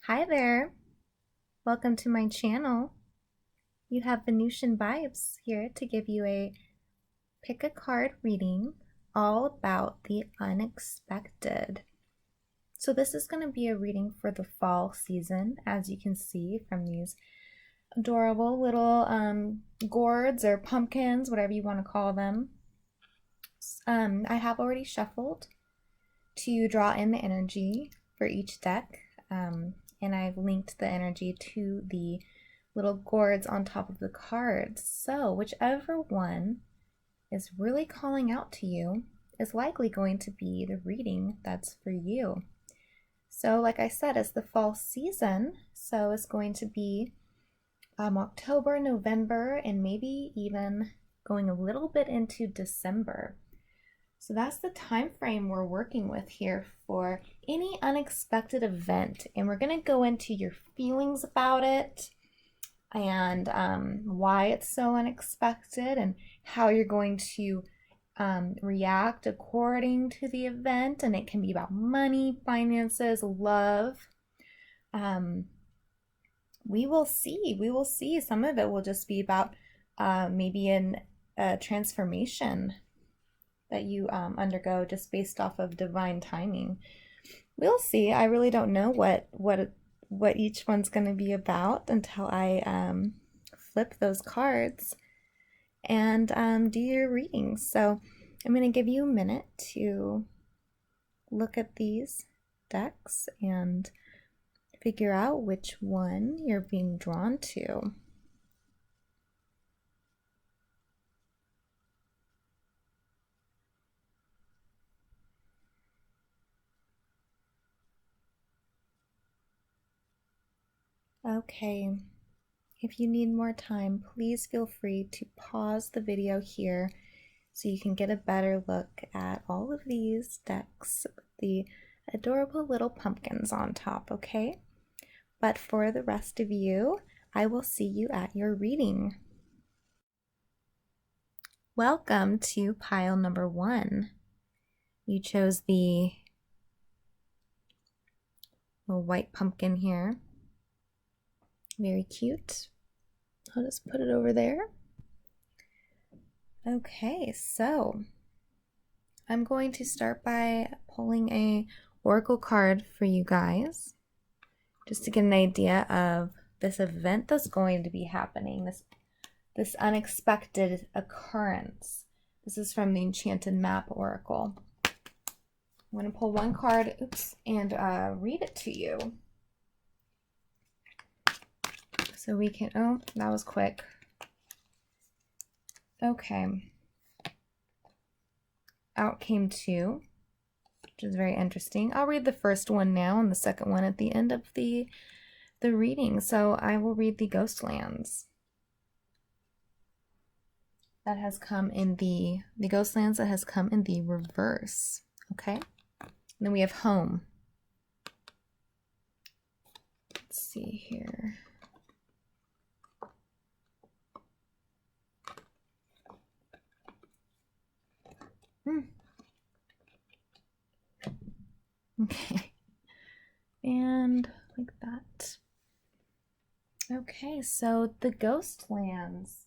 Hi there, welcome to my channel. You have Venusian Vibes here to give you a pick a card reading all about the unexpected. So this is going to be a reading for the fall season, as you can see from these adorable little gourds or pumpkins, whatever you want to call them. I have already shuffled to draw in the energy for each deck. And I've linked the energy to the little gourds on top of the cards. So whichever one is really calling out to you is likely going to be the reading that's for you. So like I said, it's the fall season, so it's going to be October, November, and maybe even going a little bit into December. So that's the time frame we're working with here for any unexpected event. And we're going to go into your feelings about it and why it's so unexpected and how you're going to react according to the event. And it can be about money, finances, love. We will see. We will see. Some of it will just be about maybe a transformation that you undergo just based off of divine timing. We'll see. I really don't know what each one's going to be about until I flip those cards and do your readings. So I'm going to give you a minute to look at these decks and figure out which one you're being drawn to. Okay, if you need more time, please feel free to pause the video here so you can get a better look at all of these decks with the adorable little pumpkins on top, okay? But for the rest of you, I will see you at your reading. Welcome to pile number 1. You chose the little white pumpkin here. Very cute. I'll just put it over there. Okay, so I'm going to start by pulling a oracle card for you guys, just to get an idea of this event that's going to be happening, this unexpected occurrence. This is from the Enchanted Map Oracle. I'm going to pull one card, and read it to you. So we can, oh, that was quick. Okay. Out came 2, which is very interesting. I'll read the first one now and the second one at the end of the reading. So I will read the Ghostlands. That has come in the Ghostlands that has come in the reverse. Okay. And then we have Home. Let's see here. Okay, and like that. Okay, so the Ghostlands.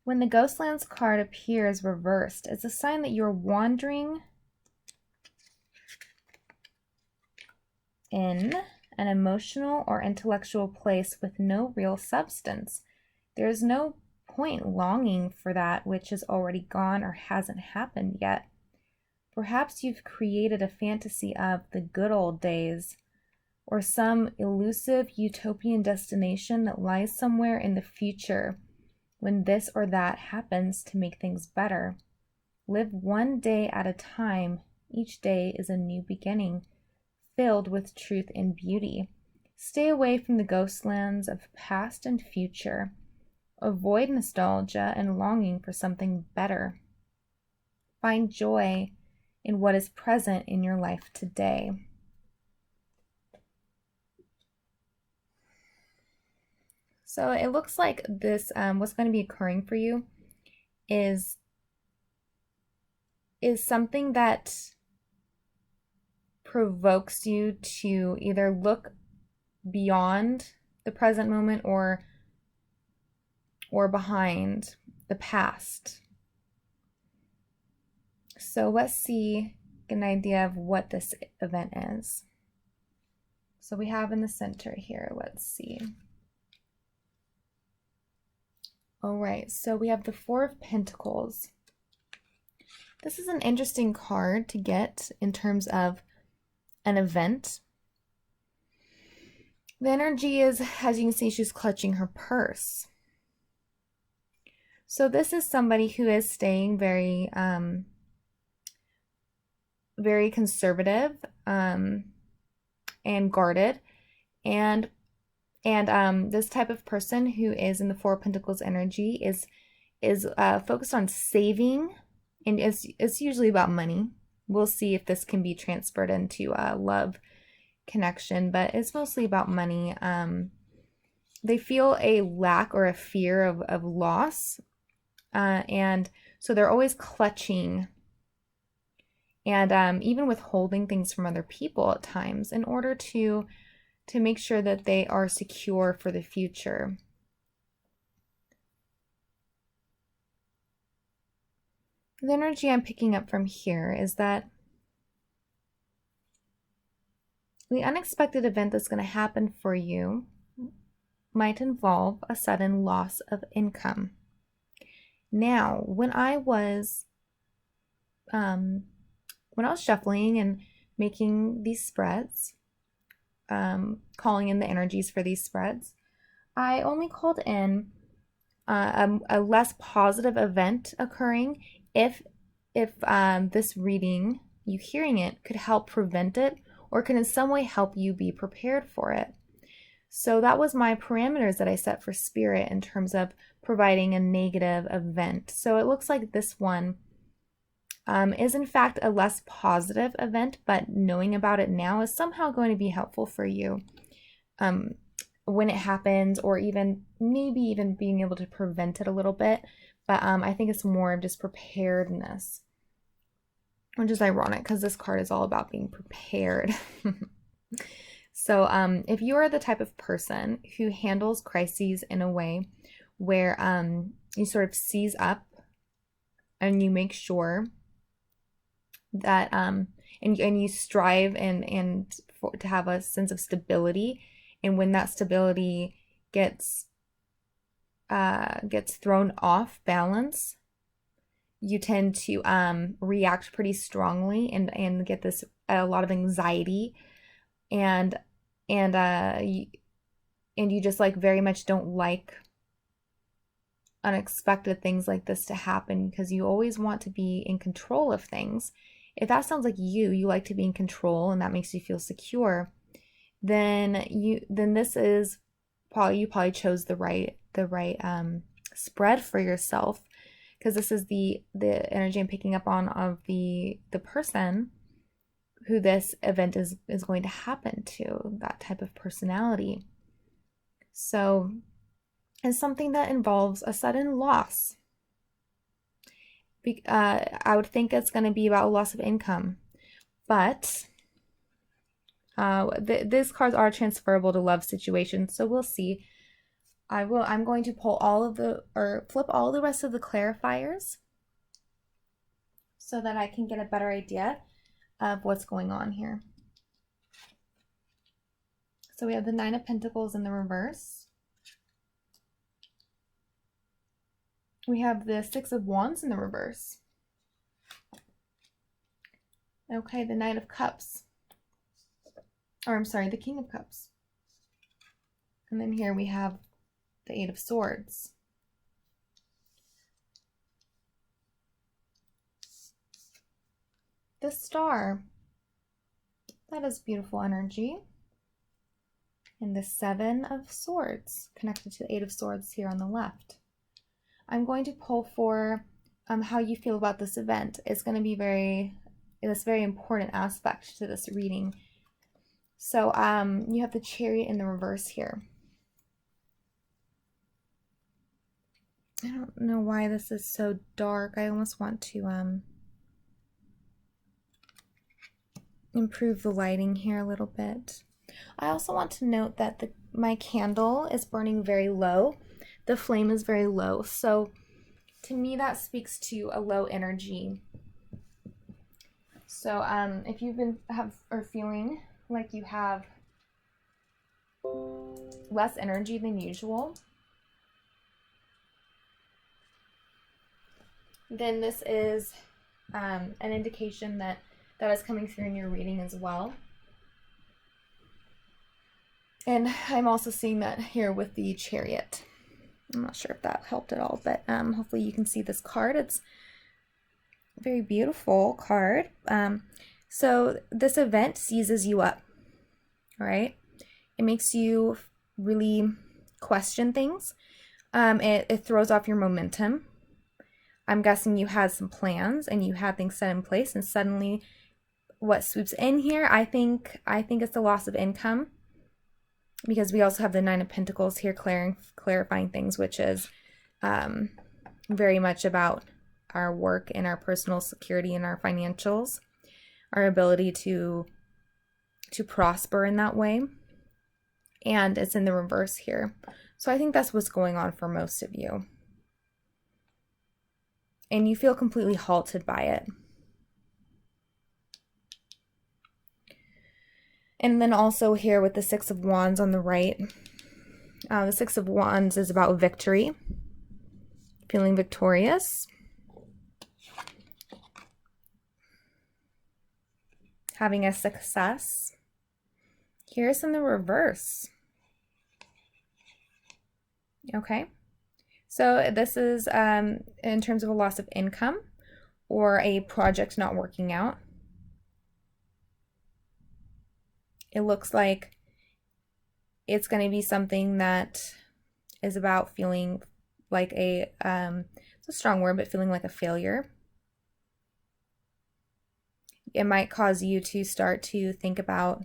When the Ghostlands card appears reversed, it's a sign that you're wandering in an emotional or intellectual place with no real substance. There is no point longing for that which is already gone or hasn't happened yet. Perhaps you've created a fantasy of the good old days, or some elusive utopian destination that lies somewhere in the future when this or that happens to make things better. Live one day at a time. Each day is a new beginning, filled with truth and beauty. Stay away from the ghostlands of past and future. Avoid nostalgia and longing for something better. Find joy in what is present in your life today. So it looks like this, what's going to be occurring for you is something that provokes you to either look beyond the present moment or behind the past. So let's see an idea of what this event is. So we have in the center here, let's see. All right, so we have the Four of Pentacles. This is an interesting card to get in terms of an event. The energy is, as you can see, she's clutching her purse. So this is somebody who is staying very, very conservative and guarded, and this type of person who is in the Four of Pentacles energy is focused on saving, and it's usually about money. We'll see if this can be transferred into a love connection, but it's mostly about money. They feel a lack or a fear of loss, and so they're always clutching and even withholding things from other people at times in order to make sure that they are secure for the future. The energy I'm picking up from here is that the unexpected event that's going to happen for you might involve a sudden loss of income. Now, when I was shuffling and making these spreads, calling in the energies for these spreads, I only called in a less positive event occurring if this reading, you hearing it, could help prevent it or can in some way help you be prepared for it. So that was my parameters that I set for Spirit in terms of providing a negative event. So it looks like this one is in fact a less positive event, but knowing about it now is somehow going to be helpful for you when it happens, or maybe even being able to prevent it a little bit. But I think it's more of just preparedness, which is ironic because this card is all about being prepared. So if you are the type of person who handles crises in a way where you sort of seize up and you make sure that and you strive to have a sense of stability, and when that stability gets thrown off balance, you tend to react pretty strongly and get a lot of anxiety, and you just like very much don't like unexpected things like this to happen, because you always want to be in control of things. If that sounds like you like to be in control and that makes you feel secure, then this is you probably chose the right spread for yourself, because this is the energy I'm picking up on of the person who this event is going to happen to, that type of personality. So it's something that involves a sudden loss. I would think it's going to be about a loss of income, but these cards are transferable to love situations, so we'll see. I'm going to pull flip all the rest of the clarifiers so that I can get a better idea of what's going on here. So we have the Nine of Pentacles in the reverse. We have the Six of Wands in the reverse. Okay, the Knight of Cups. Or I'm sorry, the King of Cups. And then here we have the Eight of Swords. The Star. That is beautiful energy. And the Seven of Swords, connected to the Eight of Swords here on the left. I'm going to pull for how you feel about this event. It's going to be this very important aspect to this reading. So you have the Chariot in the reverse here. I don't know why this is so dark. I almost want to improve the lighting here a little bit. I also want to note that my candle is burning very low. The flame is very low. So to me, that speaks to a low energy. So if you've been are feeling like you have less energy than usual, then this is an indication that is coming through in your reading as well. And I'm also seeing that here with the Chariot. I'm not sure if that helped at all, but hopefully you can see this card. It's a very beautiful card. So this event seizes you up, all right? It makes you really question things. It throws off your momentum. I'm guessing you had some plans and you had things set in place, and suddenly what swoops in here, I think it's the loss of income, because we also have the Nine of Pentacles here clarifying things, which is very much about our work and our personal security and our financials, our ability to prosper in that way. And it's in the reverse here. So I think that's what's going on for most of you. And you feel completely halted by it. And then also here with the Six of Wands on the right, the Six of Wands is about victory, feeling victorious, having a success. Here's in the reverse. Okay, so this is in terms of a loss of income or a project not working out. It looks like it's going to be something that is about feeling like it's a strong word, but feeling like a failure. It might cause you to start to think about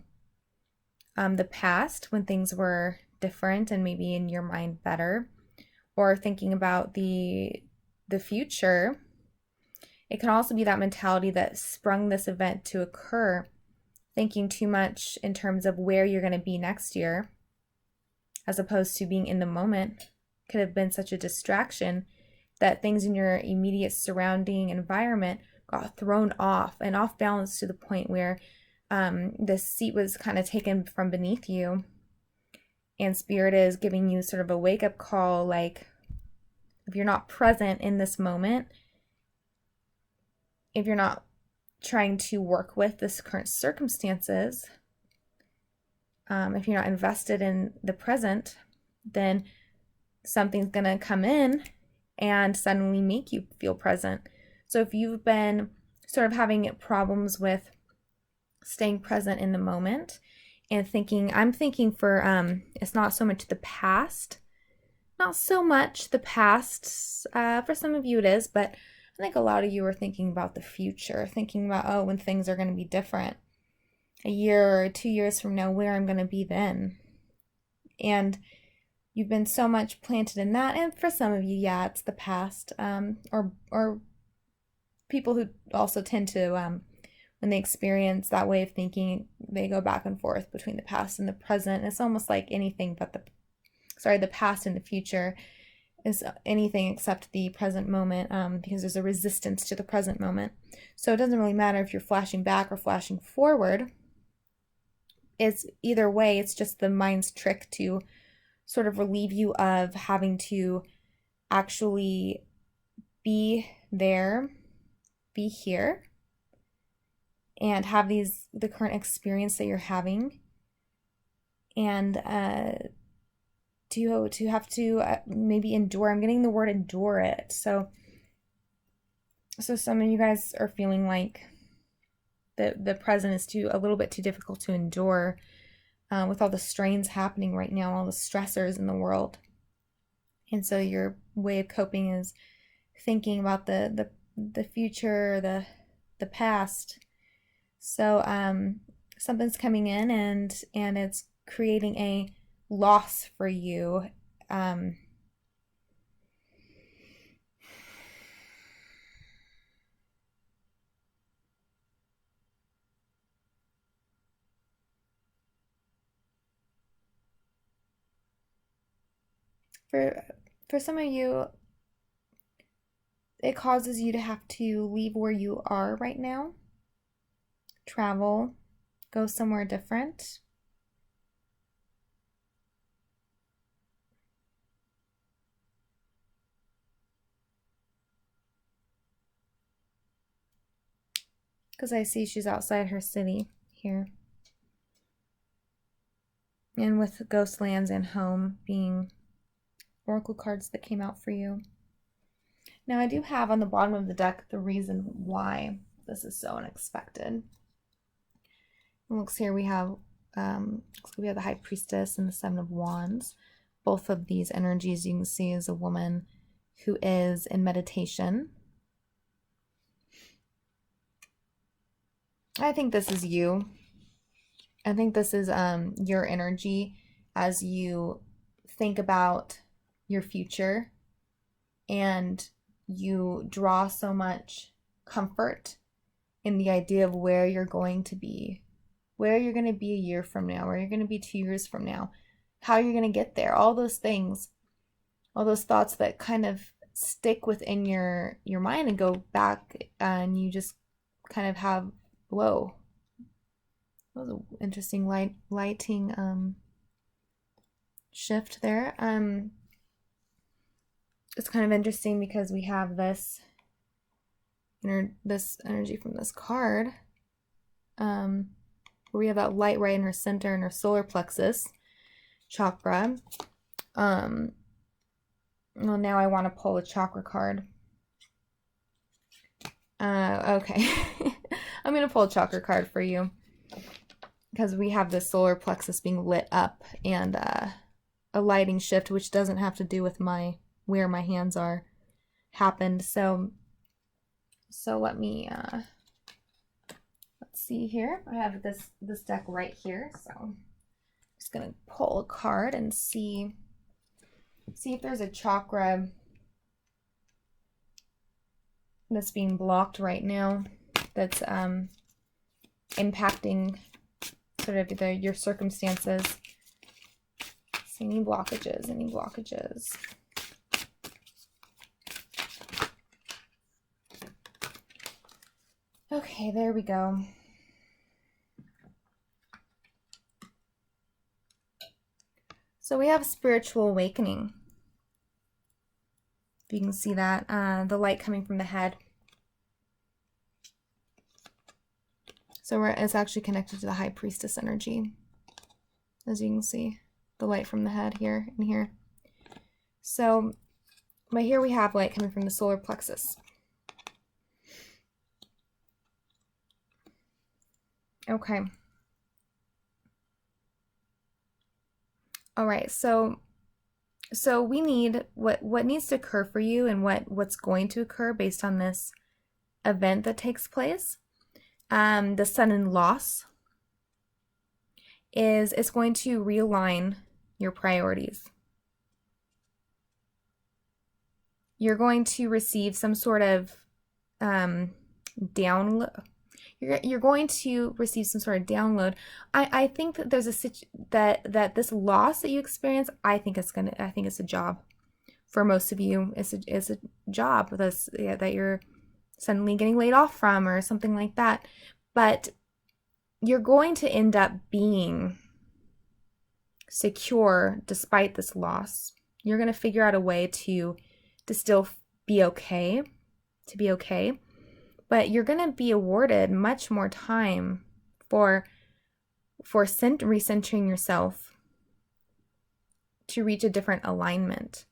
the past when things were different and maybe in your mind better, or thinking about the future. It can also be that mentality that sprung this event to occur, thinking too much in terms of where you're going to be next year, as opposed to being in the moment. Could have been such a distraction that things in your immediate surrounding environment got thrown off and off balance to the point where this seat was kind of taken from beneath you. And Spirit is giving you sort of a wake-up call, like if you're not present in this moment, if you're not trying to work with this current circumstances, if you're not invested in the present, then something's going to come in and suddenly make you feel present. So if you've been sort of having problems with staying present in the moment and thinking, I'm thinking for, it's not so much the past, for some of you it is, but I think a lot of you are thinking about the future, thinking about, oh, when things are going to be different, a year or 2 years from now, where I'm going to be then. And you've been so much planted in that. And for some of you, yeah, it's the past, or people who also tend to, when they experience that way of thinking, they go back and forth between the past and the present. It's almost like anything but the past and the future is anything except the present moment, because there's a resistance to the present moment. So it doesn't really matter if you're flashing back or flashing forward. It's either way, it's just the mind's trick to sort of relieve you of having to actually be there, be here, and have the current experience that you're having, and to have to maybe endure. I'm getting the word endure it. So some of you guys are feeling like the present is a little bit too difficult to endure, with all the strains happening right now, all the stressors in the world. And so your way of coping is thinking about the future, the past. So something's coming in and it's creating a loss for you. For some of you, it causes you to have to leave where you are right now, travel, go somewhere different. Because I see she's outside her city here. And with Ghost Lands and Home being oracle cards that came out for you. Now I do have on the bottom of the deck the reason why this is so unexpected. It looks here we have the High Priestess and the Seven of Wands. Both of these energies you can see is a woman who is in meditation. I think this is you. I think this is your energy as you think about your future and you draw so much comfort in the idea of where you're going to be, where you're going to be a year from now, where you're going to be 2 years from now, how you're going to get there, all those things, all those thoughts that kind of stick within your mind and go back, and you just kind of have, whoa, that was an interesting lighting shift there. It's kind of interesting because we have this energy from this card, where we have that light right in her center in her solar plexus chakra. Well, now I want to pull a chakra card. Okay. I'm going to pull a chakra card for you because we have this solar plexus being lit up and a lighting shift, which doesn't have to do with where my hands are, happened. So let me let's see here. I have this deck right here, so I'm just gonna pull a card and see if there's a chakra that's being blocked right now that's impacting sort of your circumstances. See any blockages. Okay, there we go. So we have spiritual awakening. If you can see that, the light coming from the head. So it's actually connected to the High Priestess energy, as you can see, the light from the head here and here. So, but here we have light coming from the solar plexus. Okay. All right, so we need what needs to occur for you and what's going to occur based on this event that takes place. The sudden loss it's going to realign your priorities. You're going to receive some sort of download. You're going to receive some sort of download. I think that there's that this loss that you experience, I think it's a job. For most of you, it's a job that you're suddenly getting laid off from or something like that. But you're going to end up being secure despite this loss. You're going to figure out a way to still be okay, but you're going to be awarded much more time for recentering yourself to reach a different alignment.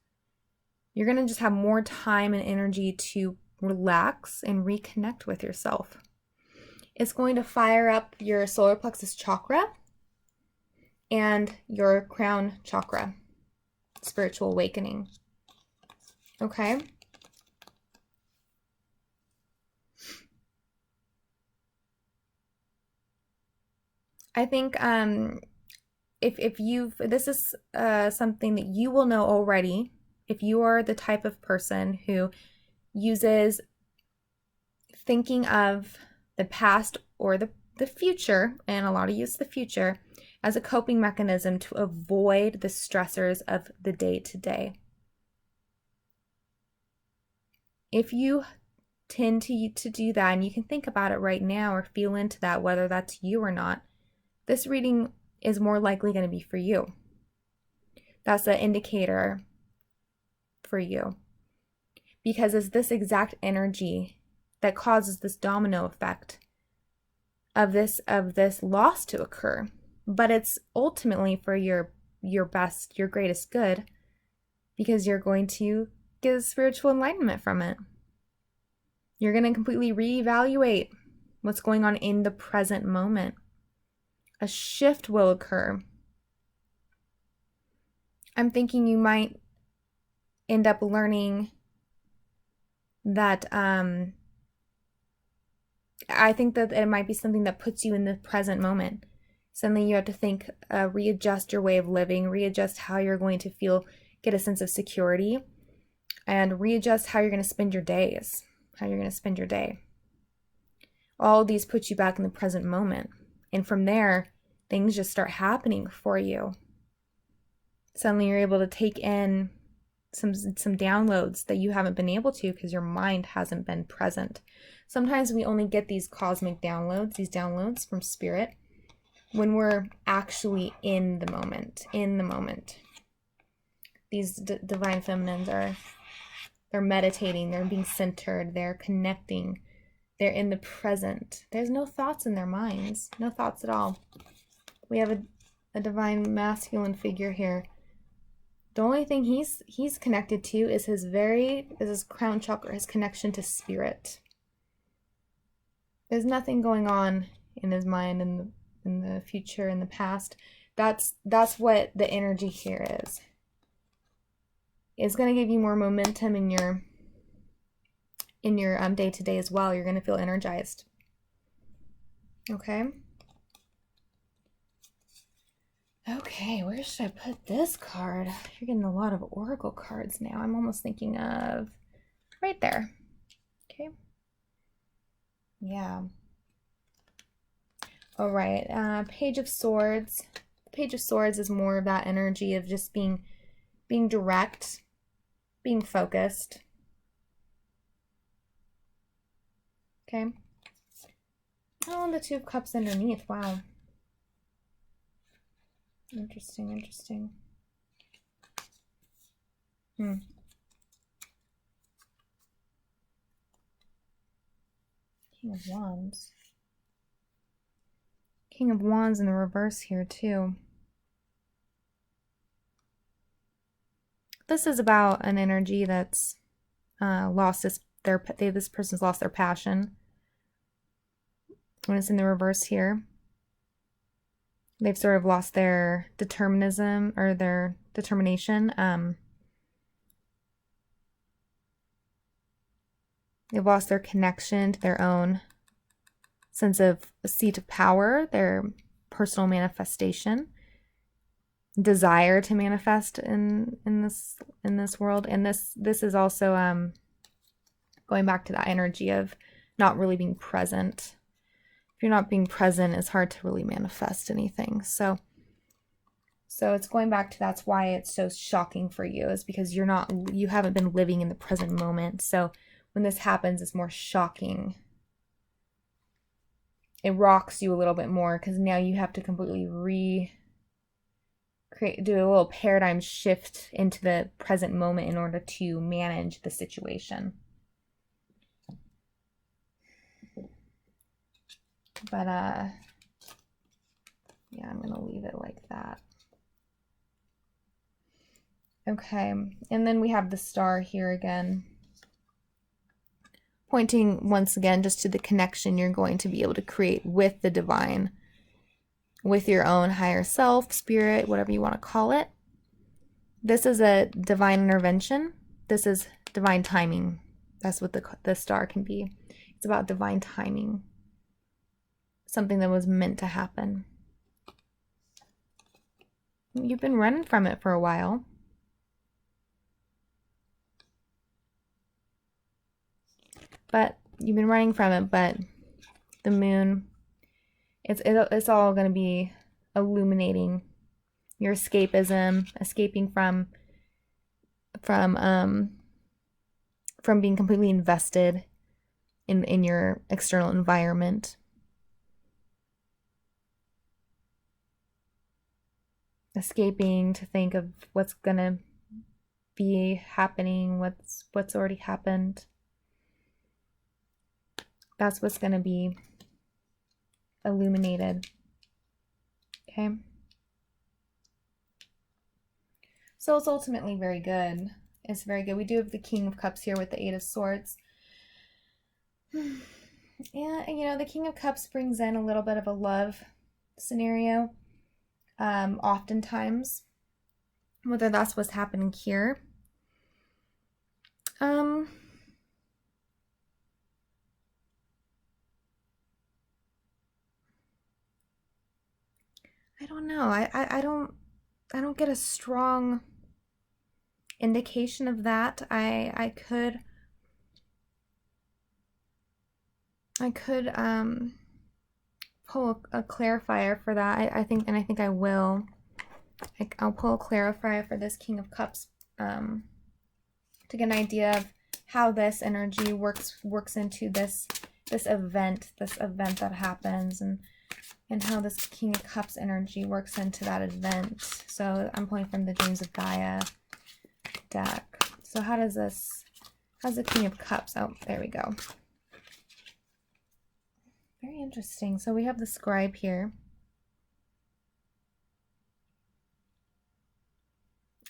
You're going to just have more time and energy to relax and reconnect with yourself. It's going to fire up your solar plexus chakra and your crown chakra, spiritual awakening. Okay? I think if this is something that you will know already, if you are the type of person who uses thinking of the past or the future, and a lot of use the future, as a coping mechanism to avoid the stressors of the day-to-day. if you tend to do that, and you can think about it right now or feel into that, whether that's you or not, this reading is more likely going to be for you. That's an indicator for you, because it's this exact energy that causes this domino effect of this loss to occur. But it's ultimately for your best, your greatest good, because you're going to get a spiritual enlightenment from it. You're going to completely reevaluate what's going on in the present moment. A shift will occur. I'm thinking you might end up learning that I think that it might be something that puts you in the present moment. Suddenly you have to think, readjust your way of living, readjust how you're going to feel, get a sense of security, and readjust how you're going to spend your days, how you're going to spend your day. All of these put you back in the present moment. And from there, things just start happening for you. Suddenly you're able to take in some downloads that you haven't been able to because your mind hasn't been present. Sometimes we only get these cosmic downloads, these downloads from spirit, when we're actually in the moment, These divine feminines they're meditating, they're being centered, they're connecting, they're in the present. There's no thoughts in their minds, no thoughts at all. We have a divine masculine figure here. The only thing he's connected to is his crown chakra, his connection to spirit. There's nothing going on in his mind in the future, in the past. That's what the energy here is. It's going to give you more momentum in your day-to-day as well. You're going to feel energized. Okay? Okay, where should I put this card? You're getting a lot of oracle cards now. I'm almost thinking of right there. Okay. Yeah. All right. Page of Swords. Page of Swords is more of that energy of just being direct, being focused. Okay. Oh, the Two of Cups underneath. Wow. Interesting. King of Wands. King of Wands in the reverse here too. This is about an energy that's this person's lost their passion. When it's in the reverse here, they've sort of lost their determinism or their determination. They've lost their connection to their own sense of a seat of power, their personal manifestation, desire to manifest in this world. And this is also going back to that energy of not really being present. If you're not being present, it's hard to really manifest anything. So it's going back to, that's why it's so shocking for you, is because you haven't been living in the present moment. So when this happens, it's more shocking. It rocks you a little bit more because now you have to completely do a little paradigm shift into the present moment in order to manage the situation. But yeah, I'm gonna leave it like that. Okay, and then we have the star here again, pointing once again just to the connection you're going to be able to create with the divine, with your own higher self, spirit, whatever you want to call it. This is a divine intervention. This is divine timing. That's what the star can be. It's about divine timing. Something that was meant to happen. You've been running from it for a while. But you've been running from it, but the moon, it's all going to be illuminating your escapism, escaping from from being completely invested in your external environment. Escaping to think of what's gonna be happening, what's already happened. That's what's gonna be illuminated. Okay. So it's ultimately very good. It's very good. We do have the King of Cups here with the Eight of Swords. And, you know, the King of Cups brings in a little bit of a love scenario. Oftentimes, whether that's what's happening here. I don't know. I don't get a strong indication of that. I could pull a clarifier for that. I think I will. I'll pull a clarifier for this King of Cups to get an idea of how this energy works into this event that happens, and how this King of Cups energy works into that event. So I'm pulling from the Dreams of Gaia deck. So how's the King of Cups? Oh, there we go. Very interesting. So we have the Scribe here.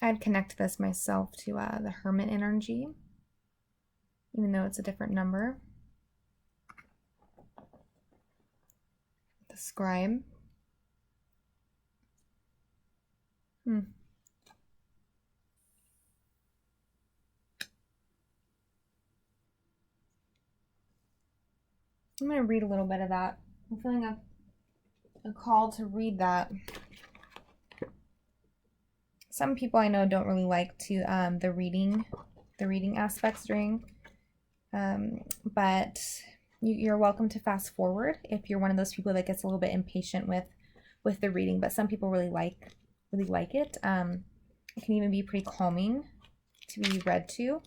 I'd connect this myself to the Hermit energy, even though it's a different number. The Scribe. I'm going to read a little bit of that. I'm feeling a call to read that. Some people I know don't really like to the reading aspects during, but you're welcome to fast forward if you're one of those people that gets a little bit impatient with the reading. But some people really like it. It can even be pretty calming to be read to.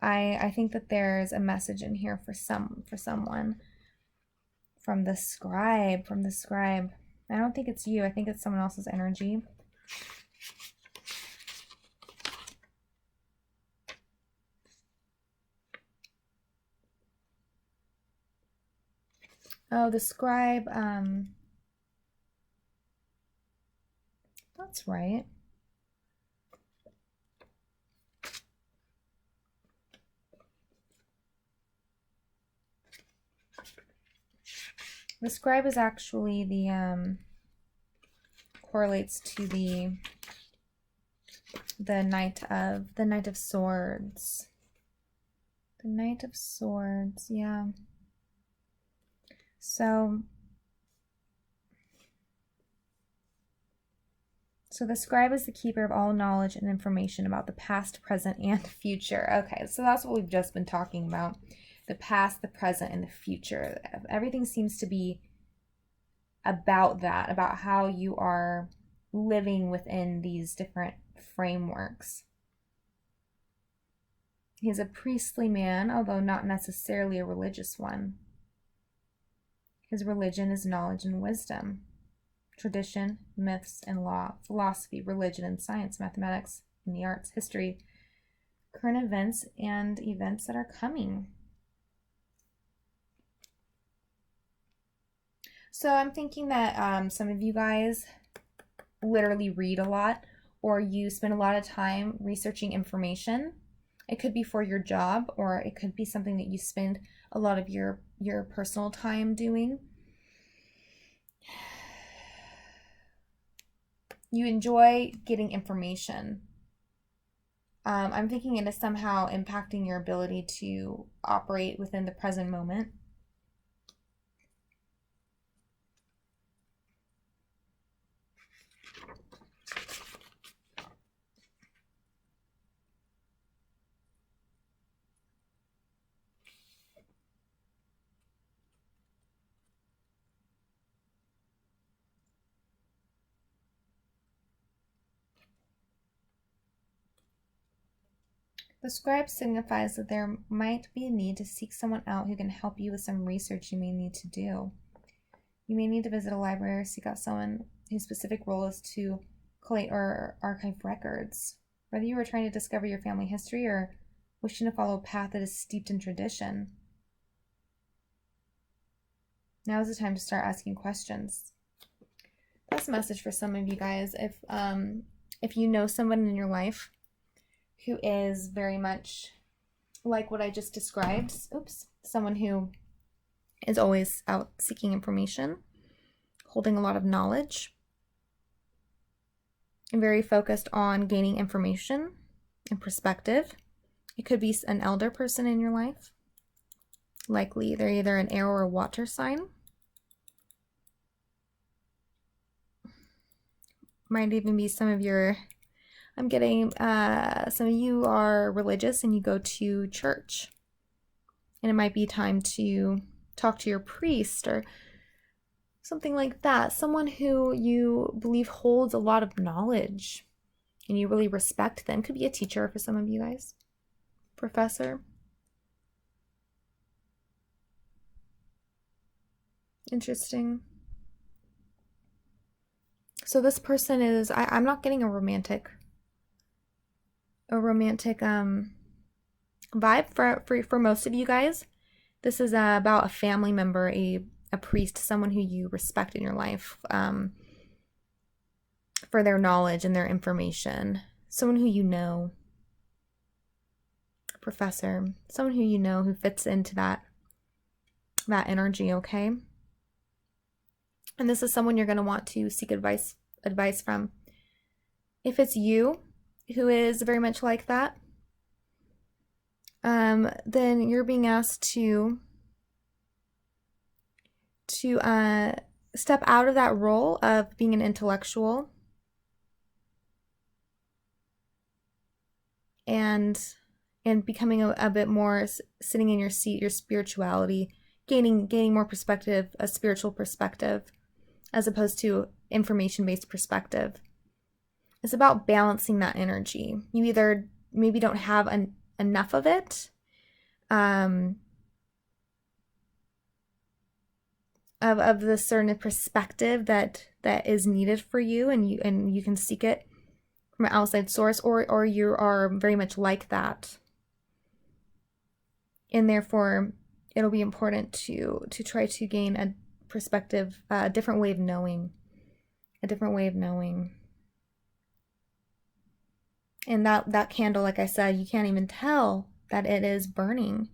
I think that there's a message in here for someone from the Scribe. I don't think it's you. I think it's someone else's energy. Oh, the Scribe, that's right. The Scribe is actually the, correlates to the Knight of Swords. The Knight of Swords, yeah. So the Scribe is the keeper of all knowledge and information about the past, present, and future. Okay, so that's what we've just been talking about. The past, the present, and the future. Everything seems to be about that, about how you are living within these different frameworks. He's a priestly man, although not necessarily a religious one. His religion is knowledge and wisdom, tradition, myths and law, philosophy, religion and science, mathematics and the arts, history, current events, and events that are coming. So I'm thinking that some of you guys literally read a lot, or you spend a lot of time researching information. It could be for your job, or it could be something that you spend a lot of your personal time doing. You enjoy getting information. I'm thinking it is somehow impacting your ability to operate within the present moment. The scribe signifies that there might be a need to seek someone out who can help you with some research you may need to do. You may need to visit a library or seek out someone whose specific role is to collate or archive records. Whether you are trying to discover your family history or wishing to follow a path that is steeped in tradition, now is the time to start asking questions. That's a message for some of you guys. If you know someone in your life who is very much like what I just described, someone who is always out seeking information, holding a lot of knowledge, and very focused on gaining information and perspective. It could be an elder person in your life. Likely they're either an air or a water sign. Might even be some of your, I'm getting, some of you are religious and you go to church. And it might be time to talk to your priest or something like that. Someone who you believe holds a lot of knowledge and you really respect them. Could be a teacher for some of you guys. Professor. Interesting. So this person is, I'm not getting a romantic vibe for most of you guys. This is about a family member, a priest, someone who you respect in your life for their knowledge and their information. Someone who you know. Professor. Someone who you know who fits into that energy, okay? And this is someone you're going to want to seek advice from. If it's you who is very much like that, then you're being asked to step out of that role of being an intellectual and becoming a bit more sitting in your seat, your spirituality, gaining more perspective, a spiritual perspective, as opposed to information-based perspective. It's about balancing that energy. You either maybe don't have enough of it, of the certain perspective that is needed for you, and you can seek it from an outside source, or you are very much like that, and therefore it'll be important to try to gain a perspective, a different way of knowing. And that candle, like I said, you can't even tell that it is burning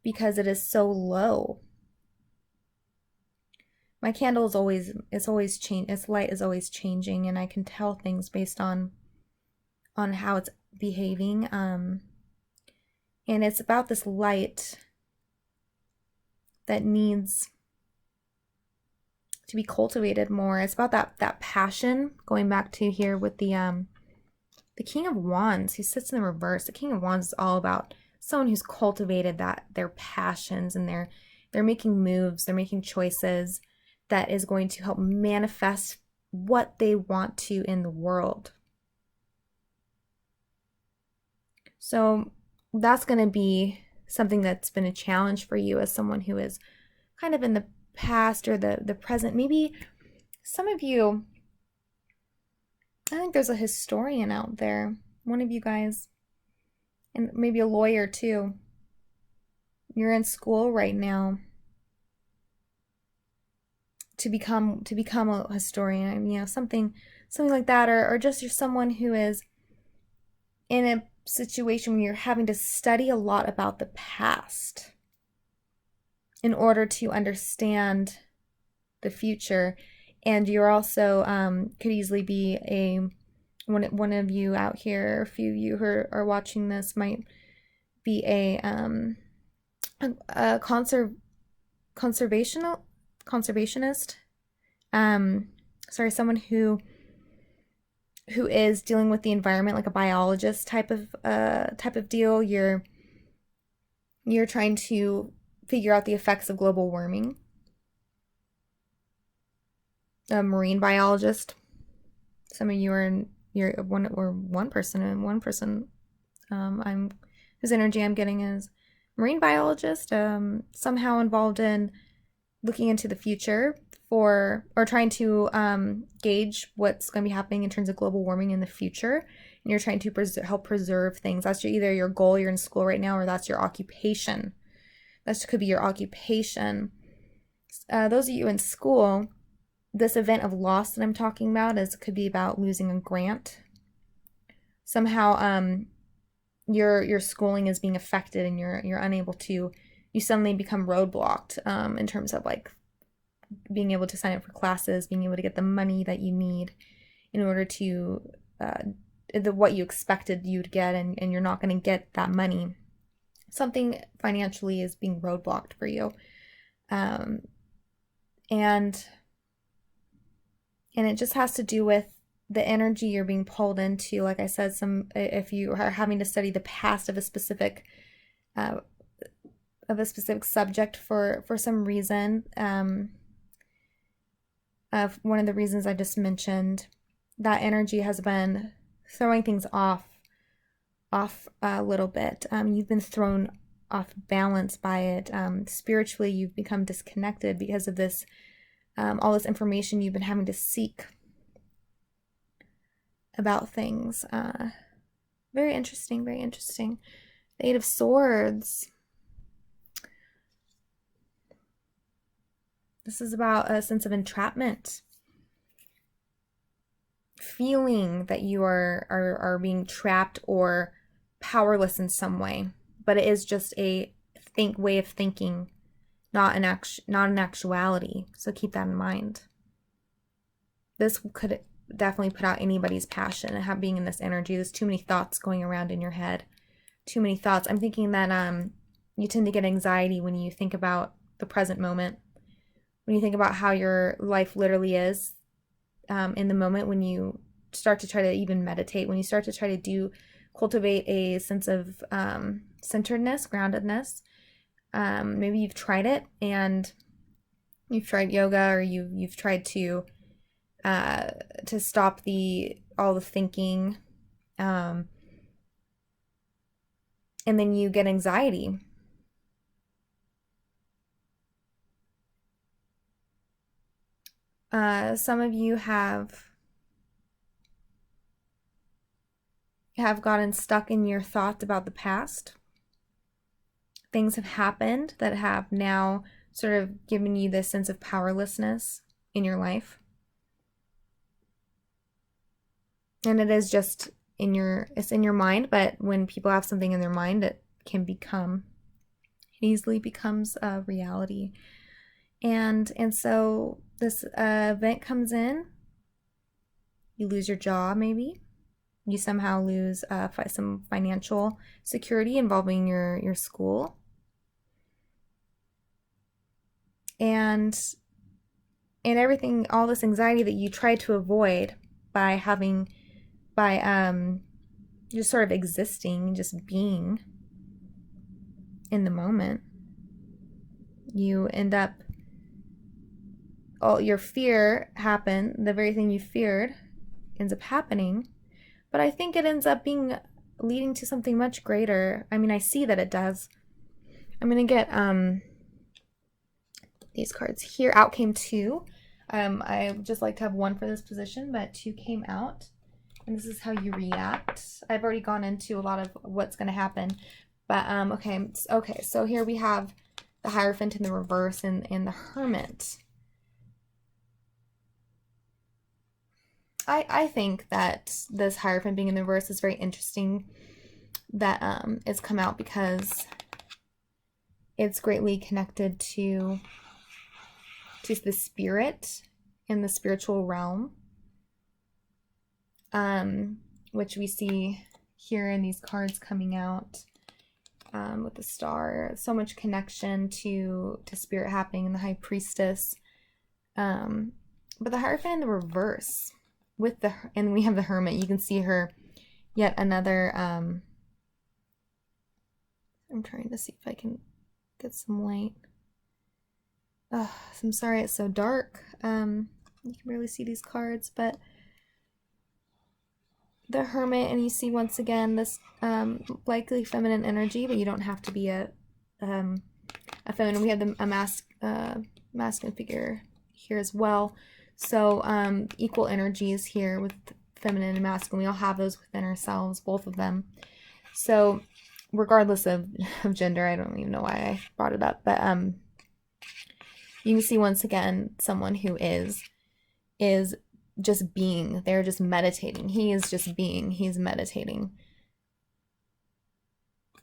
because it is so low. My candle is always its light is always changing, and I can tell things based on how it's behaving. And it's about this light that needs to be cultivated more. It's about that passion, going back to here with the King of Wands, who sits in the reverse. The King of Wands is all about someone who's cultivated their passions, and they're making moves, they're making choices that is going to help manifest what they want to in the world. So that's going to be something that's been a challenge for you as someone who is kind of in the past or the present. Maybe some of you, I think there's a historian out there, one of you guys, and maybe a lawyer too. You're in school right now to become a historian, something like that, or just you're someone who is in a situation where you're having to study a lot about the past in order to understand the future. And you're also could easily be one of you out here, a few of you who are watching this might be a conservationist. Someone who is dealing with the environment, like a biologist type of deal. You're trying to figure out the effects of global warming. A marine biologist. Some of you are one person, and one person I'm whose energy I'm getting is marine biologist, somehow involved in looking into the future or trying to gauge what's going to be happening in terms of global warming in the future. And you're trying to help preserve things. That's either your goal, you're in school right now, or that's your occupation. That could be your occupation. Those of you in school, this event of loss that I'm talking about could be about losing a grant. Somehow your schooling is being affected and you're unable to, you suddenly become roadblocked in terms of like being able to sign up for classes, being able to get the money that you need in order to what you expected you'd get, and you're not going to get that money. Something financially is being roadblocked for you. And it just has to do with the energy you're being pulled into. Like I said, if you are having to study the past of a specific subject for some reason, of one of the reasons I just mentioned, that energy has been throwing things off a little bit. You've been thrown off balance by it. Spiritually, you've become disconnected because of this, all this information you've been having to seek about things. Very interesting, very interesting. The Eight of Swords. This is about a sense of entrapment. Feeling that you are being trapped or powerless in some way. But it is just a way of thinking, not an actuality. So keep that in mind. This could definitely put out anybody's passion and being in this energy. There's too many thoughts going around in your head. Too many thoughts. I'm thinking that you tend to get anxiety when you think about the present moment. When you think about how your life literally is in the moment, when you start to try to even meditate, when you start to try to cultivate a sense of centeredness, groundedness. Maybe you've tried it and you've tried yoga, or you've tried to stop all the thinking, and then you get anxiety. Some of you have gotten stuck in your thoughts about the past. Things have happened that have now sort of given you this sense of powerlessness in your life. And it is just it's in your mind, but when people have something in their mind, it easily becomes a reality. And so this event comes in, you lose your job maybe, you somehow lose some financial security involving your school. And everything, all this anxiety that you try to avoid by just sort of existing, just being in the moment, you end up, all your fear happened, the very thing you feared ends up happening. But I think it ends up leading to something much greater. I mean, I see that it does. I'm going to get these cards here. Out came 2. I just like to have 1 for this position, but 2 came out. And this is how you react. I've already gone into a lot of what's going to happen. But, okay, so here we have the Hierophant in the reverse and the Hermit. I think that this Hierophant being in the reverse is very interesting that it's come out, because it's greatly connected to the spirit in the spiritual realm, which we see here in these cards coming out with the Star. So much connection to spirit happening in the High Priestess. But the Hierophant in the reverse, and we have the Hermit. You can see her, yet another, I'm trying to see if I can get some light. I'm sorry it's so dark. You can barely see these cards, but the Hermit, and you see once again this likely feminine energy, but you don't have to be a feminine. We have a masculine figure here as well. So equal energies here with feminine and masculine. We all have those within ourselves, both of them. So regardless of gender, I don't even know why I brought it up, but you can see once again someone who is just being. They're just meditating. He is just being. He's meditating.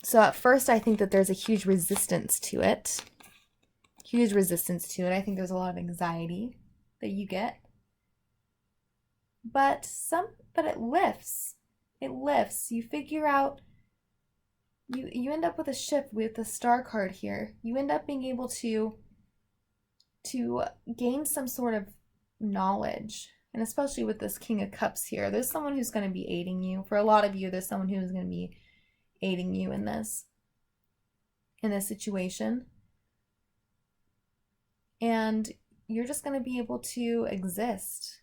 So at first I think that there's a huge resistance to it. Huge resistance to it. I think there's a lot of anxiety that you get. But it lifts. It lifts. You figure out, you end up with a shift with the star card here. You end up being able to gain some sort of knowledge. And especially with this King of Cups here, there's someone who's going to be aiding you. For a lot of you, there's someone who's going to be aiding you in this situation. And you're just going to be able to exist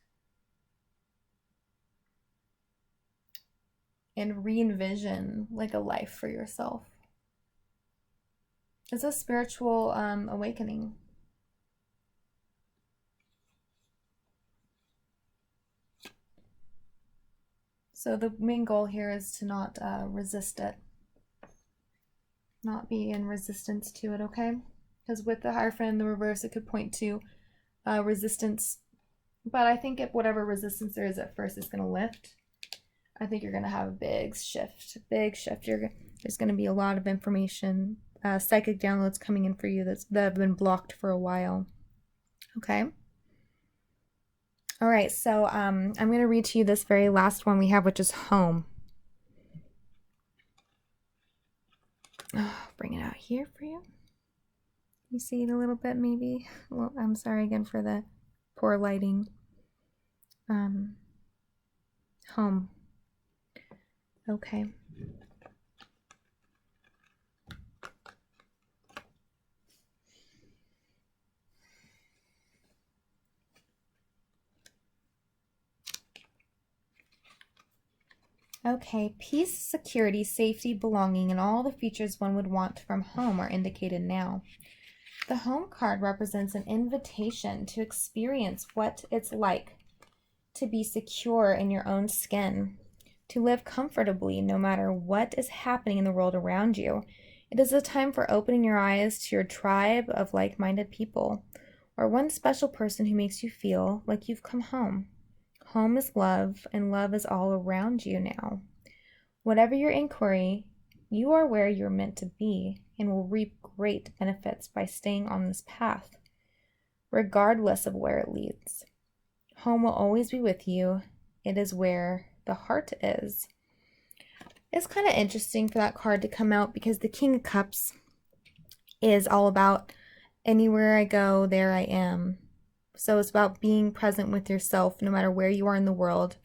and re-envision like a life for yourself. It's a spiritual awakening. So the main goal here is to not resist it. Not be in resistance to it, okay? Because with the Hierophant in the reverse, it could point to resistance. But I think if whatever resistance there is at first is going to lift, I think you're going to have a big shift. Big shift. There's going to be a lot of information, psychic downloads coming in for you that have been blocked for a while. Okay? All right, so I'm going to read to you this very last one we have, which is home. Bring it out here for you. You see it a little bit, maybe? Well, I'm sorry again for the poor lighting. Home. Okay. Okay, peace, security, safety, belonging, and all the features one would want from home are indicated now. The home card represents an invitation to experience what it's like to be secure in your own skin, to live comfortably no matter what is happening in the world around you. It is a time for opening your eyes to your tribe of like-minded people, or one special person who makes you feel like you've come home. Home is love, and love is all around you now. Whatever your inquiry, you are where you're meant to be and will reap great benefits by staying on this path, regardless of where it leads. Home will always be with you. It is where the heart is. It's kind of interesting for that card to come out because the King of Cups is all about anywhere I go, there I am. So it's about being present with yourself no matter where you are in the world,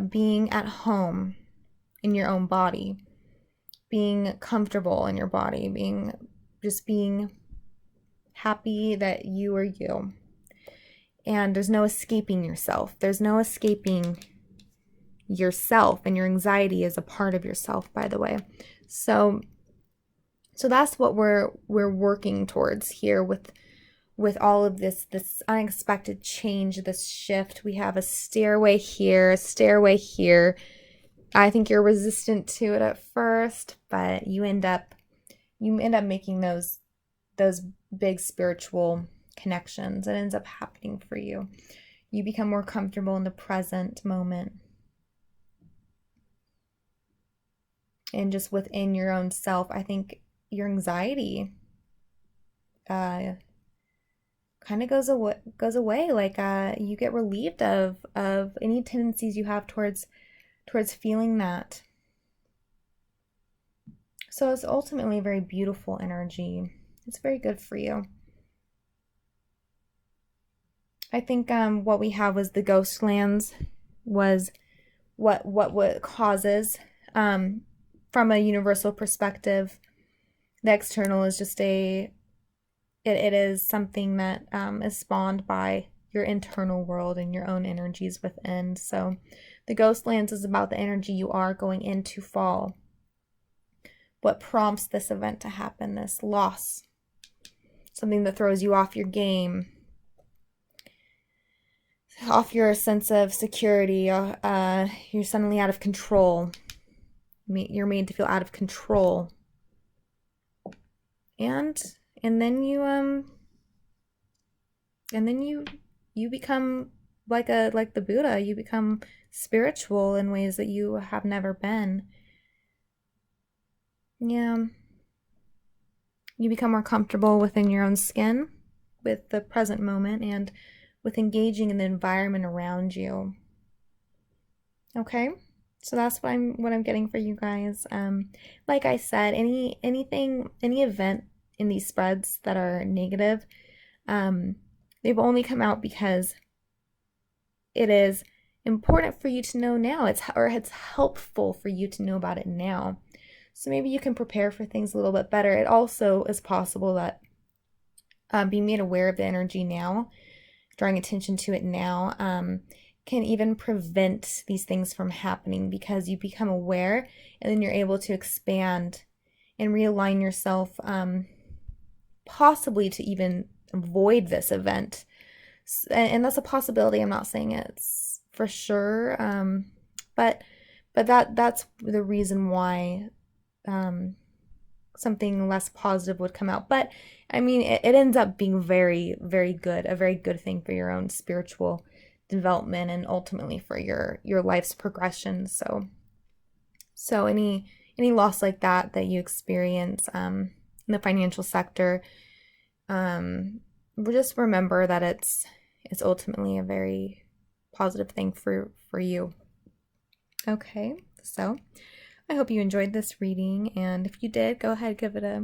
being at home in your own body, being comfortable in your body, being happy that you are you. And there's no escaping yourself. There's no escaping yourself, and your anxiety is a part of yourself, by the way. So that's what we're working towards here with all of this unexpected change, this shift. We have a stairway here, a stairway here. I think you're resistant to it at first, but you end up making those big spiritual connections. It ends up happening for you. You become more comfortable in the present moment. And just within your own self, I think your anxiety kind of goes away. Like you get relieved of any tendencies you have towards feeling that. So it's ultimately a very beautiful energy. It's very good for you. I think what we have was the ghost lands was what causes from a universal perspective. The external is just it is something that is spawned by your internal world and your own energies within. So The Ghostlands is about the energy you are going into fall. What prompts this event to happen, this loss. Something that throws you off your game, off your sense of security. You're suddenly out of control. You're made to feel out of control. And then you become like the Buddha. You become spiritual in ways that you have never been. Yeah. You become more comfortable within your own skin, with the present moment, and with engaging in the environment around you. Okay, so that's what I'm getting for you guys. Like I said, any event in these spreads that are negative, they've only come out because it is important for you to know now. It's helpful for you to know about it now. So maybe you can prepare for things a little bit better. It also is possible that being made aware of the energy now, drawing attention to it now, can even prevent these things from happening, because you become aware and then you're able to expand and realign yourself, possibly to even avoid this event. And that's a possibility. I'm not saying it's for sure, but that's the reason why something less positive would come out. But I mean, it ends up being very, very good, a very good thing for your own spiritual development and ultimately for your life's progression. So any loss like that you experience in the financial sector, just remember that it's ultimately a very positive thing for you. Okay, so I hope you enjoyed this reading, and if you did, go ahead, give it a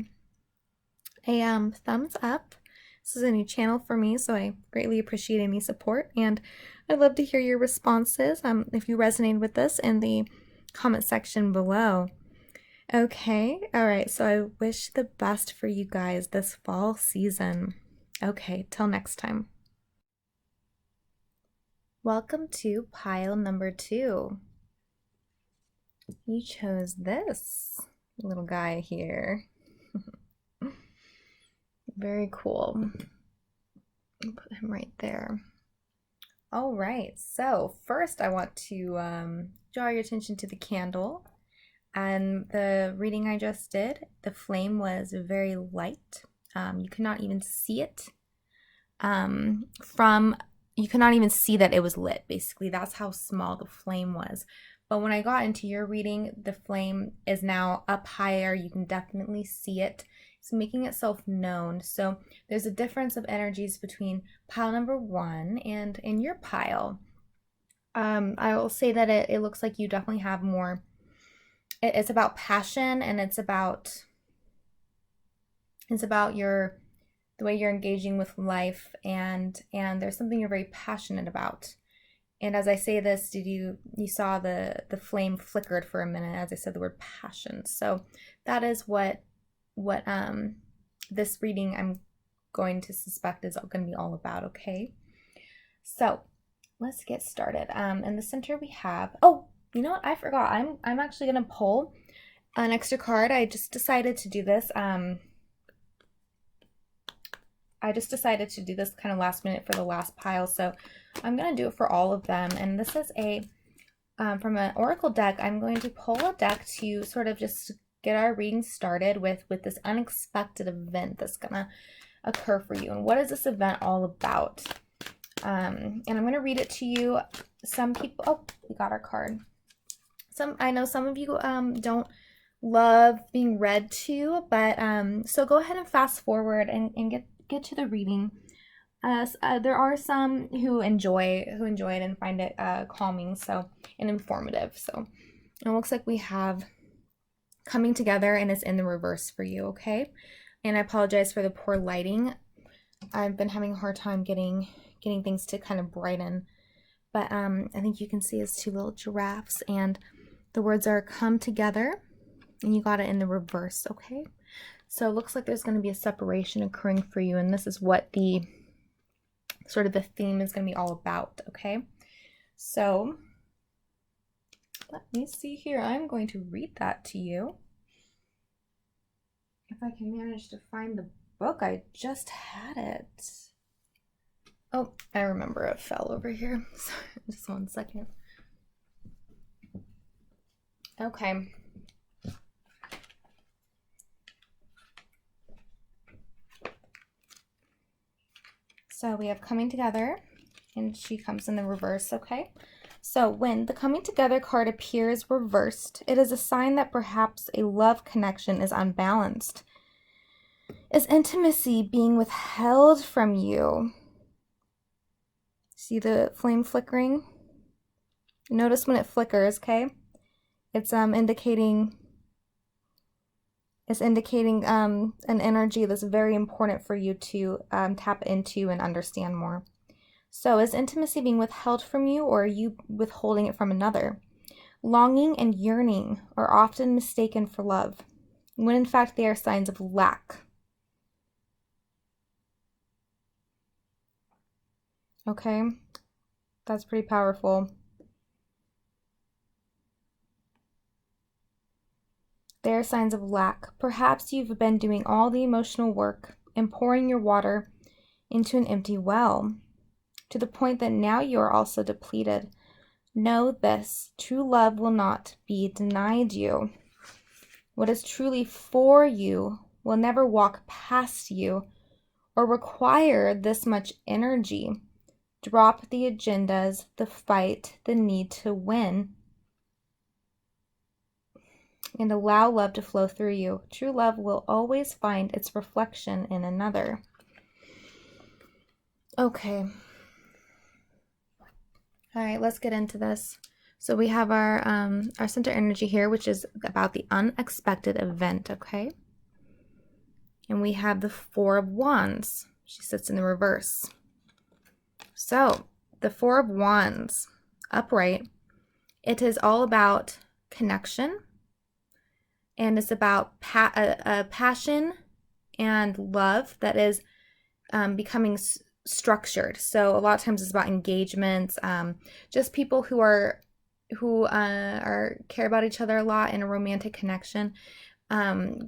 thumbs up. This is a new channel for me, so I greatly appreciate any support, and I'd love to hear your responses if you resonated with this in the comment section below. Okay, all right, so I wish the best for you guys this fall season. Okay, till next time. Welcome to pile number 2. You chose this little guy here. Very cool. Put him right there. All right, so first I want to draw your attention to the candle. And the reading I just did, the flame was very light. You could not even see it. You could not even see that it was lit, basically. That's how small the flame was. But when I got into your reading, the flame is now up higher. You can definitely see it. It's making itself known. So there's a difference of energies between pile number 1 and in your pile. I will say that it looks like you definitely have more. It's about passion, and it's about the way you're engaging with life, and there's something you're very passionate about. And as I say this, you saw the flame flickered for a minute as I said the word passion. So that is what this reading I'm going to suspect is going to be all about. Okay, so let's get started. In the center we have, oh, you know what, I forgot. I'm actually gonna pull an extra card. I just decided to do this. I just decided to do this kind of last minute for the last pile, so I'm gonna do it for all of them. And this is a from an oracle deck. I'm going to pull a deck to sort of just get our reading started with this unexpected event that's gonna occur for you. And what is this event all about? And I'm gonna read it to you. Some people, oh, we got our card. I know some of you don't love being read to, but so go ahead and fast forward and get to the reading. There are some who enjoy it and find it calming, and informative. So it looks like we have coming together, and it's in the reverse for you. Okay, and I apologize for the poor lighting. I've been having a hard time getting things to kind of brighten, but I think you can see it's 2 little giraffes, and the words are come together, and you got it in the reverse. Okay, so it looks like there's going to be a separation occurring for you, and this is what the sort of the theme is going to be all about. Okay, so Let me see here. I'm going to read that to you. If I can manage to find the book, I just had it. Oh, I remember it fell over here. Sorry, just 1 second. Okay. So we have coming together, and she comes in the reverse, okay? So when the coming together card appears reversed, it is a sign that perhaps a love connection is unbalanced. Is intimacy being withheld from you? See the flame flickering? Notice when it flickers, okay? It's indicating an energy that's very important for you to tap into and understand more. So is intimacy being withheld from you, or are you withholding it from another? Longing and yearning are often mistaken for love, when in fact they are signs of lack. Okay, that's pretty powerful. They are signs of lack. Perhaps you've been doing all the emotional work and pouring your water into an empty well, to the point that now you are also depleted. Know this, true love will not be denied you. What is truly for you will never walk past you or require this much energy. Drop the agendas, the fight, the need to win, and allow love to flow through you. True love will always find its reflection in another. Okay. All right, let's get into this. So we have our center energy here, which is about the unexpected event, okay? And we have the Four of Wands. She sits in the reverse. So the Four of Wands, upright, it is all about connection, and it's about passion and love that is becoming structured. So a lot of times it's about engagements, just people who care about each other a lot in a romantic connection,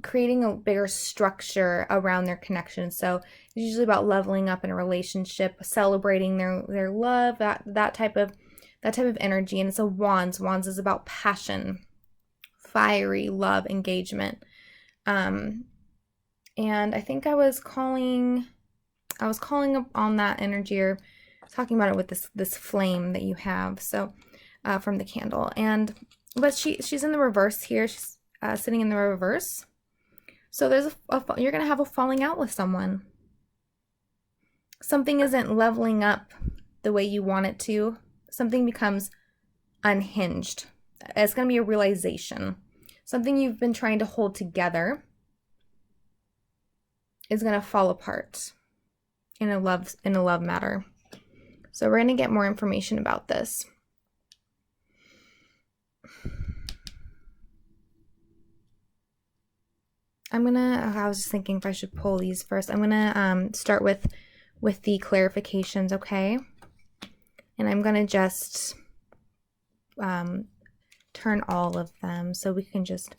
creating a bigger structure around their connection. So it's usually about leveling up in a relationship, celebrating their love, that type of energy. And it's a Wands. Wands is about passion, fiery love, engagement. And I think I was calling up on that energy, or talking about it with this flame that you have. So from the candle, but she's in the reverse here. She's sitting in the reverse. So there's you're gonna have a falling out with someone. Something isn't leveling up the way you want it to. Something becomes unhinged. It's gonna be a realization. Something you've been trying to hold together is gonna fall apart in a love matter. So we're gonna get more information about this. I was just thinking if I should pull these first. I'm gonna start with the clarifications, okay? And I'm gonna just turn all of them so we can just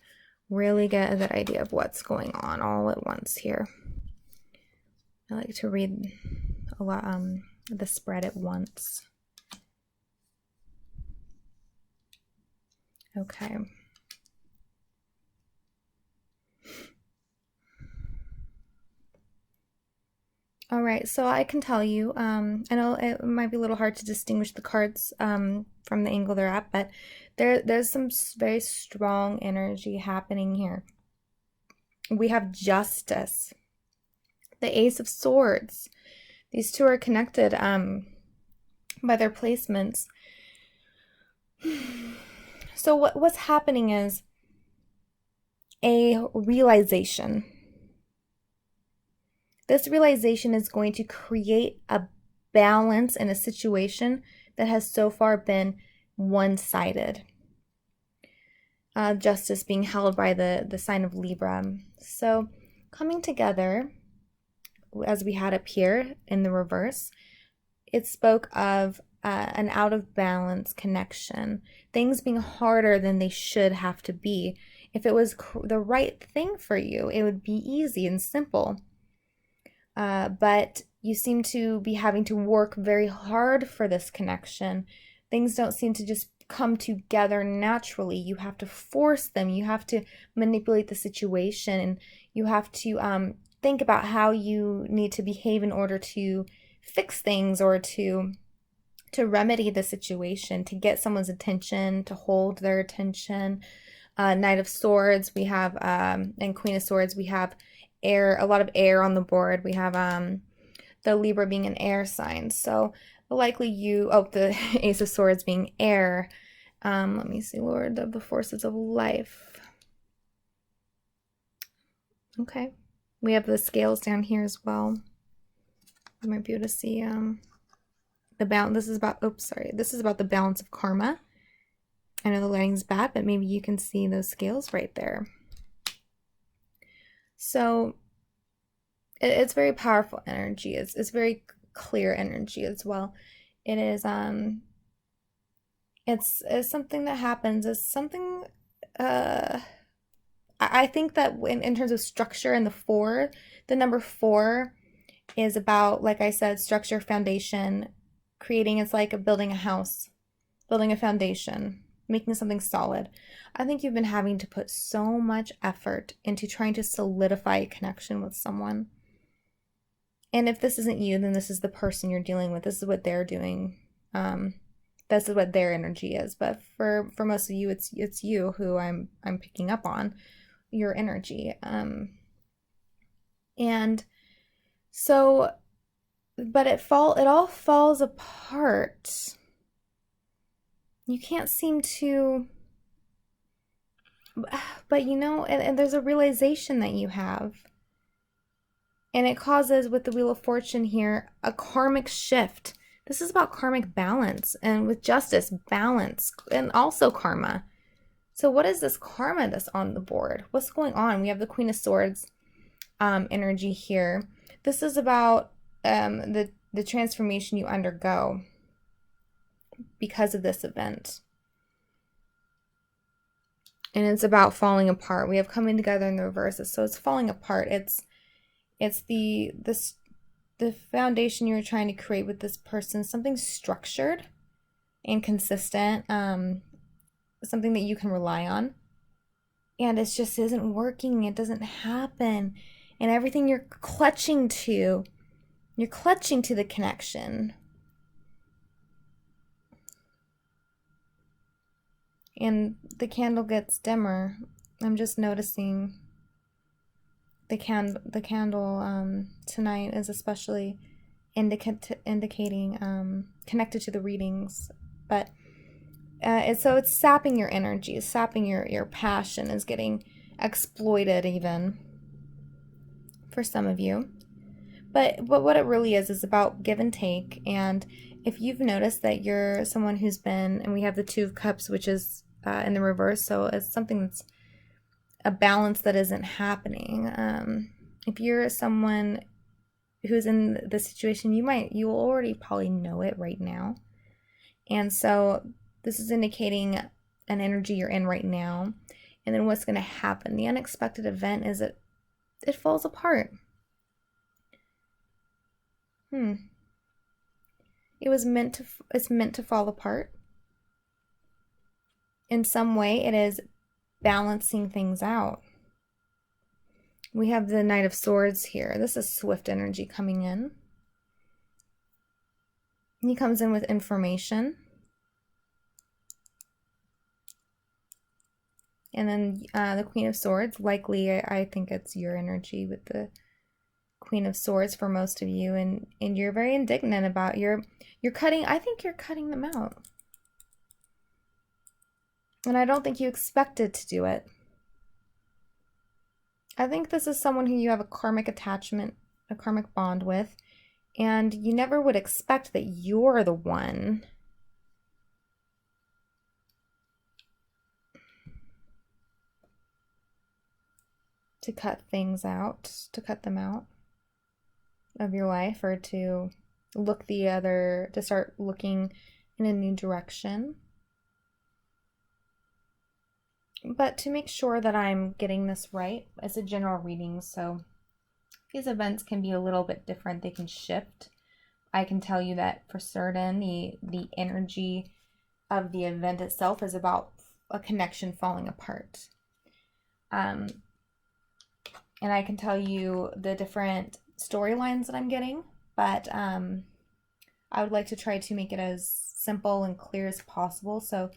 really get a good idea of what's going on all at once here. I like to read a lot the spread at once. Okay. All right, so I can tell you, I know it might be a little hard to distinguish the cards from the angle they're at, but there's some very strong energy happening here. We have Justice, the Ace of Swords. These two are connected by their placements. So what's happening is a realization. This realization is going to create a balance in a situation that has so far been one-sided. Justice being held by the sign of Libra. So coming together, as we had up here in the reverse, it spoke of an out of balance connection, things being harder than they should have to be. If it was the right thing for you, it would be easy and simple. But you seem to be having to work very hard for this connection. Things don't seem to just come together naturally. You have to force them. You have to manipulate the situation, and you have to think about how you need to behave in order to fix things or to remedy the situation, to get someone's attention, to hold their attention. Knight of Swords, we have, and Queen of Swords, we have air, a lot of air on the board. We have the Libra being an air sign. So likely the Ace of Swords being air. Let me see, Lord of the Forces of Life. Okay. We have the scales down here as well. You might be able to see the balance. This is about the balance of karma. I know the lighting's bad, but maybe you can see those scales right there. So it's very powerful energy. It's very clear energy as well. It is it's something that happens. It's something I think that in terms of structure, and the number 4 is about, like I said, structure, foundation, creating. It's like building a house, building a foundation, making something solid. I think you've been having to put so much effort into trying to solidify a connection with someone. And if this isn't you, then this is the person you're dealing with. This is what they're doing. This is what their energy is. But for most of you, it's you who I'm picking up on, your energy. And so, but it all falls apart. You can't seem to, but and there's a realization that you have. And it causes, with the Wheel of Fortune here, a karmic shift. This is about karmic balance, and with justice, balance, and also karma. So what is this karma that's on the board? What's going on? We have the Queen of Swords energy here. This is about the transformation you undergo because of this event. And it's about falling apart. We have coming together in the reverses. So it's falling apart. It's the foundation you're trying to create with this person, something structured and consistent, something that you can rely on. And it just isn't working. It doesn't happen. And everything you're clutching to the connection. And the candle gets dimmer. I'm just noticing the candle tonight is especially indicating connected to the readings, but so it's sapping your energy, sapping your passion, is getting exploited even for some of you. But what it really is about give and take. And if you've noticed that you're someone who's been, and we have the Two of Cups, which is in the reverse, so it's something that's a balance that isn't happening. If you're someone who's in this situation, you will already probably know it right now. And so this is indicating an energy you're in right now. And then what's going to happen? The unexpected event is it falls apart. It's meant to fall apart. In some way, it is balancing things out. We have the Knight of Swords here. This is swift energy coming in. He comes in with information. And then the Queen of Swords, likely I think it's your energy with the Queen of Swords for most of you, and you're very indignant about you're cutting, I think you're cutting them out. And I don't think you expected to do it. I think this is someone who you have a karmic attachment, a karmic bond with, and you never would expect that you're the one to cut things out, to cut them out of your life, or to start looking in a new direction. But to make sure that I'm getting this right, it's a general reading, so these events can be a little bit different. They can shift. I can tell you that for certain, the energy of the event itself is about a connection falling apart. And I can tell you the different storylines that I'm getting, but I would like to try to make it as simple and clear as possible. So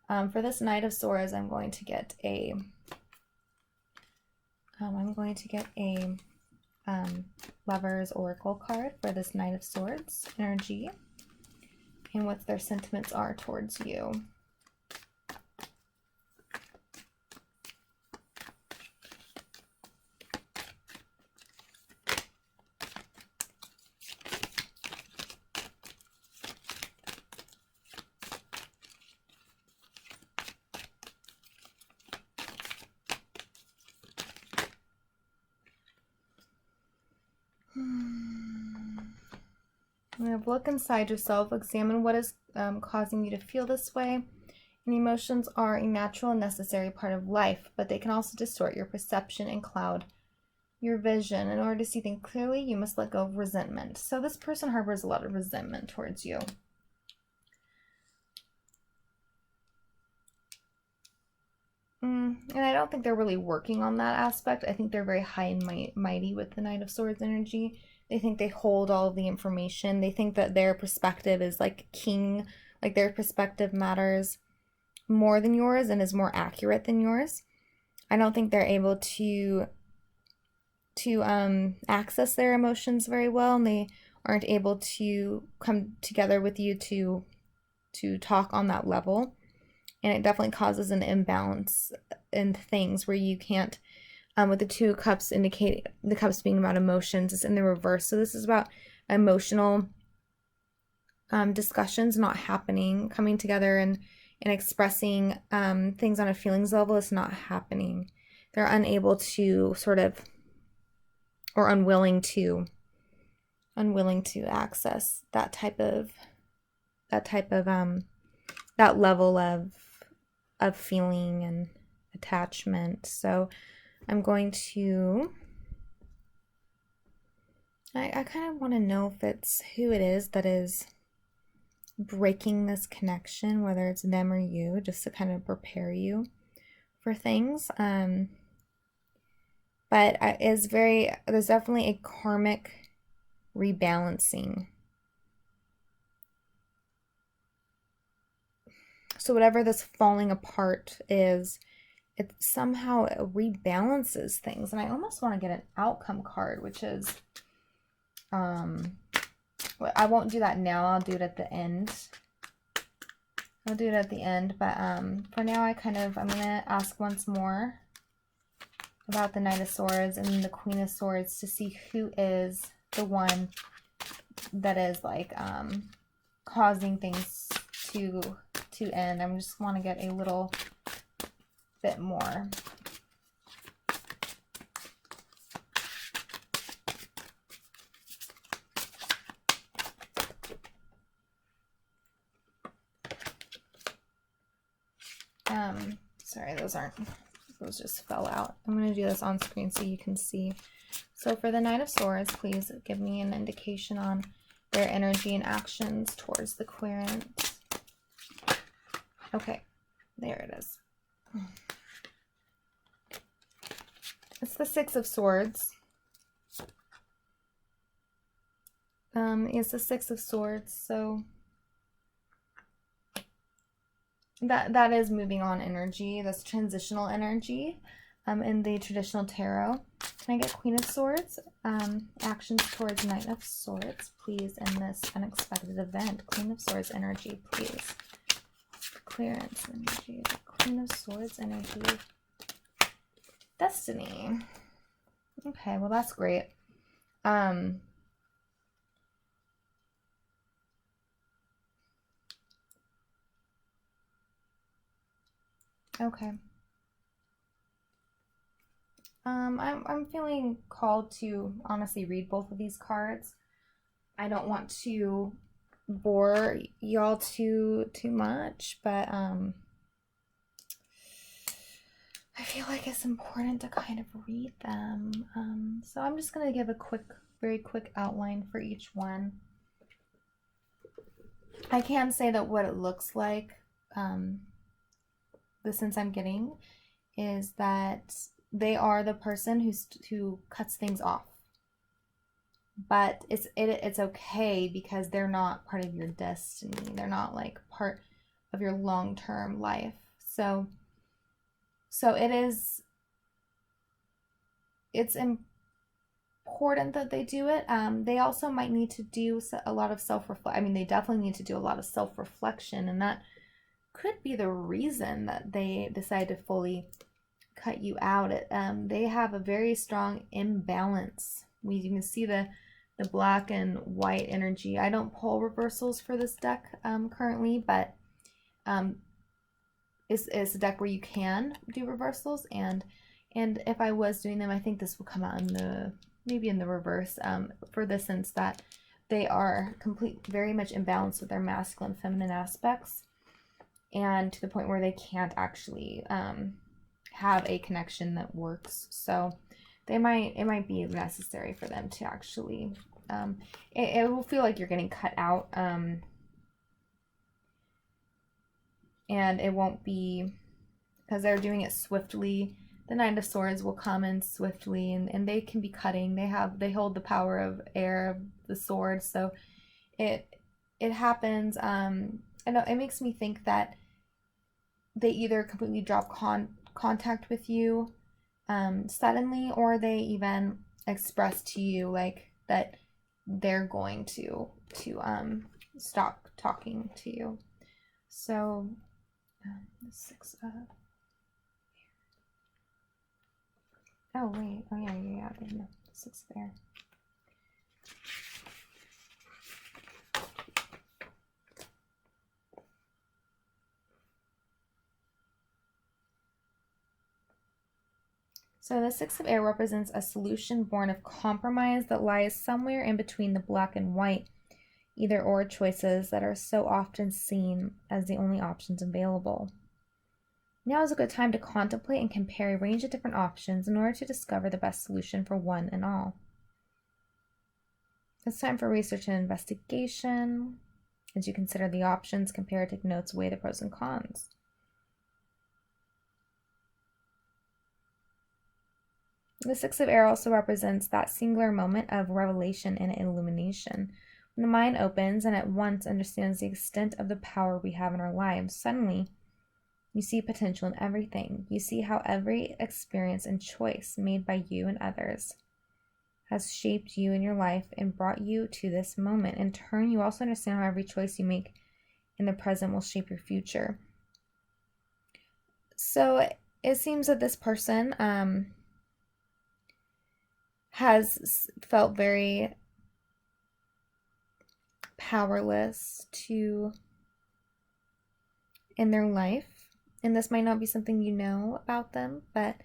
for this Knight of Swords, I'm going to get a Lover's Oracle card for this Knight of Swords energy and what their sentiments are towards you. Look inside yourself, examine what is causing you to feel this way. And emotions are a natural and necessary part of life, but they can also distort your perception and cloud your vision. In order to see things clearly, you must let go of resentment. So this person harbors a lot of resentment towards you. And I don't think they're really working on that aspect. I think they're very high and mighty with the Knight of Swords energy. They think they hold all of the information. They think that their perspective is like king, like their perspective matters more than yours and is more accurate than yours. I don't think they're able to access their emotions very well, and they aren't able to come together with you to talk on that level. And it definitely causes an imbalance in things where you can't, with the Two of Cups indicate the cups being about emotions, it's in the reverse. So this is about emotional discussions not happening, coming together and expressing things on a feelings level is not happening. They're unable to sort of, or unwilling to access that level of feeling and attachment. So I'm going to, I kind of want to know if it's who it is that is breaking this connection, whether it's them or you, just to kind of prepare you for things. But there's definitely a karmic rebalancing. So whatever this falling apart is, it somehow rebalances things. And I almost want to get an outcome card, which is, I won't do that now. I'll do it at the end. But for now, I'm going to ask once more about the Knight of Swords and the Queen of Swords to see who is the one that is like causing things to end. I just want to get a little bit more. Sorry, those just fell out. I'm going to do this on screen so you can see. So for the Knight of Swords, please give me an indication on their energy and actions towards the querent. Okay, there it is. It's the Six of Swords. It's the Six of Swords, so that is moving on energy. That's transitional energy in the traditional tarot. Can I get Queen of Swords? Actions towards Knight of Swords, please, in this unexpected event. Queen of Swords energy, please. Clearance energy. Queen of Swords energy. Destiny. Okay, well that's great. Okay. I'm feeling called to honestly read both of these cards. I don't want to bore y'all too much, but I feel like it's important to kind of read them. So I'm just going to give a very quick outline for each one. I can say that what it looks like, the sense I'm getting, is that they are the person who cuts things off. But it's okay because they're not part of your destiny. They're not like part of your long-term life. So it's important that they do it. They also might need to do a lot of self-reflection. I mean, they definitely need to do a lot of self-reflection, and that could be the reason that they decide to fully cut you out. They have a very strong imbalance. You can see the black and white energy. I don't pull reversals for this deck currently, but it's a deck where you can do reversals, and if I was doing them, I think this will come out maybe in the reverse, for the sense that they are very much imbalanced with their masculine and feminine aspects, and to the point where they can't actually have a connection that works. So it might be necessary for them to actually it will feel like you're getting cut out, and it won't be because they're doing it swiftly. The Nine of Swords will come in swiftly, and they can be cutting. They hold the power of air, of the sword, so it happens. And it makes me think that they either completely drop contact with you suddenly, or they even express to you like that they're going to stop talking to you. So the Six of... Oh wait, oh yeah, the Six of Air. So the Six of Air represents a solution born of compromise that lies somewhere in between the black and white, either or choices that are so often seen as the only options available. Now is a good time to contemplate and compare a range of different options in order to discover the best solution for one and all. It's time for research and investigation as you consider the options, compare, take notes, weigh the pros and cons. The Six of Air also represents that singular moment of revelation and illumination. When the mind opens and at once understands the extent of the power we have in our lives, suddenly you see potential in everything. You see how every experience and choice made by you and others has shaped you in your life and brought you to this moment. In turn, you also understand how every choice you make in the present will shape your future. So it seems that this person has felt very powerless in their life. And this might not be something you know about them, but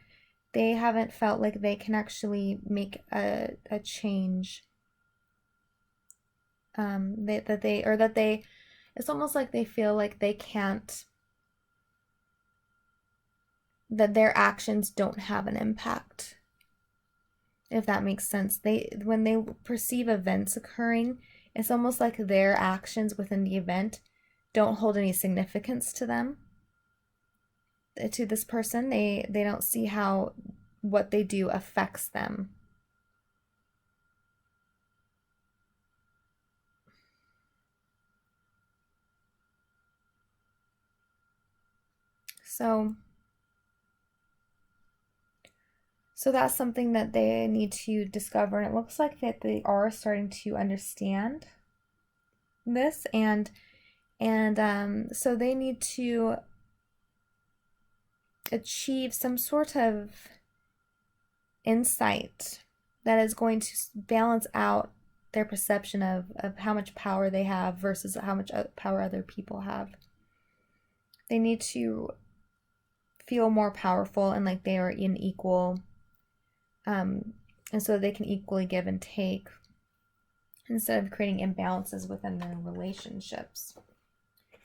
they haven't felt like they can actually make a change. It's almost like they feel like they can't, that their actions don't have an impact, if that makes sense. When they perceive events occurring, it's almost like their actions within the event don't hold any significance to them. To this person, they don't see how what they do affects them. So that's something that they need to discover, and it looks like that they are starting to understand this, and so they need to achieve some sort of insight that is going to balance out their perception of how much power they have versus how much power other people have. They need to feel more powerful and like they are in equal, and so they can equally give and take. instead of creating imbalances within their relationships.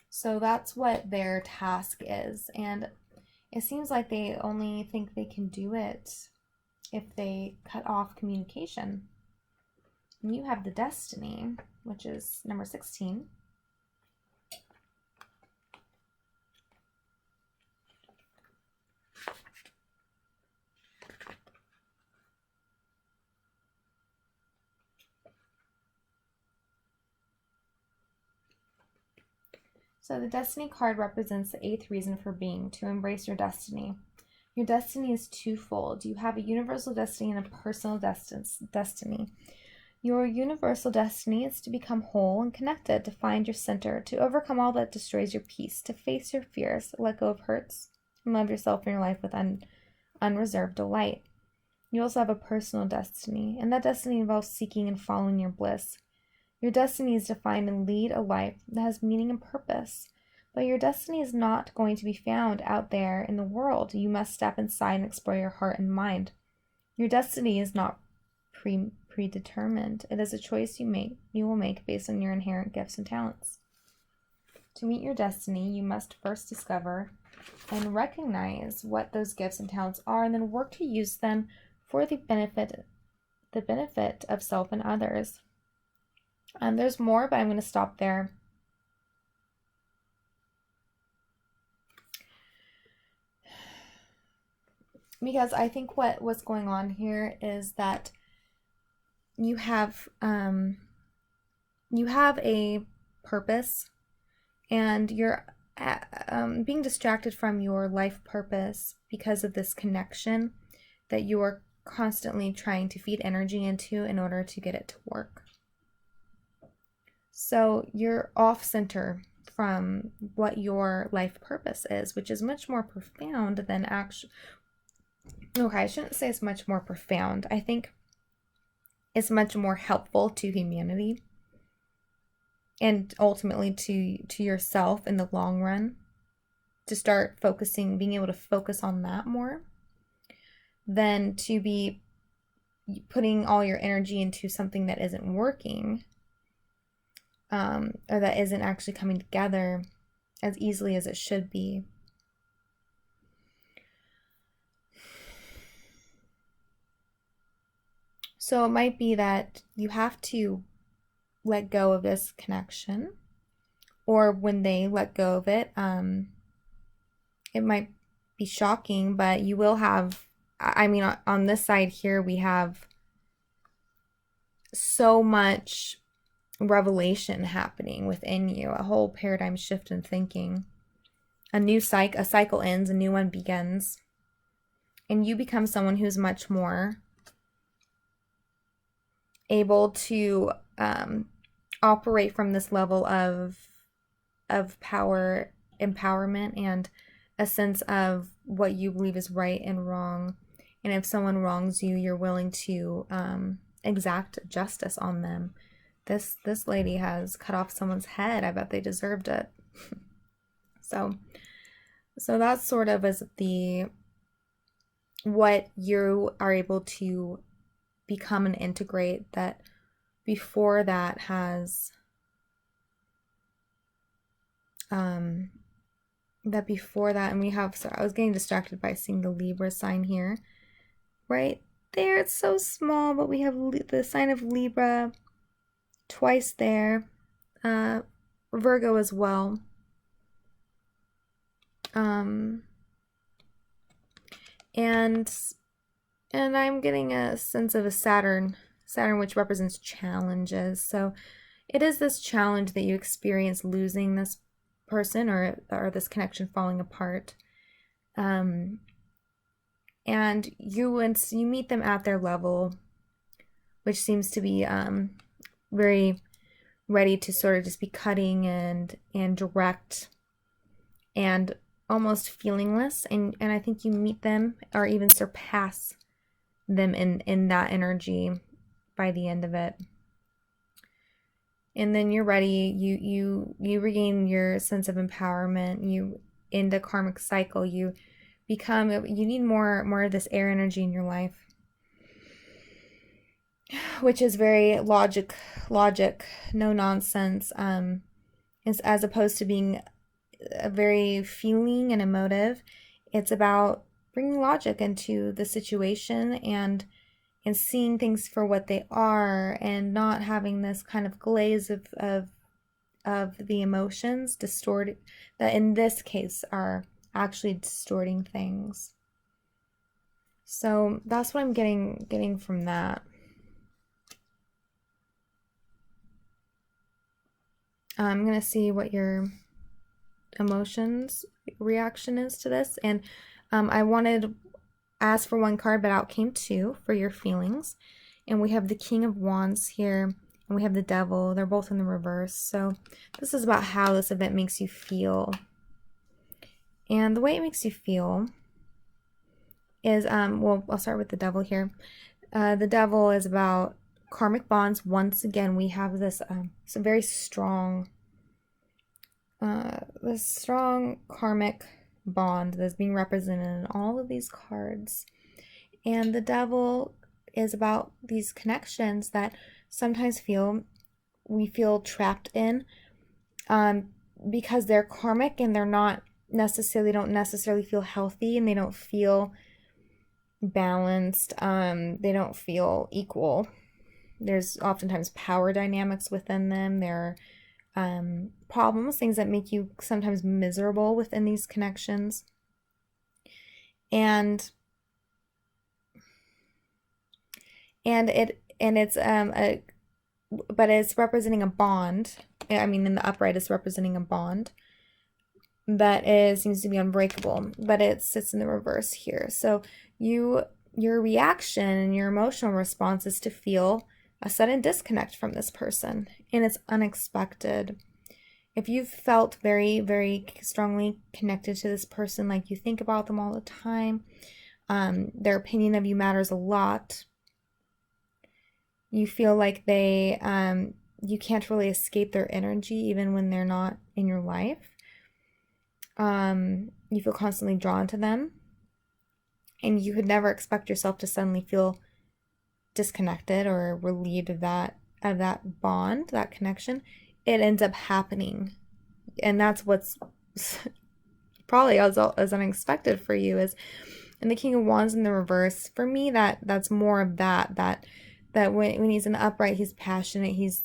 So that's what their task is, and it seems like they only think they can do it if they cut off communication. And you have the destiny, which is number 16. So the destiny card represents the 8th reason for being, to embrace your destiny. Your destiny is twofold. You have a universal destiny and a personal destiny. Your universal destiny is to become whole and connected, to find your center, to overcome all that destroys your peace, to face your fears, let go of hurts, and love yourself and your life with unreserved delight. You also have a personal destiny, and that destiny involves seeking and following your bliss. Your destiny is to find and lead a life that has meaning and purpose. But your destiny is not going to be found out there in the world. You must step inside and explore your heart and mind. Your destiny is not predetermined. It is a choice you will make based on your inherent gifts and talents. To meet your destiny, you must first discover and recognize what those gifts and talents are, and then work to use them for the benefit of self and others. There's more, but I'm going to stop there. Because I think what's going on here is that you have a purpose, and you're being distracted from your life purpose because of this connection that you are constantly trying to feed energy into in order to get it to work. So you're off center from what your life purpose is, which is much more profound than actually. Okay, I shouldn't say it's much more profound. I think it's much more helpful to humanity and ultimately to yourself in the long run, to start being able to focus on that more than to be putting all your energy into something that isn't working, or that isn't actually coming together as easily as it should be. So it might be that you have to let go of this connection, or when they let go of it, it might be shocking, but you will have, I mean, on this side here, we have so much revelation happening within you, a whole paradigm shift in thinking. A cycle ends, a new one begins, and you become someone who's much more able to operate from this level of power, empowerment, and a sense of what you believe is right and wrong. And if someone wrongs you, you're willing to exact justice on them. This lady has cut off someone's head. I bet they deserved it. So that's sort of as what you are able to become and integrate, that before that has and we have, so I was getting distracted by seeing the Libra sign here right there. It's so small, but we have the sign of Libra twice there, Virgo as well, and I'm getting a sense of a Saturn, which represents challenges. So it is this challenge that you experience losing this person or this connection falling apart. And once you meet them at their level, which seems to be very ready to sort of just be cutting and direct and almost feelingless, and I think you meet them or even surpass them in that energy by the end of it. And then you're ready, you regain your sense of empowerment, you end a karmic cycle, you need more of this air energy in your life. which is very logic, no nonsense, is as opposed to being a very feeling and emotive. It's about bringing logic into the situation and seeing things for what they are, and not having this kind of glaze of the emotions distorted, that in this case are actually distorting things. So that's what I'm getting from that. I'm gonna see what your emotions reaction is to this, and I wanted ask for one card, but out came two for your feelings. And we have the King of Wands here, and we have the Devil. They're both in the reverse. So this is about how this event makes you feel. And the way it makes you feel is, well, I'll start with the Devil here. The Devil is about karmic bonds. Once again, we have this some very strong, this strong karmic bond that's being represented in all of these cards. And the Devil is about these connections that sometimes we feel trapped in, because they're karmic and they're not necessarily, don't necessarily feel healthy, and they don't feel balanced, they don't feel equal. There's oftentimes power dynamics within them. There are problems, things that make you sometimes miserable within these connections. And but it's representing a bond. I mean, in the upright, it's representing a bond that seems to be unbreakable, but it sits in the reverse here. So your reaction and your emotional response is to feel a sudden disconnect from this person, and it's unexpected. If you've felt very, very strongly connected to this person, like you think about them all the time, their opinion of you matters a lot, you feel like you can't really escape their energy even when they're not in your life. You feel constantly drawn to them, and you could never expect yourself to suddenly feel disconnected or relieved of that bond, that connection. It ends up happening, and that's what's probably as unexpected for you. Is in the King of Wands in the reverse. For me, that's more of that when he's in the upright, he's passionate. He's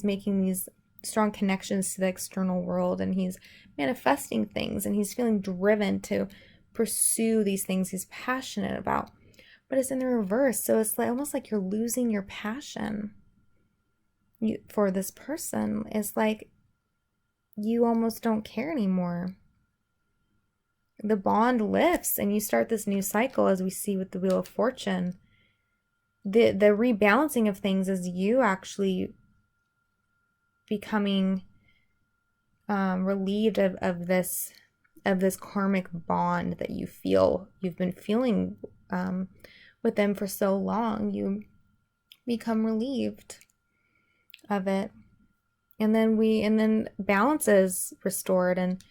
making these strong connections to the external world, and he's manifesting things, and he's feeling driven to pursue these things he's passionate about. But it's in the reverse, so it's like almost like you're losing your passion for this person. It's like you almost don't care anymore. The bond lifts, and you start this new cycle, as we see with the Wheel of Fortune. The rebalancing of things is you actually becoming relieved of this karmic bond that you've been feeling with them for so long. You become relieved of it, and then balance is restored, and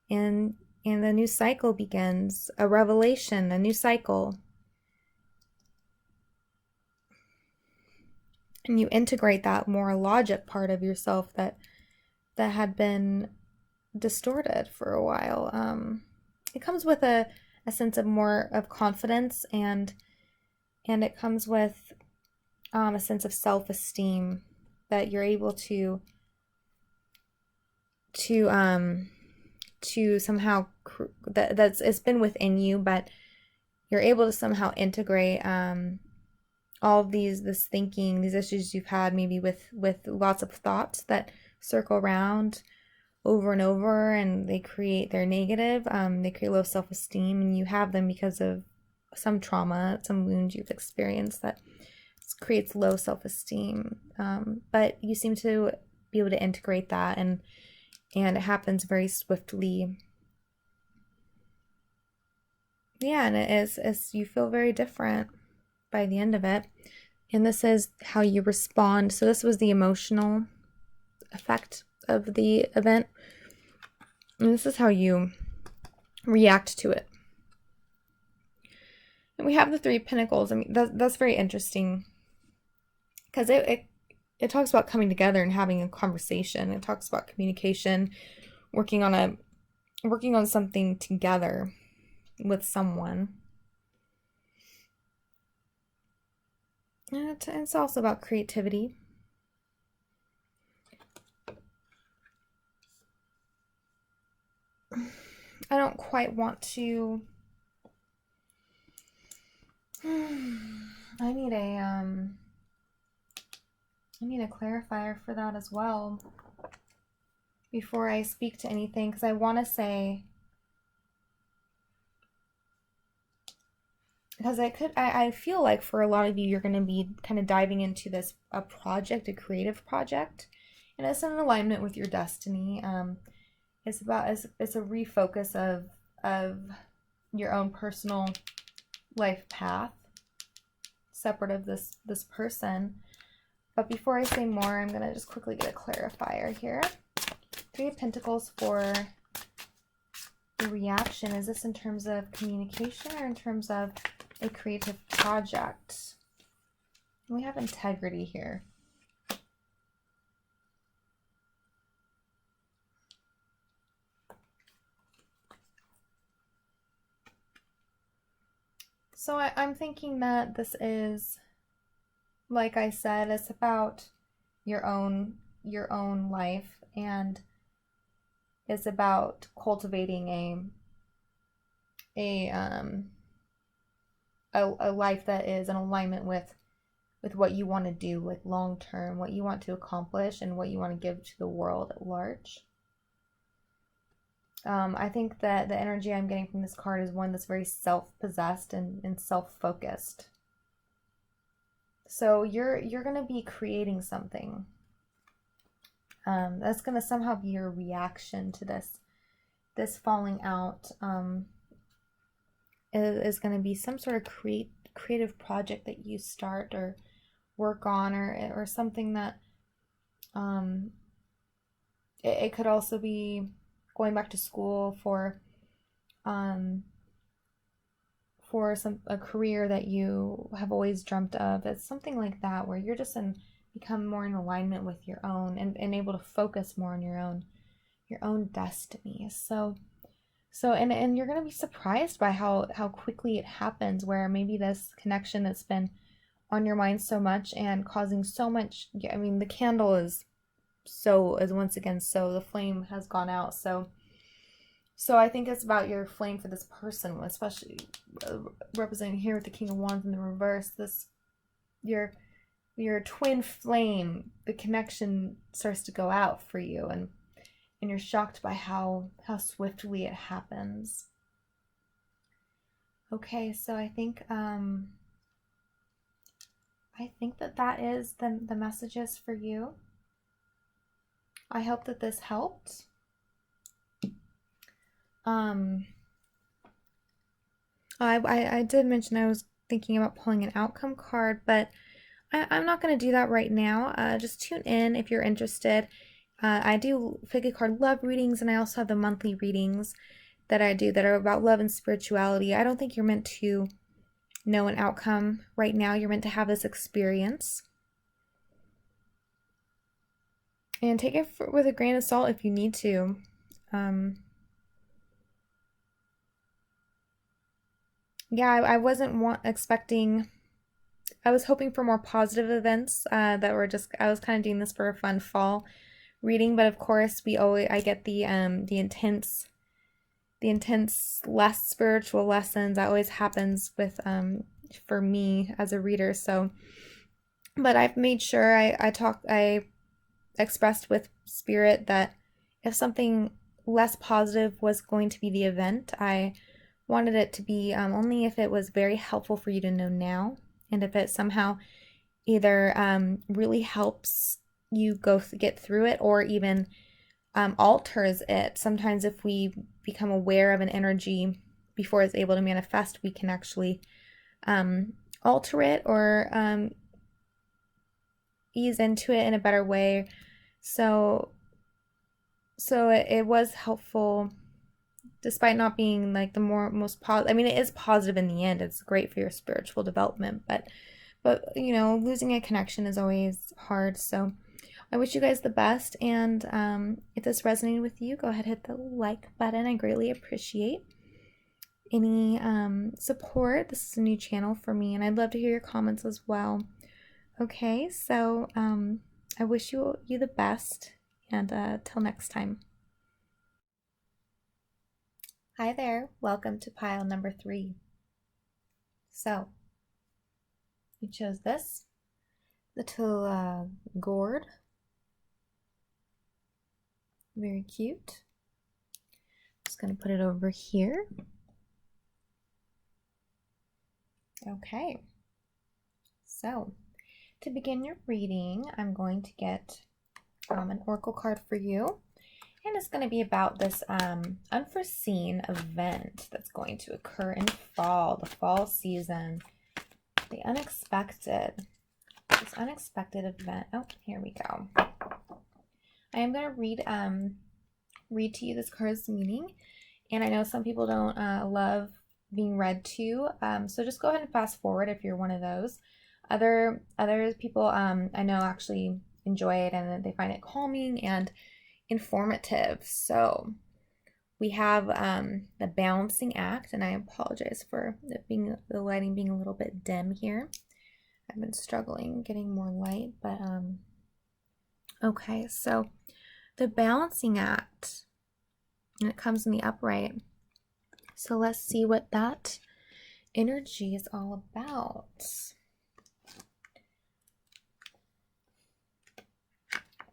the new cycle begins. A revelation, a new cycle. And you integrate that more logic part of yourself that had been distorted for a while. It comes with a sense of more of confidence, and it comes with a sense of self-esteem, that you're able to somehow that's it's been within you, but you're able to somehow integrate all of this thinking, these issues you've had, maybe with lots of thoughts that circle around over and over, and they're negative. They create low self-esteem, and you have them because of some trauma, some wound you've experienced that creates low self-esteem. But you seem to be able to integrate that, and it happens very swiftly. Yeah, and it is you feel very different by the end of it. And this is how you respond. So this was the emotional effect of the event, and this is how you react to it. And we have the Three of Pentacles. I mean, that's very interesting. because it talks about coming together and having a conversation. It talks about communication, working on something together with someone. And it's also about creativity. I don't quite want to. I need a clarifier for that as well before I speak to anything, because I want to say, because I feel like for a lot of you, you're going to be kind of diving into a creative project, and it's in alignment with your destiny. It's a refocus of your own personal life path, separate of this person. But before I say more, I'm going to just quickly get a clarifier here. Three of Pentacles for the reaction. Is this in terms of communication or in terms of a creative project? We have integrity here. So I'm thinking that this is, like I said, it's about your own life, and it's about cultivating a life that is in alignment with what you want to do, like long term, what you want to accomplish, and what you want to give to the world at large. I think that the energy I'm getting from this card is one that's very self-possessed and self-focused. So you're going to be creating something. That's going to somehow be your reaction to this falling out. Is going to be some sort of creative project that you start or work on, or something that it could also be going back to school for a career that you have always dreamt of. It's something like that, where you're just become more in alignment with your own and able to focus more on your own destiny. So and you're going to be surprised by how quickly it happens, where maybe this connection that's been on your mind so much and causing so much, I mean, the candle is once again, so the flame has gone out. So I think it's about your flame for this person, especially representing here with the King of Wands in the reverse. Your twin flame, the connection starts to go out for you, and you're shocked by how swiftly it happens. Okay, so I think that is the messages for you. I hope that this helped. I did mention I was thinking about pulling an outcome card, but I'm not going to do that right now. Just tune in if you're interested. I do pick a card love readings, and I also have the monthly readings that I do that are about love and spirituality. I don't think you're meant to know an outcome right now. You're meant to have this experience. And take it with a grain of salt if you need to. Yeah, I wasn't expecting... I was hoping for more positive events that were just... I was kind of doing this for a fun fall reading, but of course I get the intense less spiritual lessons. That always happens with for me as a reader. So, but I've made sure I expressed with spirit that if something less positive was going to be the event, I wanted it to be only if it was very helpful for you to know now, and if it somehow either really helps you get through it, or even alters it. Sometimes if we become aware of an energy before it's able to manifest, we can actually alter it or ease into it in a better way. So it was helpful, despite not being like the most positive. I mean, it is positive in the end. It's great for your spiritual development, but But, you know, losing a connection is always hard. So I wish you guys the best. And if this resonated with you, go ahead and hit the like button. I greatly appreciate any support. This is a new channel for me, and I'd love to hear your comments as well. Okay, so I wish you the best, and till next time. Hi there, welcome to pile number 3. So, we chose this little gourd. Very cute. Just gonna put it over here. Okay, so to begin your reading, I'm going to get an oracle card for you, and it's going to be about this unforeseen event that's going to occur in fall, the fall season, the unexpected, this unexpected event. Oh, here we go. I am going to read to you this card's meaning, and I know some people don't love being read to, so just go ahead and fast forward if you're one of those. Other people I know actually enjoy it, and they find it calming and informative. So we have the balancing act, and I apologize for the lighting being a little bit dim here. I've been struggling getting more light, but okay, so the balancing act, and it comes in the upright. So let's see what that energy is all about.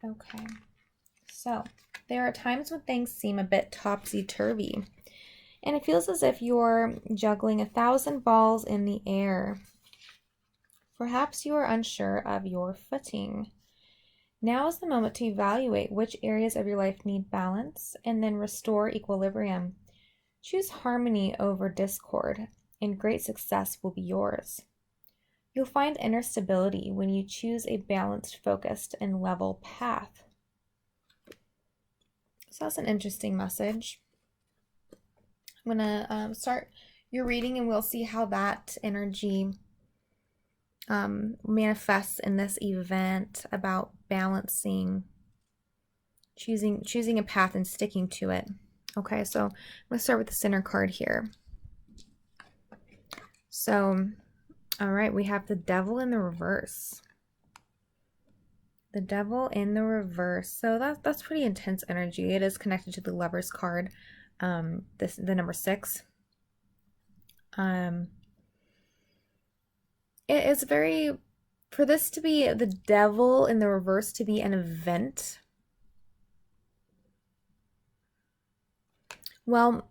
Okay, so there are times when things seem a bit topsy-turvy, and it feels as if you're juggling 1,000 balls in the air. Perhaps you are unsure of your footing. Now is the moment to evaluate which areas of your life need balance and then restore equilibrium. Choose harmony over discord, and great success will be yours. You'll find inner stability when you choose a balanced, focused, and level path. So that's an interesting message. I'm going to start your reading, and we'll see how that energy manifests in this event about balancing, choosing a path and sticking to it. Okay, so I'm going to start with the center card here. So, all right, we have the Devil in the reverse. The Devil in the reverse. So that's pretty intense energy. It is connected to the Lover's card, the number 6. It is very, for this to be the Devil in the reverse to be an event. Well,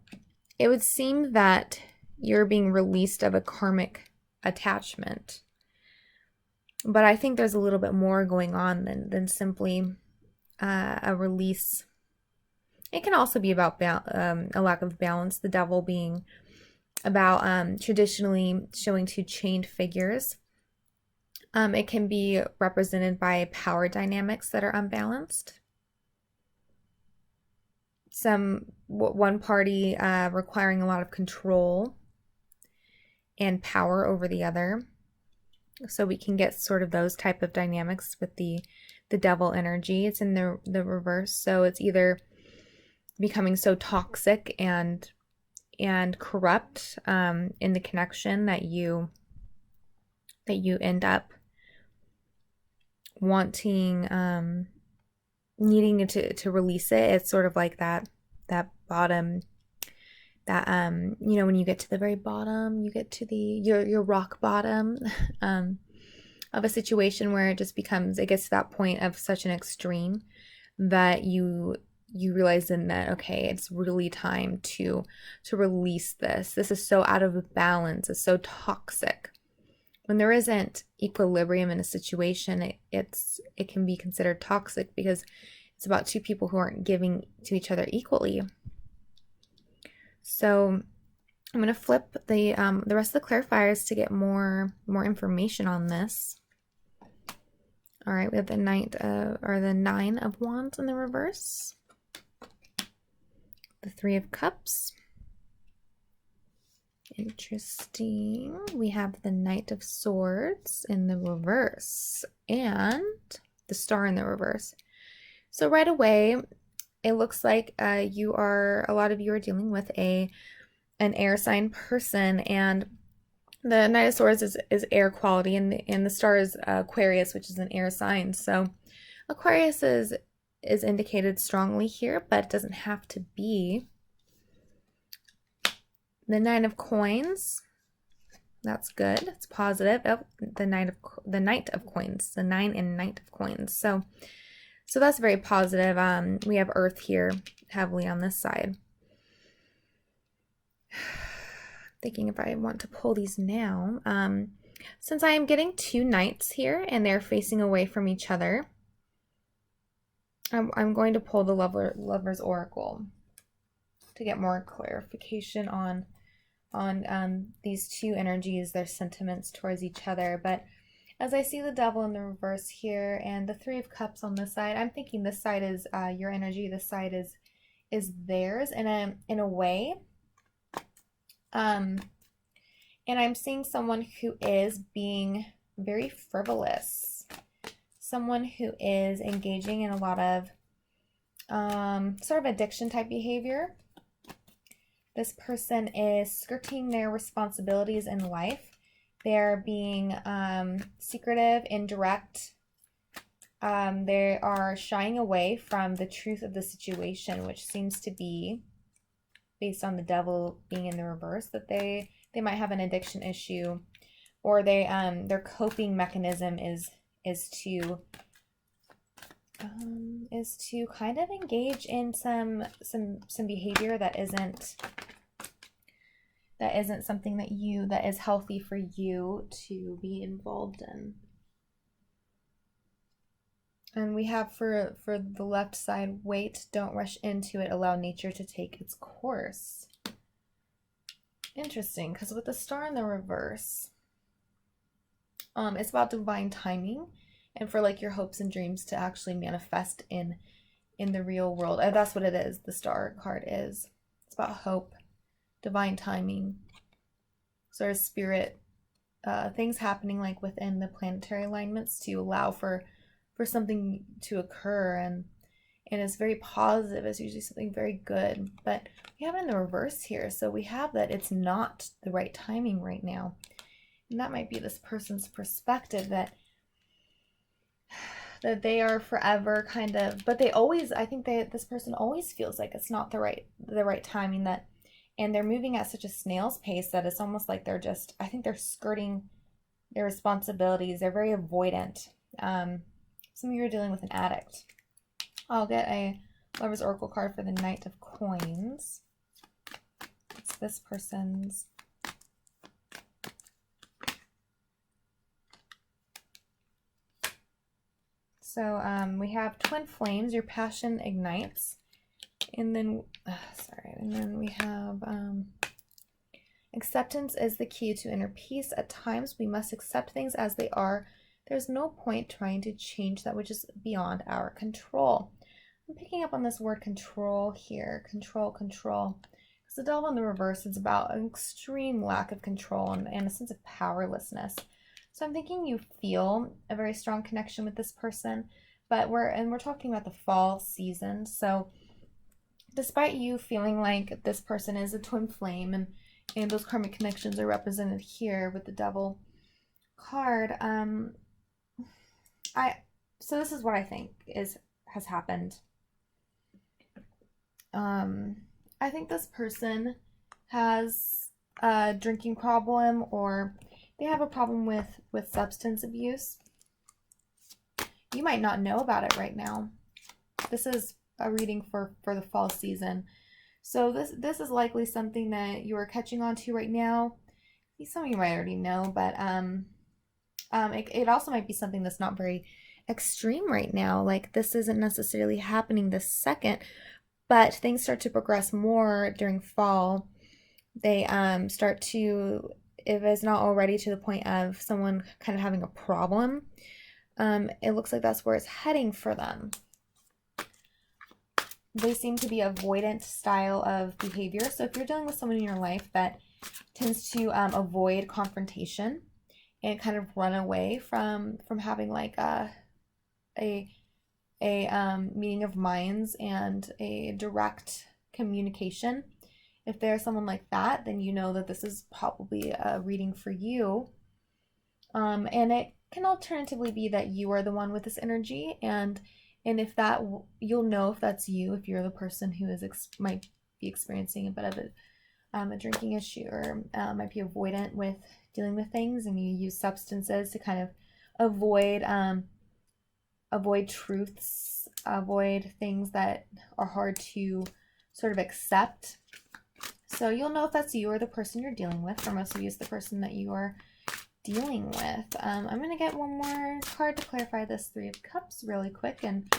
it would seem that you're being released of a karmic attachment. But I think there's a little bit more going on than simply a release. It can also be about a lack of balance, the Devil being about traditionally showing 2 chained figures. It can be represented by power dynamics that are unbalanced. One party requiring a lot of control and power over the other. So we can get sort of those type of dynamics with the Devil energy. It's in the reverse. So it's either becoming so toxic and corrupt in the connection that you end up wanting, needing to release it. It's sort of like that bottom, that you know, when you get to the very bottom, you get to your rock bottom of a situation where it just it gets to that point of such an extreme that you realize then that, okay, it's really time to release this. This is so out of balance. It's so toxic. When there isn't equilibrium in a situation, it can be considered toxic because it's about 2 people who aren't giving to each other equally. So I'm going to flip the rest of the clarifiers to get more information on this. All right, we have the 9 of Wands in the reverse, the 3 of Cups, Interesting. We have the Knight of Swords in the reverse and the Star in the reverse. So right away, it looks like a lot of you are dealing with an air sign person, and the Knight of Swords is air quality, and the Star is Aquarius, which is an air sign. So Aquarius is indicated strongly here, but it doesn't have to be. The Nine of Coins, that's good. It's positive. Oh, the Knight of Coins, the 9 and Knight of Coins. So that's very positive. We have Earth here heavily on this side. Thinking if I want to pull these now. Since I am getting 2 knights here and they're facing away from each other, I'm going to pull the Lover's Oracle to get more clarification on these 2 energies, their sentiments towards each other. But as I see the Devil in the reverse here and the 3 of Cups on this side, I'm thinking this side is your energy, this side is theirs in a way. And I'm seeing someone who is being very frivolous, someone who is engaging in a lot of sort of addiction type behavior. This person is skirting their responsibilities in life. They're being secretive, indirect. They are shying away from the truth of the situation, which seems to be, based on the Devil being in the reverse, that they might have an addiction issue, or their coping mechanism is to kind of engage in some behavior that isn't something that is healthy for you to be involved in. And we have for the left side, wait, don't rush into it, allow nature to take its course. Interesting, because with the Star in the reverse, it's about divine timing, and for like your hopes and dreams to actually manifest in the real world. And that's what it is, the Star card is. It's about hope, divine timing, sort of spirit, things happening like within the planetary alignments to allow for something to occur, and it's very positive. It's usually something very good, but we have it in the reverse here, so we have that it's not the right timing right now, and that might be this person's perspective, that they are forever kind of, but they always, I think this person always feels like it's not the right timing, that, and they're moving at such a snail's pace that it's almost like they're just, I think they're skirting their responsibilities. They're very avoidant. Some of you are dealing with an addict. I'll get a Lover's Oracle card for the Knight of Coins. It's this person's. So we have twin flames, your passion ignites. And then, we have acceptance is the key to inner peace. At times we must accept things as they are. There's no point trying to change that which is beyond our control. I'm picking up on this word control here. Control. Because the Devil in the reverse is about an extreme lack of control and a sense of powerlessness. So I'm thinking you feel a very strong connection with this person, but we're talking about the fall season. So despite you feeling like this person is a twin flame, and those karmic connections are represented here with the Devil card, so this is what I think has happened. I think this person has a drinking problem, or they have a problem with substance abuse. You might not know about it right now. This is a reading for the fall season. So this is likely something that you are catching on to right now. Some of you might already know, but it also might be something that's not very extreme right now. Like, this isn't necessarily happening this second, but things start to progress more during fall. They start to, if it's not already to the point of someone kind of having a problem, it looks like that's where it's heading for them. They seem to be avoidant style of behavior. So if you're dealing with someone in your life that tends to avoid confrontation and kind of run away from having like a meeting of minds and a direct communication. If there's someone like that, then you know that this is probably a reading for you. And it can alternatively be that you are the one with this energy, and if that, you'll know if that's you, if you're the person who might be experiencing a bit of a drinking issue, or might be avoidant with dealing with things, and you use substances to kind of avoid truths, avoid things that are hard to sort of accept. So you'll know if that's you or the person you're dealing with. For most of you, it's the person that you are dealing with. I'm going to get one more card to clarify this Three of Cups really quick, and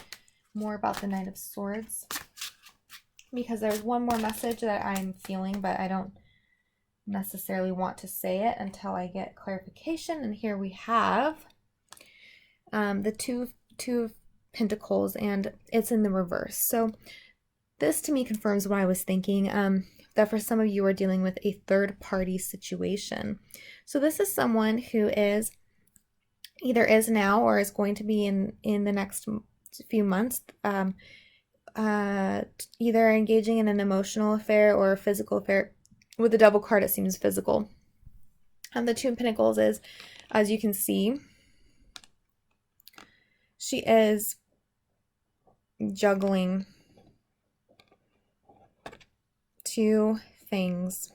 more about the Knight of Swords, because there's one more message that I'm feeling, but I don't necessarily want to say it until I get clarification. And here we have the two of Pentacles, and it's in the reverse. So this to me confirms what I was thinking, that for some of you are dealing with a third-party situation. So this is someone who is either is now or is going to be in the next few months, either engaging in an emotional affair or a physical affair. With the Devil card, it seems physical. And the Two of Pentacles is, as you can see, she is juggling two things,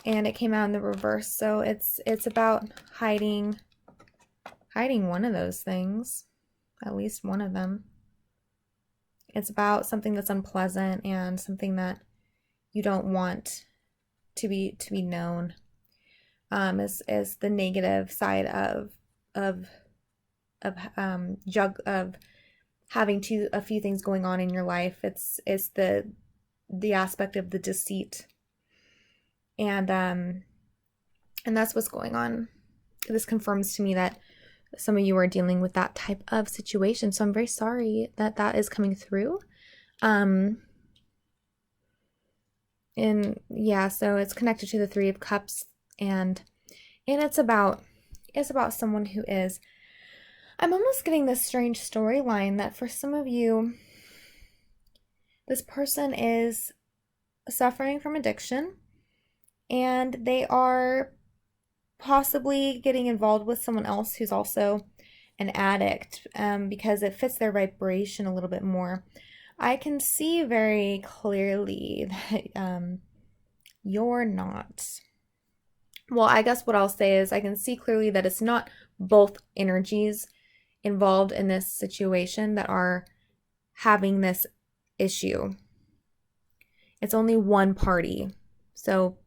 and it came out in the reverse. So it's about hiding one of those things, at least one of them. It's about something that's unpleasant and something that you don't want to be known, as the negative side of having a few things going on in your life. It's the aspect of the deceit, and that's what's going on. This confirms to me that some of you are dealing with that type of situation. So I'm very sorry that that is coming through. And yeah, so it's connected to the Three of Cups, and it's about someone who is, I'm almost getting this strange storyline that for some of you, this person is suffering from addiction, and they are possibly getting involved with someone else who's also an addict, because it fits their vibration a little bit more. I can see very clearly that you're not. Well, I guess what I'll say is I can see clearly that it's not both energies involved in this situation that are having this issue. It's only one party. So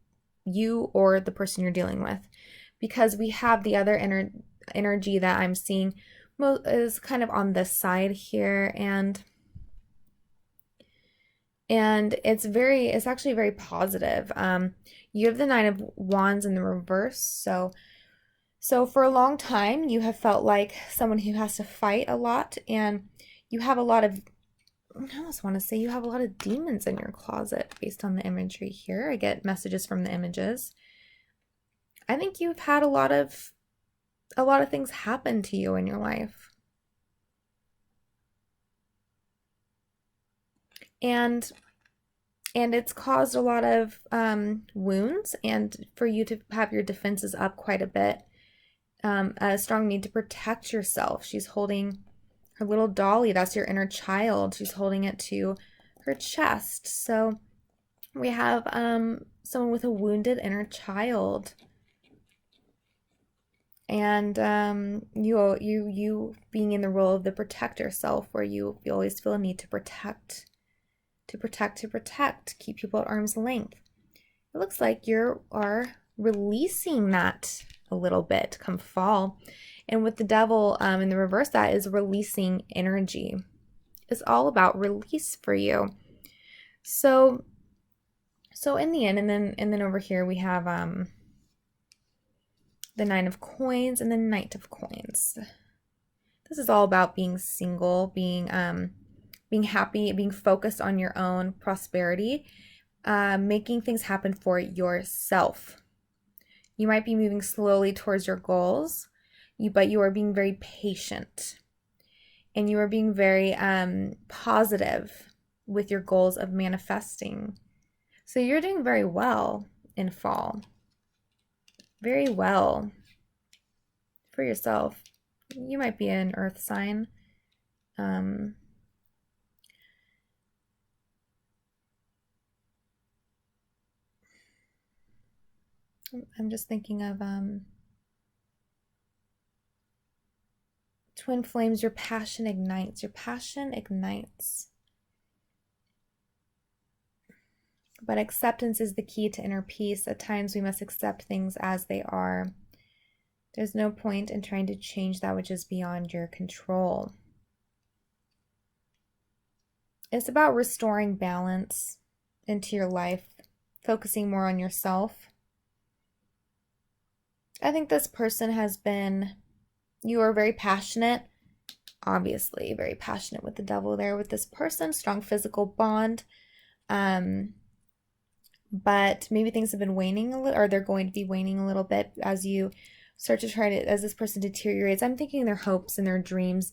you or the person you're dealing with. Because we have the other energy that I'm seeing is kind of on this side here, and it's actually very positive. You have the Nine of Wands in the reverse, so for a long time you have felt like someone who has to fight a lot, and you have a lot of, I almost want to say you have a lot of demons in your closet based on the imagery here. I get messages from the images. I think you've had a lot of things happen to you in your life. And it's caused a lot of wounds, and for you to have your defenses up quite a bit. A strong need to protect yourself. She's holding her little dolly. That's your inner child. She's holding it to her chest. So we have someone with a wounded inner child. And you being in the role of the protector self, where you always feel a need to protect, keep people at arm's length. It looks like you are releasing that a little bit come fall. And with the Devil in the reverse, that is releasing energy. It's all about release for you. So in the end, and then over here we have the Nine of Coins and the Knight of Coins. This is all about being single, being happy, being focused on your own prosperity, making things happen for yourself. You might be moving slowly towards your goals, but you are being very patient. And you are being very positive with your goals of manifesting. So you're doing very well in fall. Very well for yourself. You might be an earth sign. I'm just thinking of twin flames. Your passion ignites. Your passion ignites. But acceptance is the key to inner peace. At times we must accept things as they are. There's no point in trying to change that which is beyond your control. It's about restoring balance into your life, focusing more on yourself. I think this person has been, you are very passionate, obviously very passionate with the devil there with this person, strong physical bond. But maybe things have been waning a little, or they're going to be waning a little bit as you start to try to, as this person deteriorates. I'm thinking their hopes and their dreams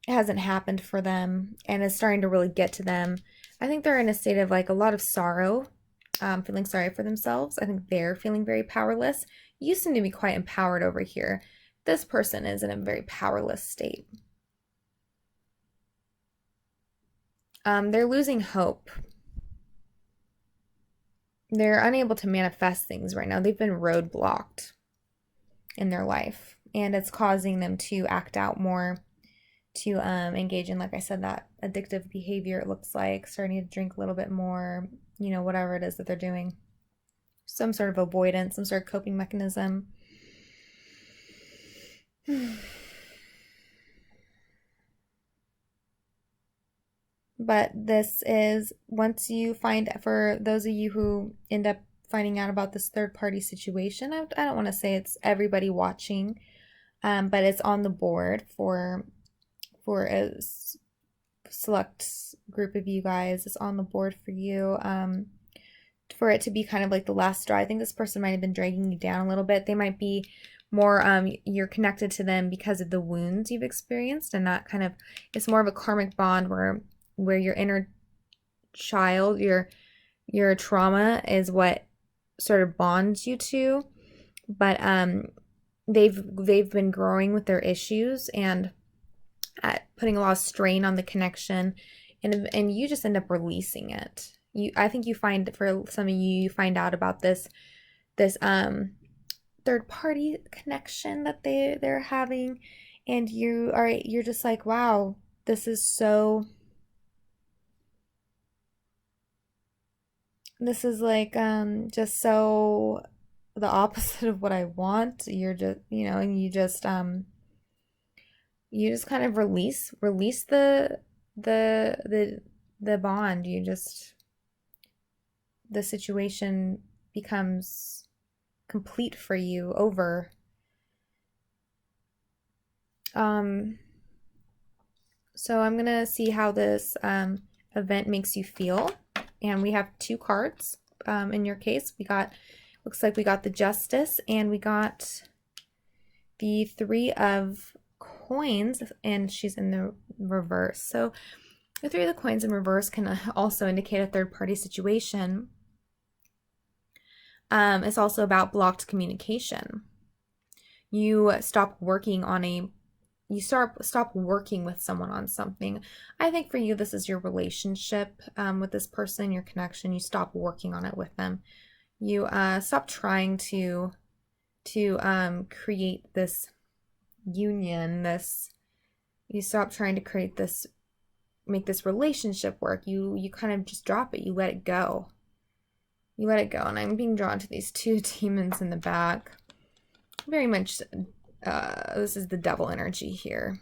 hasn't happened for them and is starting to really get to them. I think they're in a state of like a lot of sorrow, feeling sorry for themselves. I think they're feeling very powerless. You seem to be quite empowered over here. This person is in a very powerless state. They're losing hope. They're unable to manifest things right now. They've been roadblocked in their life, and it's causing them to act out more, to engage in, like I said, that addictive behavior. It looks like starting to drink a little bit more, you know, whatever it is that they're doing. Some sort of avoidance, some sort of coping mechanism. But this is, once you find, for those of you who end up finding out about this third-party situation, I don't want to say it's everybody watching, but it's on the board for a select group of you guys. It's on the board for you, for it to be kind of like the last straw. I think this person might have been dragging you down a little bit. They might be more, you're connected to them because of the wounds you've experienced, and that kind of, it's more of a karmic bond where your inner child, your trauma is what sort of bonds you to. But they've been growing with their issues and putting a lot of strain on the connection, and you just end up releasing it. I think you find, for some of you find out about this third party connection that they're having, and you're just like, wow, this is like just so the opposite of what I want. You're just, you know, and you just kind of release the bond. The situation becomes complete for you, over. So I'm gonna see how this event makes you feel, and we have 2 cards in your case. Looks like we got the Justice, and we got the 3 of Coins, and she's in the reverse. So the 3 of the Coins in reverse can also indicate a third-party situation. It's also about blocked communication. You stop working with someone on something. I think for you, this is your relationship with this person, your connection. You stop working on it with them. You stop trying to create this union, you stop trying to make this relationship work. You kind of just drop it. You let it go. And I'm being drawn to these 2 demons in the back. Very much, this is the devil energy here.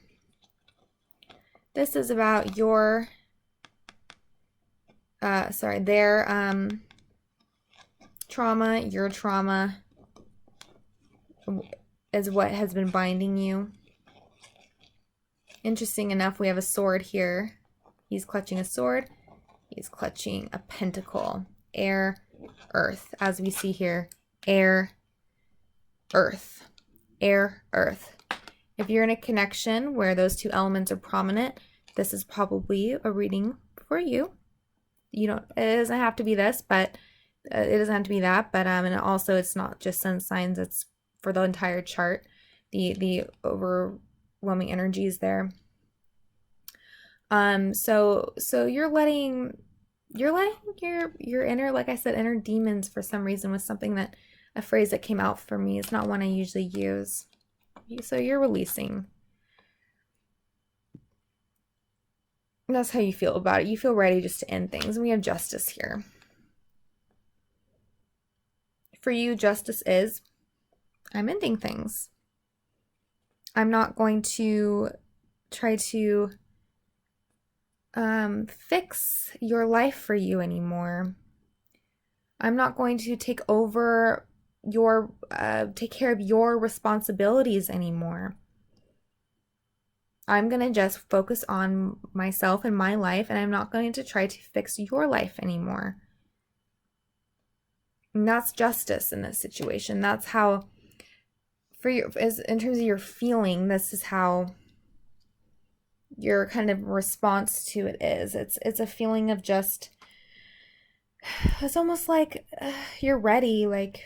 This is about their trauma. Your trauma is what has been binding you. Interesting enough, we have a sword here. He's clutching a sword. He's clutching a pentacle. Air, earth. As we see here, air, earth. Air, earth. If you're in a connection where those two elements are prominent, this is probably a reading for you. You don't, it doesn't have to be this, but it doesn't have to be that. But and also it's not just sun signs, it's for the entire chart. The overwhelming energies there. So you're letting your inner, like I said, inner demons for some reason was something that, a phrase that came out for me. It's not one I usually use. So you're releasing. And that's how you feel about it. You feel ready just to end things. And we have justice here. For you, justice is, I'm ending things. I'm not going to try to fix your life for you anymore. I'm not going to take over take care of your responsibilities anymore. I'm going to just focus on myself and my life, and I'm not going to try to fix your life anymore. And that's justice in this situation. That's how, for you, in terms of your feeling, this is how your kind of response to it is. It's a feeling of just, it's almost like you're ready, like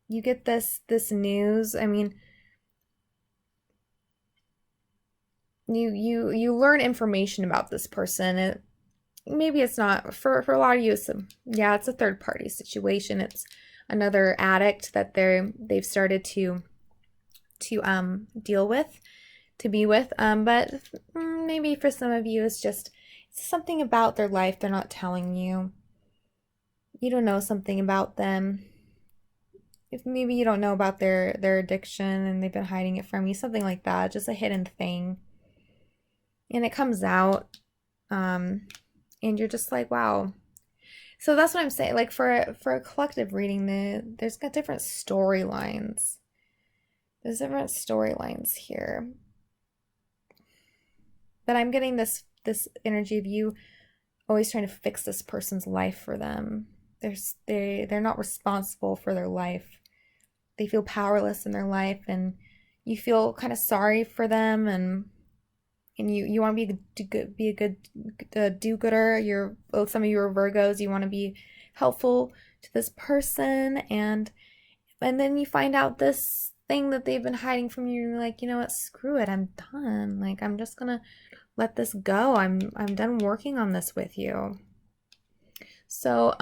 you get this news. I mean, you learn information about this person. Maybe it's not for a lot of you. It's a third party situation. It's another addict that they've started to deal with, to be with. But maybe for some of you, it's something about their life they're not telling you. You don't know something about them. If maybe you don't know about their addiction and they've been hiding it from you, something like that, just a hidden thing. And it comes out, and you're just like, wow. So that's what I'm saying. Like for a collective reading, there's got different storylines. There's different storylines here. But I'm getting this energy of you always trying to fix this person's life for them. They're not responsible for their life. They feel powerless in their life, and you feel kind of sorry for them, and you want to be a good do-gooder. Some of you are Virgos. You want to be helpful to this person, and then you find out this thing that they've been hiding from you, and you're like, you know what, screw it, I'm done. Like, I'm just gonna let this go. I'm done working on this with you. So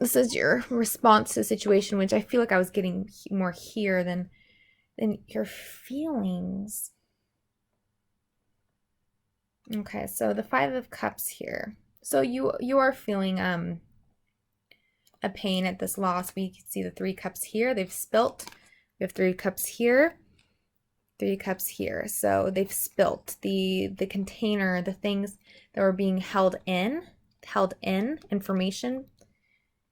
this is your response to the situation, which I feel like I was getting more here than your feelings. Okay, so the Five of Cups here. So you are feeling a pain at this loss. We can see the 3 cups here. They've spilt. We have 3 cups here. 3 cups here. So they've spilt the container, the things that were being held in, information,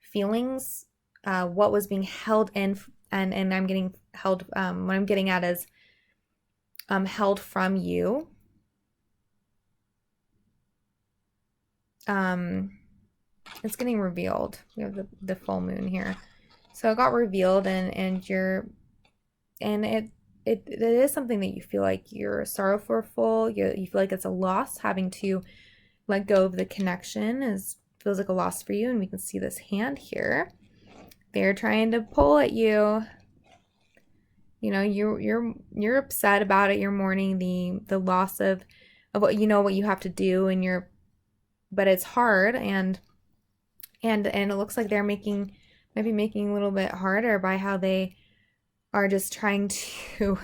feelings, what was being held in, and I'm getting held, what I'm getting at is held from you. It's getting revealed. We have the full moon here. So it got revealed, and it is something that you feel like you're sorrowful. You feel like it's a loss. Having to let go of the connection feels like a loss for you. And we can see this hand here. They're trying to pull at you. You know, you're upset about it. You're mourning the loss of what what you have to do, and but it's hard, and it looks like they're making a little bit harder by how they are just trying to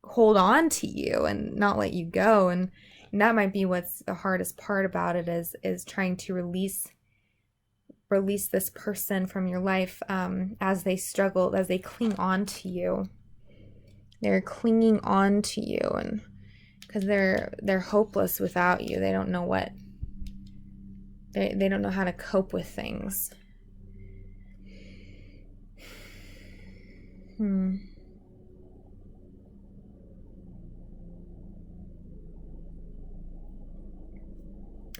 hold on to you and not let you go. And that might be what's the hardest part about it, is trying to release this person from your life, as they struggle, as they cling on to you. They're clinging on to you, and because they're hopeless without you. They don't know what they don't know how to cope with things.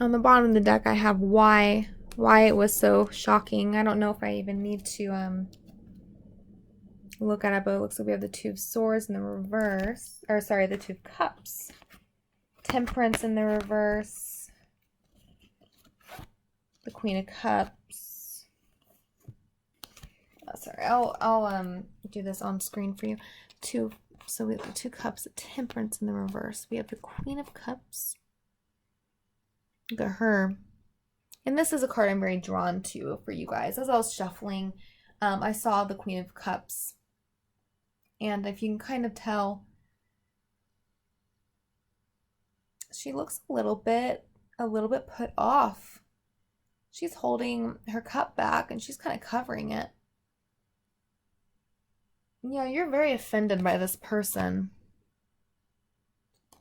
On the bottom of the deck, I have why it was so shocking. I don't know if I even need to look at it, but it looks like we have the Two of Swords in the reverse. Or sorry, the Two of Cups. Temperance in the reverse. The Queen of Cups. Oh, sorry, I'll do this on screen for you. So we have the Two Cups, of Temperance in the reverse. We have the Queen of Cups. Look at her. And this is a card I'm very drawn to for you guys. As I was shuffling, I saw the Queen of Cups. And if you can kind of tell, she looks a little bit put off. She's holding her cup back and she's kind of covering it. Yeah, you're very offended by this person.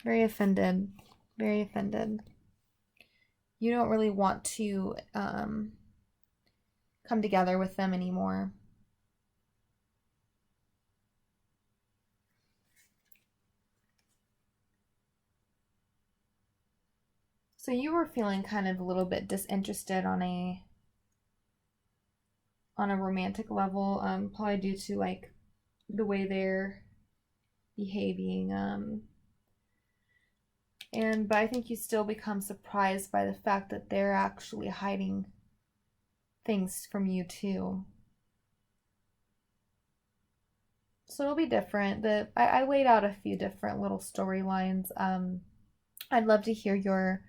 Very offended. Very offended. You don't really want to come together with them anymore. So you were feeling kind of a little bit disinterested on a romantic level, probably due to like the way they're behaving. But I think you still become surprised by the fact that they're actually hiding things from you too. So it'll be different. I laid out a few different little storylines. I'd love to hear your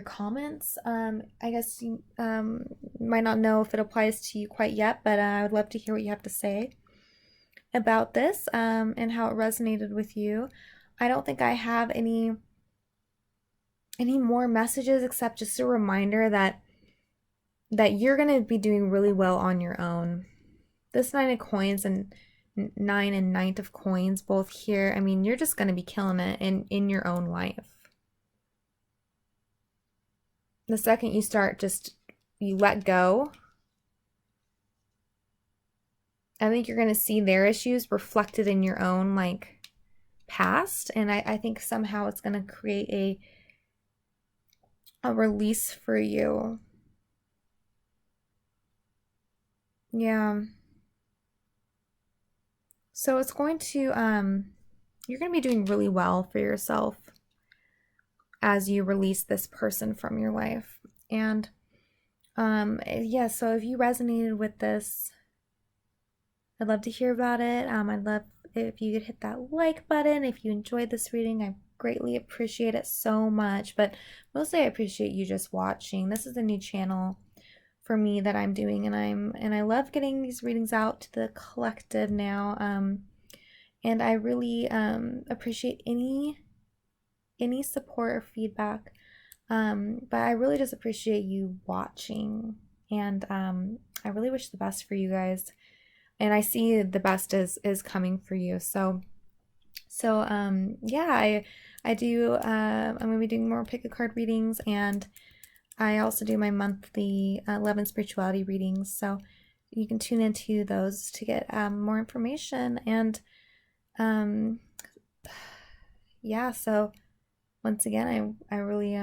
comments. I guess you might not know if it applies to you quite yet, but I would love to hear what you have to say about this and how it resonated with you. I don't think I have any more messages except just a reminder that you're going to be doing really well on your own. This Nine of Coins and Nine and Knight of Coins both here, I mean, you're just going to be killing it in your own life. The second you start you let go, I think you're going to see their issues reflected in your own like past, and I think somehow it's going to create a release for you. Yeah. So it's going to you're going to be doing really well for yourself as you release this person from your life. And yeah, so if you resonated with this, I'd love to hear about it. I'd love if you could hit that like button if you enjoyed this reading. I greatly appreciate it so much, but mostly I appreciate you just watching. This is a new channel for me that I'm doing, and I love getting these readings out to the collective now. And I really appreciate any support or feedback. But I really just appreciate you watching, and I really wish the best for you guys. And I see the best is coming for you. So yeah, I do. I'm gonna be doing more pick a card readings, and I also do my monthly love and spirituality readings. So you can tune into those to get more information. And yeah. So once again, I really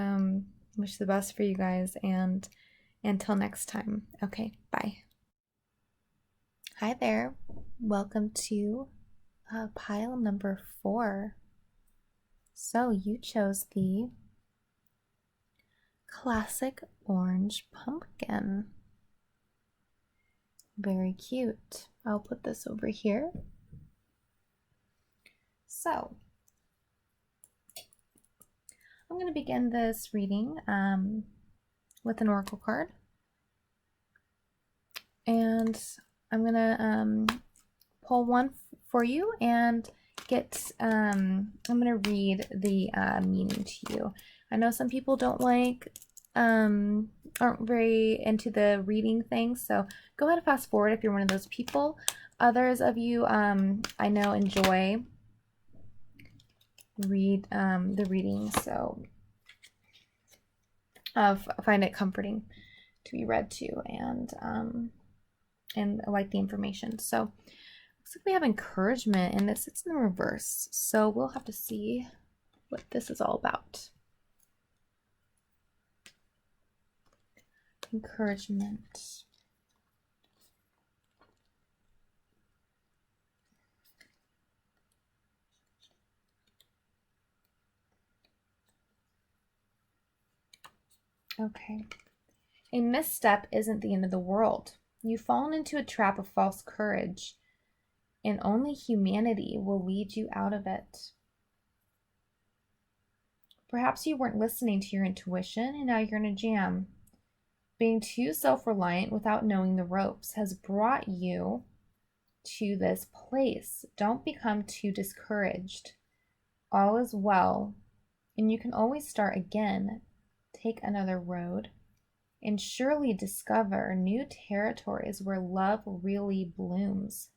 wish the best for you guys. And until next time. Okay. Bye. Hi there. Welcome to pile number 4. So you chose the classic orange pumpkin. Very cute. I'll put this over here. So I'm going to begin this reading with an oracle card. And I'm going to pull one for you and I'm going to read the meaning to you. I know some people don't aren't very into the reading thing, so go ahead and fast forward if you're one of those people. Others of you, I know, enjoy the reading, so I find it comforting to be read to, and I like the information. So looks like we have encouragement, and this it's in reverse, so we'll have to see what this is all about. Encouragement. Okay. A misstep isn't the end of the world. You've fallen into a trap of false courage, and only humanity will lead you out of it. Perhaps you weren't listening to your intuition, and now you're in a jam. Being too self-reliant without knowing the ropes has brought you to this place. Don't become too discouraged. All is well, and you can always start again. Take another road, and surely discover new territories where love really blooms.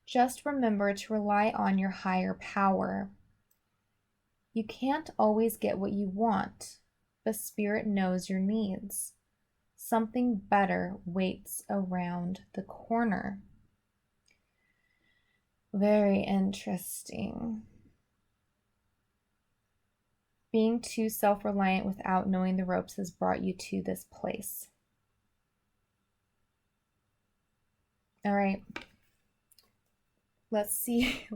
Just remember to rely on your higher power. You can't always get what you want, but Spirit knows your needs. Something better waits around the corner. Very interesting. Being too self-reliant without knowing the ropes has brought you to this place. All right. Let's see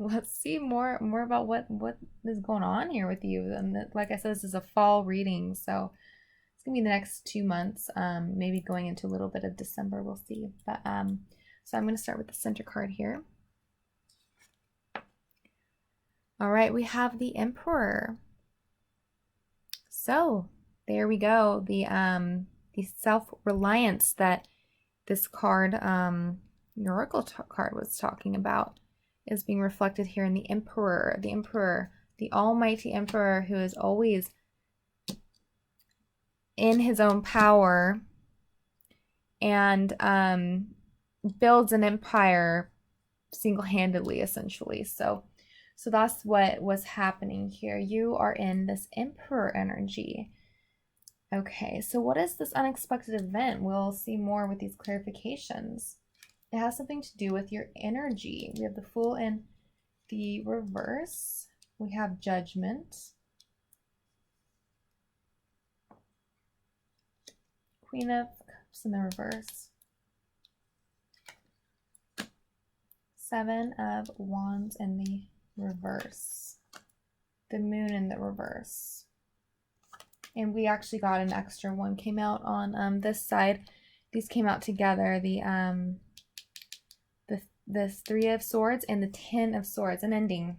more about what is going on here with you. And like I said, this is a fall reading, so it's gonna be the next 2 months, maybe going into a little bit of December, we'll see. But so I'm gonna start with the center card here. All right, we have the Emperor. So there we go. The self-reliance that this card, the Oracle card was talking about, is being reflected here in the Emperor, the almighty Emperor, who is always in his own power and builds an empire single-handedly, essentially. So that's what was happening here. You are in this Emperor energy. Okay, so what is this unexpected event? We'll see more with these clarifications. It has something to do with your energy. We have the Fool in the reverse. We have Judgment. Queen of Cups in the reverse. Seven of Wands in the reverse. The Moon in the reverse. And we actually got an extra one came out on this side. These came out together. This Three of Swords and the Ten of Swords. An ending,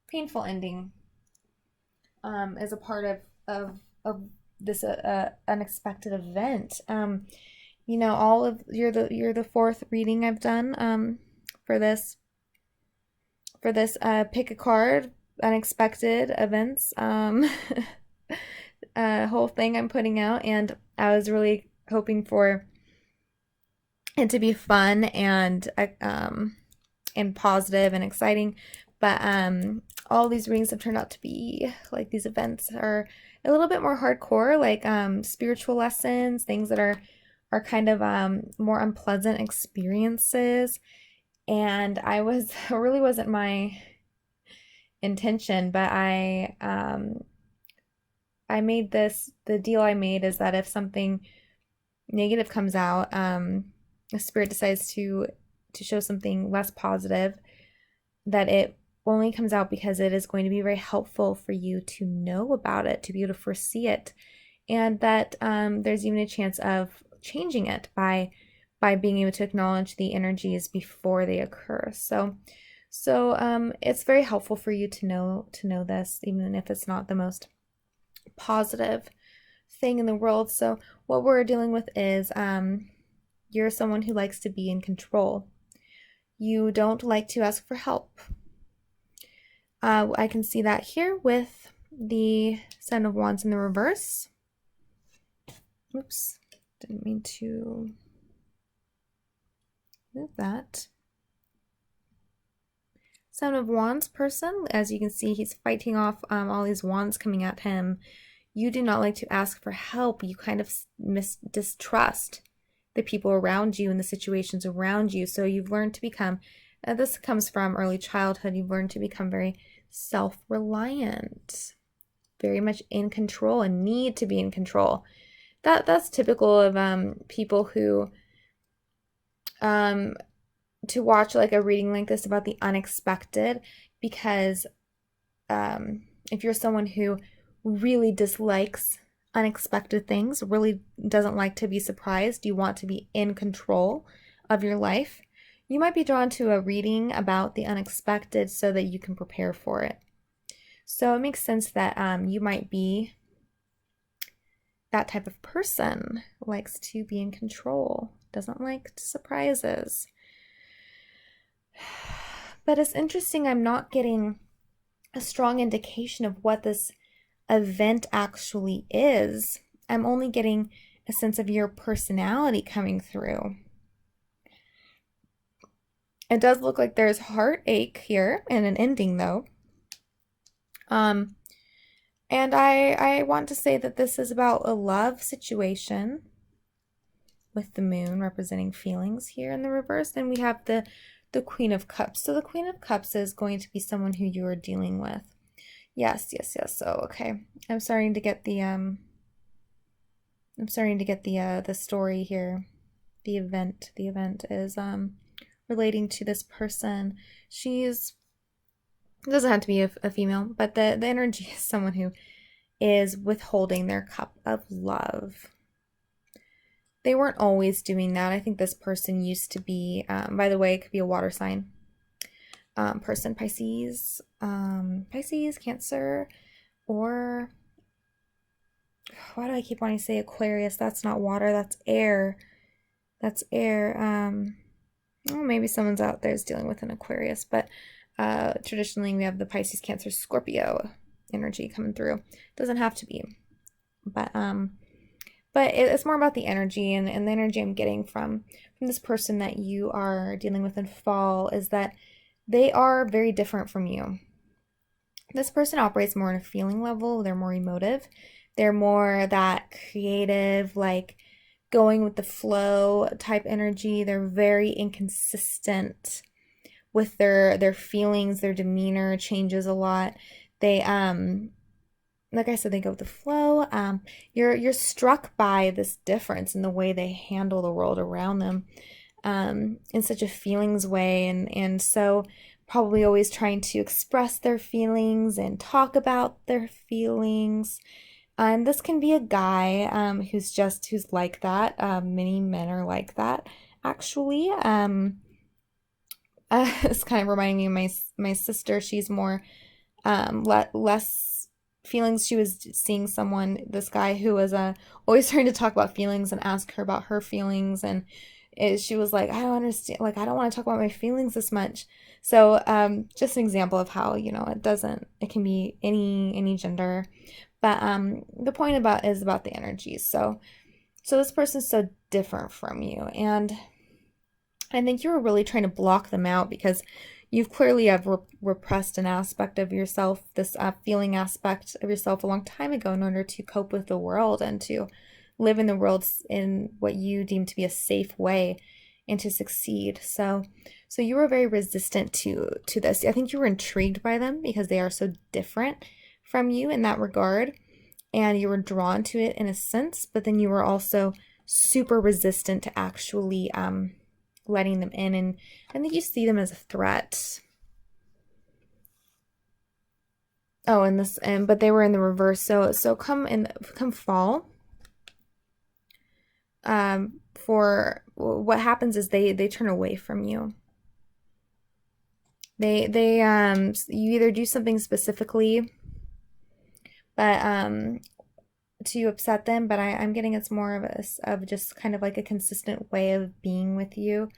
painful ending, as a part of this unexpected event. You know, you're the fourth reading I've done for this pick a card, unexpected events whole thing I'm putting out, and I was really hoping for it to be fun and positive and exciting, but all these readings have turned out to be like these events are a little bit more hardcore, like spiritual lessons, things that are kind of more unpleasant experiences. And really wasn't my intention, but I made this, the deal I made is that if something negative comes out, the Spirit decides to show something less positive, that it only comes out because it is going to be very helpful for you to know about it, to be able to foresee it, and that there's even a chance of changing it by being able to acknowledge the energies before they occur. So it's very helpful for you to know this, even if it's not the most positive thing in the world. So what we're dealing with is you're someone who likes to be in control. You don't like to ask for help. I can see that here with the Seven of Wands in the reverse. Oops, didn't mean to move that. Seven of Wands person, as you can see, he's fighting off all these wands coming at him. You do not like to ask for help. You kind of distrust the people around you and the situations around you. So you've learned to become, this comes from early childhood, you've learned to become very self-reliant. very much in control and need to be in control. That's typical of people who to watch like a reading like this about the unexpected, because if you're someone who really dislikes unexpected things, really doesn't like to be surprised, you want to be in control of your life, you might be drawn to a reading about the unexpected so that you can prepare for it. So it makes sense that you might be that type of person, likes to be in control, doesn't like surprises. But it's interesting, I'm not getting a strong indication of what this event actually is. I'm only getting a sense of your personality coming through. It does look like there's heartache here and an ending though. And I want to say that this is about a love situation with the moon representing feelings here in the reverse. And we have the Queen of Cups. So the Queen of Cups is going to be someone who you are dealing with. Yes. So, okay. I'm starting to get the story here. The event is relating to this person. It doesn't have to be a female, but the energy is someone who is withholding their cup of love. They weren't always doing that. I think this person used to be, by the way, it could be a water sign person, Pisces, Cancer, or why do I keep wanting to say Aquarius? That's not water, that's air. That's air. Well, maybe someone's out there is dealing with an Aquarius, but traditionally we have the Pisces, Cancer, Scorpio energy coming through. Doesn't have to be, but it's more about the energy, and the energy I'm getting from this person that you are dealing with in fall is that they are very different from you. This person operates more on a feeling level. They're more emotive. They're more that creative, like going with the flow type energy. They're very inconsistent with their feelings. Their demeanor changes a lot. They like I said, they go with the flow. You're struck by this difference in the way they handle the world around them, in such a feelings way, and so probably always trying to express their feelings and talk about their feelings. And this can be a guy who's like that. Many men are like that, actually. It's kind of reminding me of my sister. She's more less feelings. She was seeing this guy who was always trying to talk about feelings and ask her about her feelings, and she was like, I don't understand, like I don't want to talk about my feelings this much. So just an example of how, it can be any gender, but the point is about the energies. So this person's so different from you, and I think you were really trying to block them out because you've clearly have repressed an aspect of yourself, this feeling aspect of yourself a long time ago, in order to cope with the world and to live in the world in what you deem to be a safe way and to succeed. So you were very resistant to this. I think you were intrigued by them because they are so different from you in that regard, and you were drawn to it in a sense, but then you were also super resistant to actually letting them in, and I think you see them as a threat. Oh, but they were in the reverse. So come fall. For what happens is they turn away from you. You either do something specifically, but to upset them, but I'm getting it's more of just kind of like a consistent way of being with you,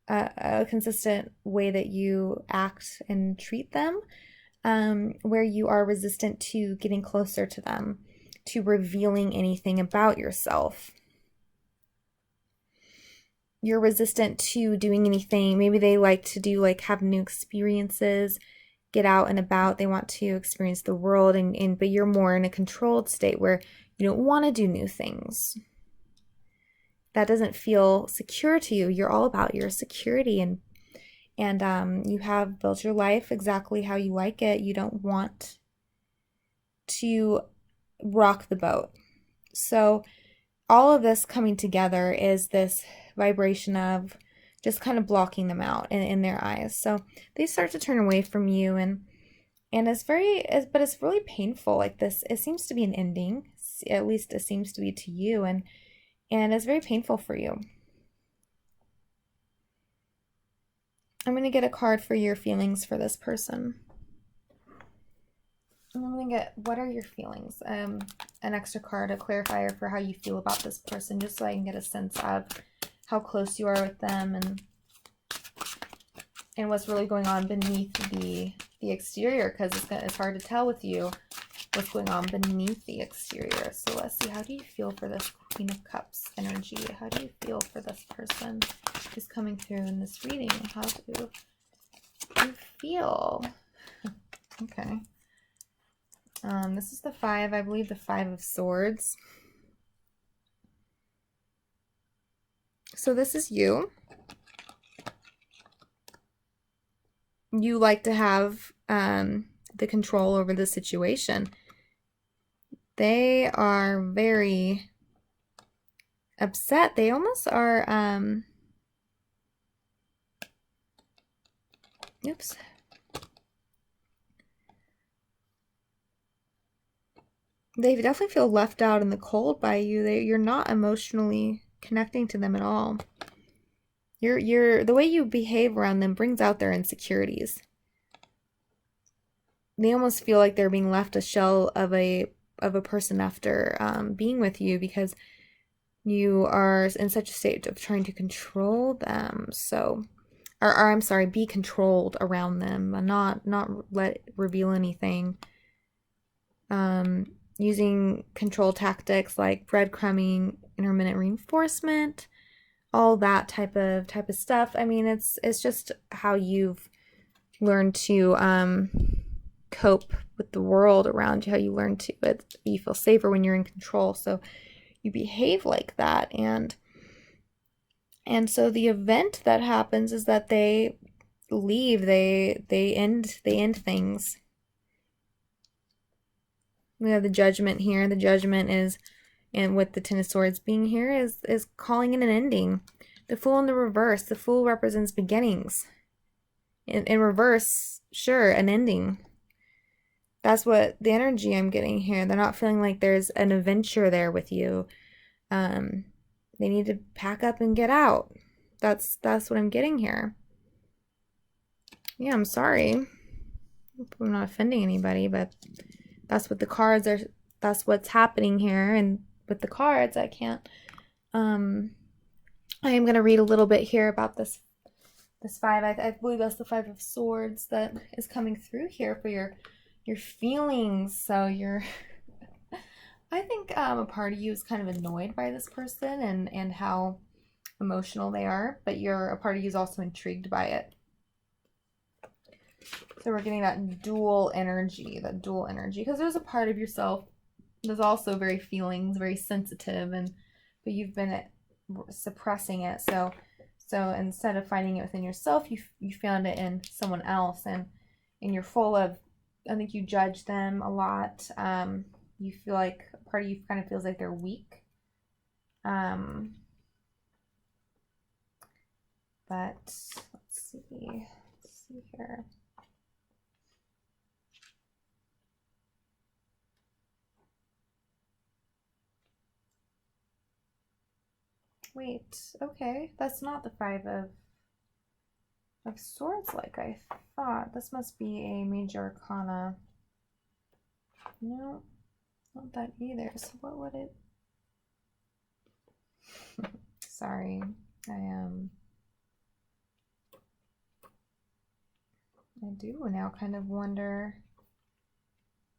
a consistent way that you act and treat them, where you are resistant to getting closer to them, to revealing anything about yourself. You're resistant to doing anything. Maybe they like to have new experiences, get out and about. They want to experience the world, but you're more in a controlled state where you don't want to do new things. That doesn't feel secure to you. You're all about your security, and you have built your life exactly how you like it. You don't want to rock the boat. So all of this coming together is this vibration of just kind of blocking them out in their eyes. So they start to turn away from you, and it's but it's really painful. Like this, it seems to be an ending. At least it seems to be to you, and it's very painful for you. I'm going to get a card for your feelings for this person. I'm going to get, what are your feelings? An extra card, a clarifier for how you feel about this person, just so I can get a sense of how close you are with them and what's really going on beneath the exterior, because it's hard to tell with you what's going on beneath the exterior. So let's see, how do you feel for this Queen of Cups energy? How do you feel for this person who's coming through in this reading? How do you feel? Okay. This is the I believe the Five of Swords. So this is you. You like to have the control over the situation. They are very upset. They almost are, oops. They definitely feel left out in the cold by you. You're not emotionally connecting to them at all. The way you behave around them brings out their insecurities. They almost feel like they're being left a shell of a person after being with you, because you are in such a state of trying to control them. So, or I'm sorry, be controlled around them, and not reveal anything. Using control tactics like breadcrumbing, intermittent reinforcement, all that type of stuff. I mean, it's just how you've learned to cope with the world around you, how you learn to you feel safer when you're in control. So you behave like that, and so the event that happens is that they leave. They end things. We have the Judgment here. The Judgment is, and with the Ten of Swords being here, is calling in an ending. The Fool in the reverse. The Fool represents beginnings. In reverse, sure, an ending. That's what the energy I'm getting here. They're not feeling like there's an adventure there with you. They need to pack up and get out. That's what I'm getting here. Yeah, I'm sorry. I'm not offending anybody, but that's what the cards are. That's what's happening here. And with the cards, I can't. I am going to read a little bit here about this five. I believe that's the Five of Swords that is coming through here for your feelings. So I think a part of you is kind of annoyed by this person and how emotional they are, but a part of you is also intrigued by it. So we're getting that dual energy, because there's a part of yourself that's also very very sensitive, but you've been suppressing it. So instead of finding it within yourself, you found it in someone else, and you're full of, I think you judge them a lot. You feel like a part of you kind of feels like they're weak. But let's see here. Wait, okay, that's not the Five of Swords like I thought. This must be a major arcana. No, not that either. So what would it? Sorry, I do now kind of wonder,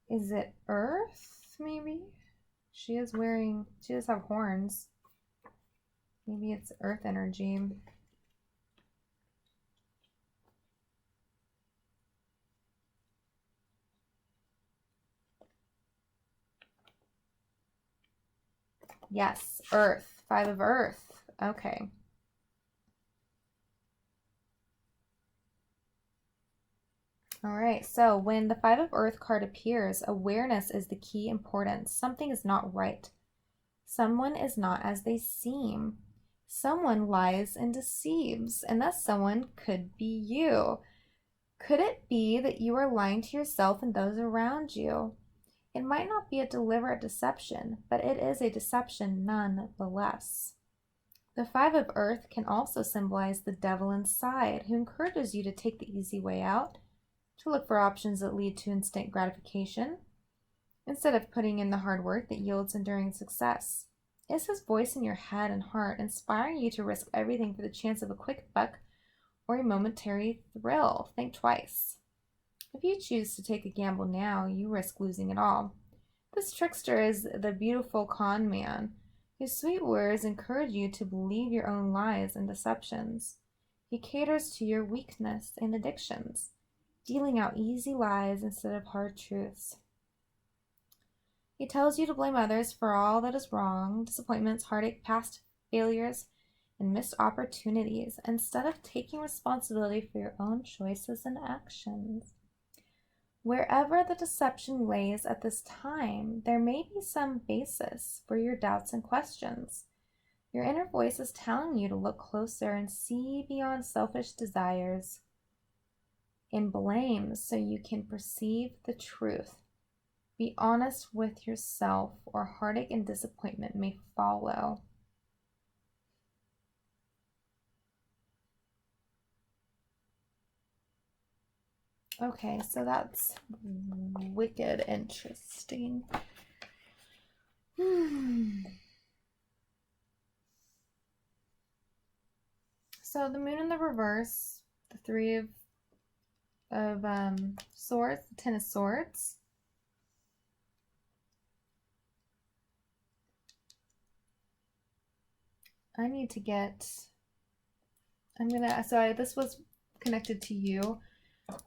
is it Earth maybe? She does have horns. Maybe it's Earth energy. Yes, Earth. Five of Earth. Okay. All right, so when the Five of Earth card appears, awareness is the key importance. Something is not right. Someone is not as they seem. Someone lies and deceives, and that someone could be you. Could it be that you are lying to yourself and those around you? It might not be a deliberate deception, but it is a deception nonetheless. The Five of Earth can also symbolize the devil inside, who encourages you to take the easy way out, to look for options that lead to instant gratification, instead of putting in the hard work that yields enduring success. Is his voice in your head and heart inspiring you to risk everything for the chance of a quick buck or a momentary thrill? Think twice. If you choose to take a gamble now, you risk losing it all. This trickster is the beautiful con man, whose sweet words encourage you to believe your own lies and deceptions. He caters to your weakness and addictions, dealing out easy lies instead of hard truths. He tells you to blame others for all that is wrong, disappointments, heartache, past failures, and missed opportunities, instead of taking responsibility for your own choices and actions. Wherever the deception lays at this time, there may be some basis for your doubts and questions. Your inner voice is telling you to look closer and see beyond selfish desires and blame so you can perceive the truth. Be honest with yourself, or heartache and disappointment may follow. Okay, so that's wicked interesting. So the moon in the reverse, the Three of Swords, the Ten of Swords. I need to get, this was connected to you.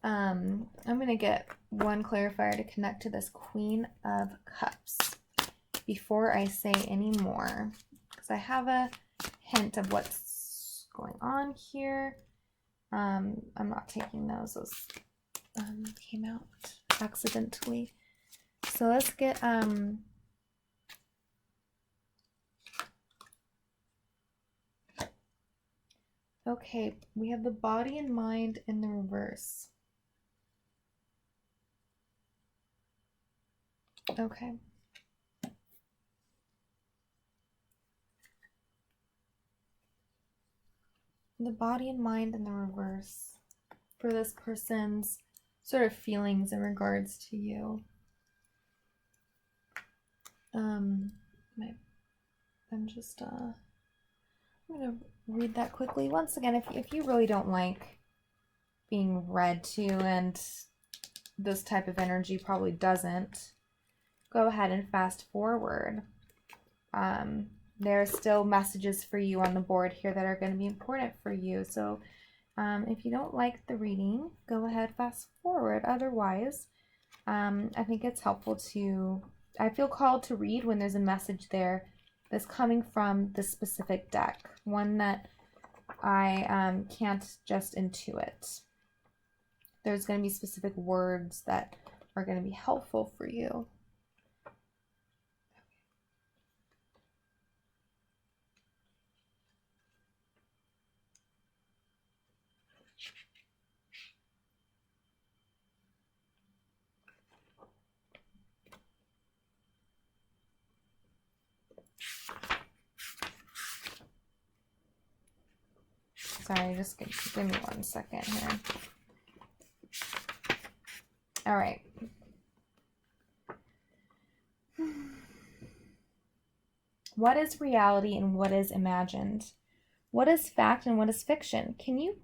I'm going to get one clarifier to connect to this Queen of Cups before I say any more, because I have a hint of what's going on here. I'm not taking those came out accidentally. So let's get okay, we have the body and mind in the reverse. Okay. The body and mind in the reverse for this person's sort of feelings in regards to you. I'm gonna read that quickly. Once again, if you really don't like being read to, and this type of energy probably doesn't, go ahead and fast forward. There are still messages for you on the board here that are going to be important for you. So if you don't like the reading, go ahead, fast forward. Otherwise, I think it's helpful to, I feel called to read when there's a message there that's coming from the specific deck, one that I can't just intuit. There's going to be specific words that are going to be helpful for you. Sorry, just give me 1 second here. All right. What is reality and what is imagined? What is fact and what is fiction? Can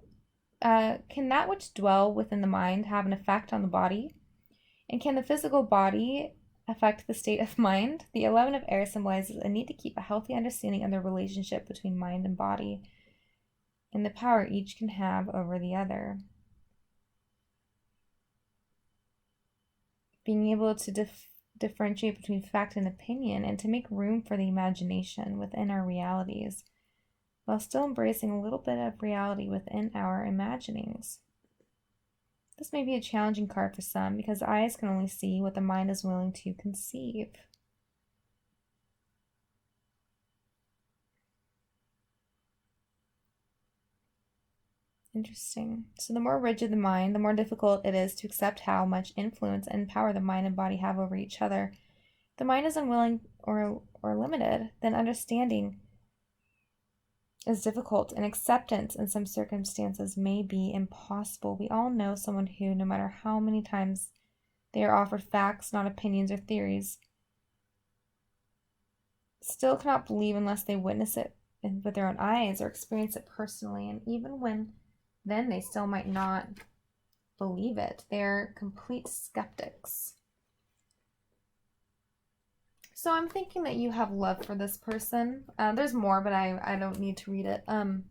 that which dwell within the mind have an effect on the body? And can the physical body affect the state of mind? The 11 of air symbolizes a need to keep a healthy understanding of the relationship between mind and body, and the power each can have over the other. Being able to differentiate between fact and opinion, and to make room for the imagination within our realities, while still embracing a little bit of reality within our imaginings. This may be a challenging card for some because the eyes can only see what the mind is willing to conceive. Interesting. So the more rigid the mind, the more difficult it is to accept how much influence and power the mind and body have over each other. If the mind is unwilling or limited, then understanding is difficult, and acceptance in some circumstances may be impossible. We all know someone who, no matter how many times they are offered facts, not opinions or theories, still cannot believe unless they witness it with their own eyes or experience it personally. And even when then they still might not believe it. They're complete skeptics. So I'm thinking that you have love for this person. There's more, but I don't need to read it. I'm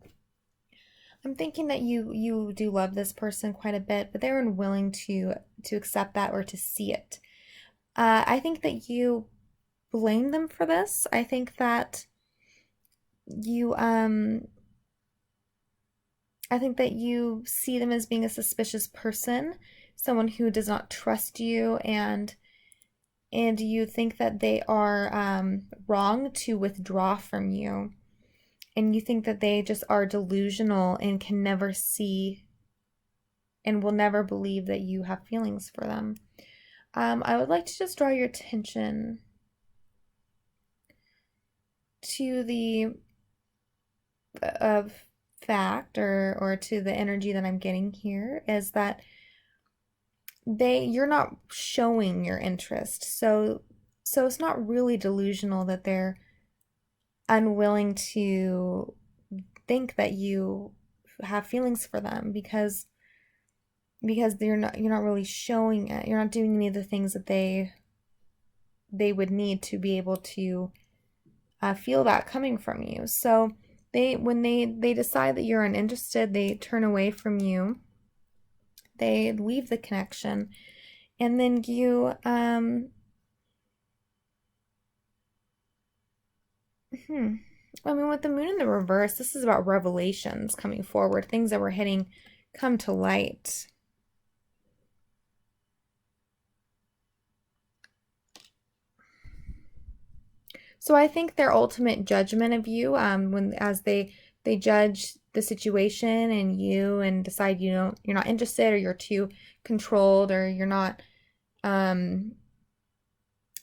thinking that you do love this person quite a bit, but they're unwilling to accept that or to see it. I think that you blame them for this. I think that you see them as being a suspicious person, someone who does not trust you, and you think that they are wrong to withdraw from you. And you think that they just are delusional and can never see and will never believe that you have feelings for them. I would like to just draw your attention to the fact or to the energy that I'm getting here, is that you're not showing your interest. So it's not really delusional that they're unwilling to think that you have feelings for them, because you're not really showing it. You're not doing any of the things that they would need to be able to feel that coming from you. So when they decide that you're uninterested, they turn away from you. They leave the connection, and then you I mean, with the moon in the reverse, this is about revelations coming forward, things that we're hitting come to light. So I think their ultimate judgment of you, as they judge the situation and you, and decide you're not interested, or you're too controlled, or you're not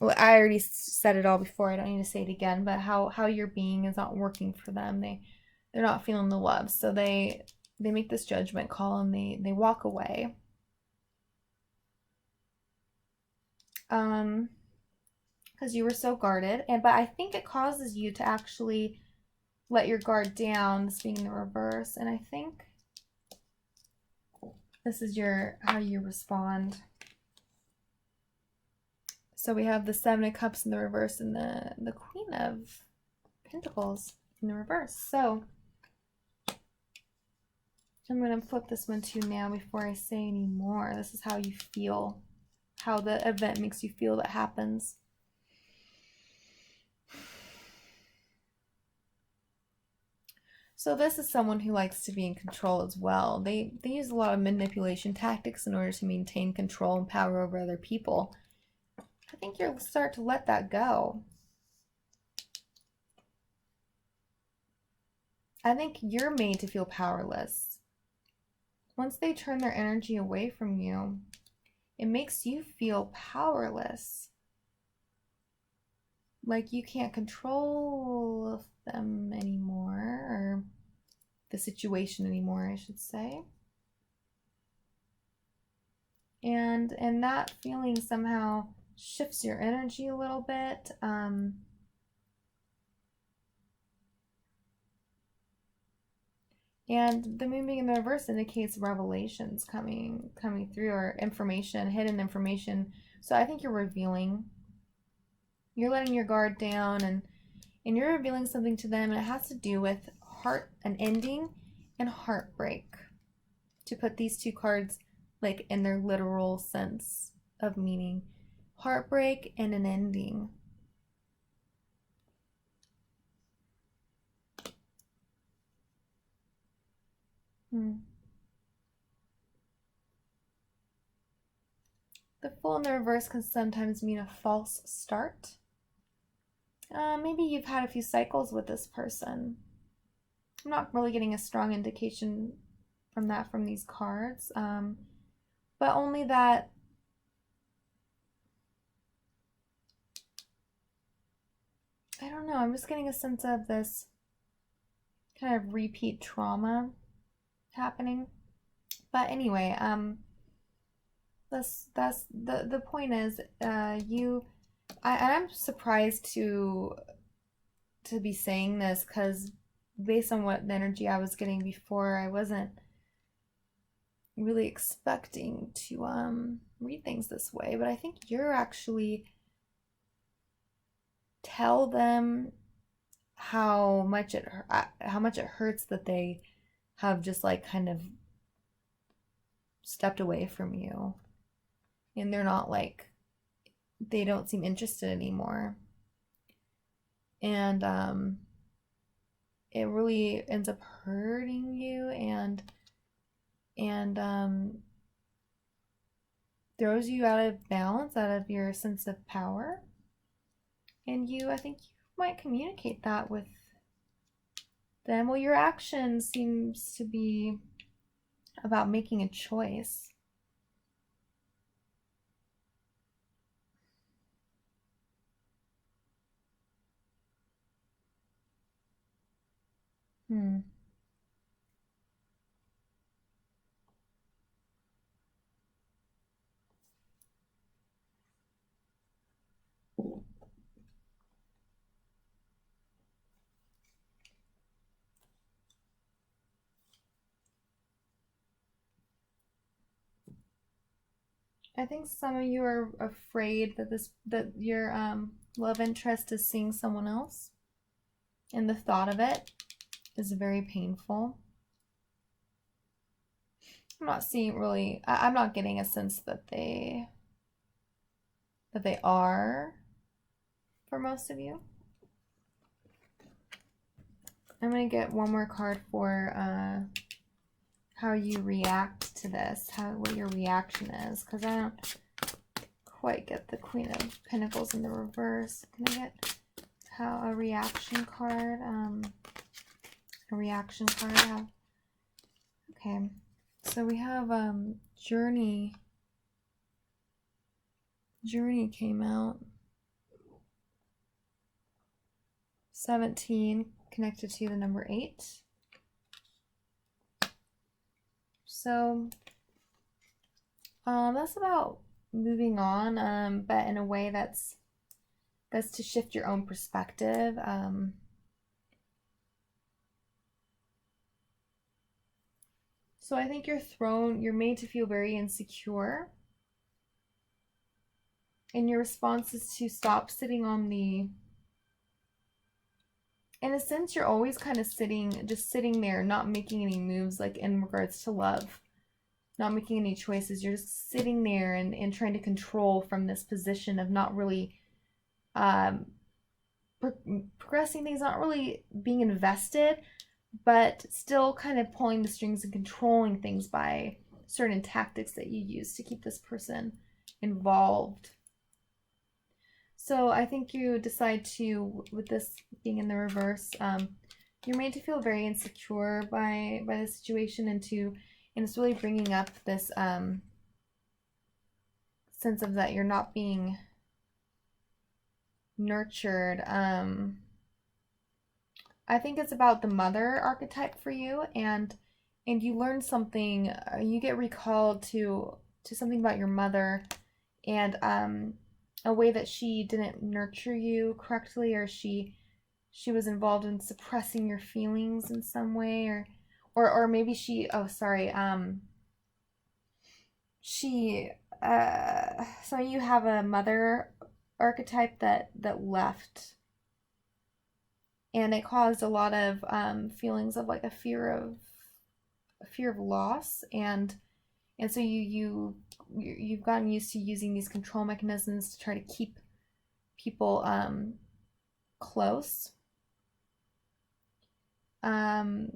well, I already said it all before, I don't need to say it again, but how your being is not working for them. They're not feeling the love, so they make this judgment call, and they walk away. Because you were so guarded, but I think it causes you to actually let your guard down, this being in the reverse, and I think this is how you respond. So we have the Seven of Cups in the reverse and the Queen of Pentacles in the reverse. So I'm going to flip this one to you now before I say any more. This is how you feel, how the event makes you feel that happens. So this is someone who likes to be in control as well. They use a lot of manipulation tactics in order to maintain control and power over other people. I think you'll start to let that go. I think you're made to feel powerless. Once they turn their energy away from you, it makes you feel powerless. Like you can't control them anymore, or the situation anymore, I should say. And that feeling somehow shifts your energy a little bit. And the moon being in the reverse indicates revelations coming through, or information, hidden information. So I think you're revealing. You're letting your guard down, and you're revealing something to them, and it has to do with an ending and heartbreak. To put these two cards like in their literal sense of meaning. Heartbreak and an ending. The Fool in the reverse can sometimes mean a false start. Maybe you've had a few cycles with this person. I'm not really getting a strong indication from that from these cards, but only that I don't know, I'm just getting a sense of this kind of repeat trauma happening. But anyway, that's the point is, I'm surprised to be saying this, because based on what the energy I was getting before, I wasn't really expecting to read things this way. But I think you're actually tell them how much it hurts that they have just like kind of stepped away from you, and they're not like, they don't seem interested anymore, and it really ends up hurting you, and throws you out of balance, out of your sense of power. And I think you might communicate that with them. Well, your action seems to be about making a choice. I think some of you are afraid that your love interest is seeing someone else, and the thought of it is very painful. I'm not seeing really. I'm not getting a sense that they are, for most of you. I'm gonna get one more card for how you react to this, what your reaction is, because I don't quite get the Queen of Pentacles in the reverse. Can I get a reaction card? Okay, so we have Journey. Journey came out. 17 connected to the number 8. So that's about moving on, but in a way that's to shift your own perspective. So I think you're made to feel very insecure. And your response is to stop sitting on the, in a sense, you're always kind of just sitting there, not making any moves, like in regards to love, not making any choices. You're just sitting there and trying to control from this position of not really progressing things, not really being invested, but still kind of pulling the strings and controlling things by certain tactics that you use to keep this person involved. So I think you decide to, with this being in the reverse, you're made to feel very insecure by the situation, and it's really bringing up this sense of that you're not being nurtured. I think it's about the mother archetype for you, and you learn something. You get recalled to something about your mother, and a way that she didn't nurture you correctly, or she was involved in suppressing your feelings in some way, or maybe she, oh sorry, some of you have a mother archetype that left, and it caused a lot of feelings of like a fear of loss, and so you've gotten used to using these control mechanisms to try to keep people close, but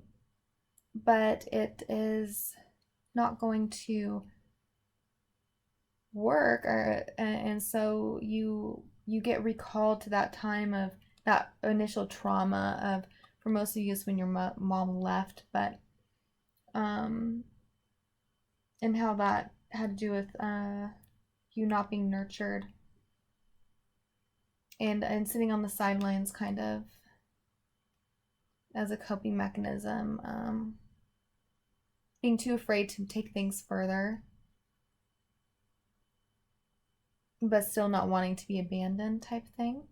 it is not going to work, and so you get recalled to that time of that initial trauma of, for most of you, it's when your mom left, but and how that had to do with you not being nurtured, and sitting on the sidelines kind of as a coping mechanism, being too afraid to take things further, but still not wanting to be abandoned type thing.